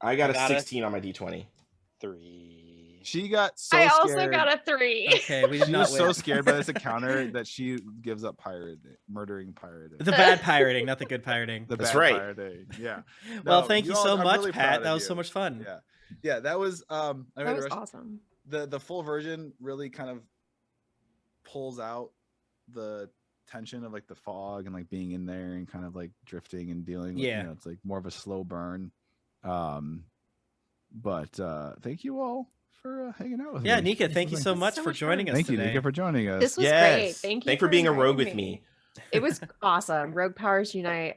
I got I got a it. 16 on my d20. 3. She got so I scared. also got a 3. Okay, we did She not was win. so scared by this encounter that she gives up murdering pirating. The bad pirating, not the good pirating. The That's bad right. pirating. Yeah. Well, No, thank you all- so I'm much, really Pat. proud That of was so you. much fun. Yeah. Yeah, that was I mean, That the was rest- awesome. the full version really kind of pulls out the tension of like the fog and like being in there and kind of like drifting and dealing with, Yeah. it's like more of a slow burn. But thank you all for hanging out with Yeah, me. Nika, This thank was you so nice. much so for much joining fun. us Thank you, today. Nika, for joining us. This was Yes. great. Thank you. Thanks for being a rogue with inviting me. It was awesome. Rogue powers unite.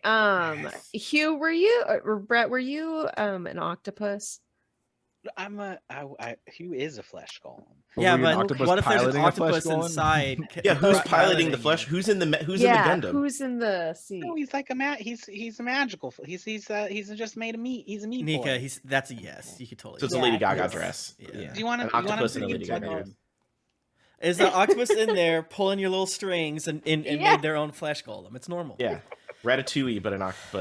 Hugh, were you or Brett? Were you an octopus? Hugh is a flesh golem. Yeah, Were you an but octopus what if there's an piloting a flesh octopus golem? inside? Yeah, who's Right, piloting the you? flesh? Who's in the who's yeah, in the Gundam? who's in the sea? No, he's like he's a magical. He's just made of meat. He's a meat Nika, boy. that's a yes. You could totally. So it's a Yeah, Lady Gaga yes. dress. Yeah. Do you want An octopus and a Lady Gaga dress. Is the octopus in there pulling your little strings and Yeah. made their own flesh golem? It's normal. Yeah, Ratatouille, but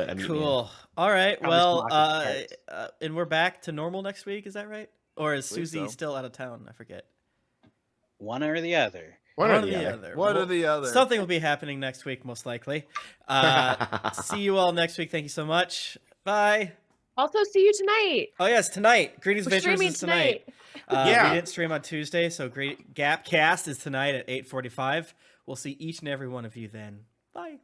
a meat Cool. All right. Probably Well, some octopus and we're back to normal next week. Is that right? Or is Believe Susie so. still out of town? I forget. One or the other. One or the other. One or Well, the other. Something will be happening next week, most likely. See you all next week. Thank you so much. Bye. Also, see you tonight. Oh yes, tonight. Greetings, We're Adventurers streaming is tonight. Yeah. We didn't stream on Tuesday, so Great Gap Cast is tonight at 8:45. We'll see each and every one of you then. Bye.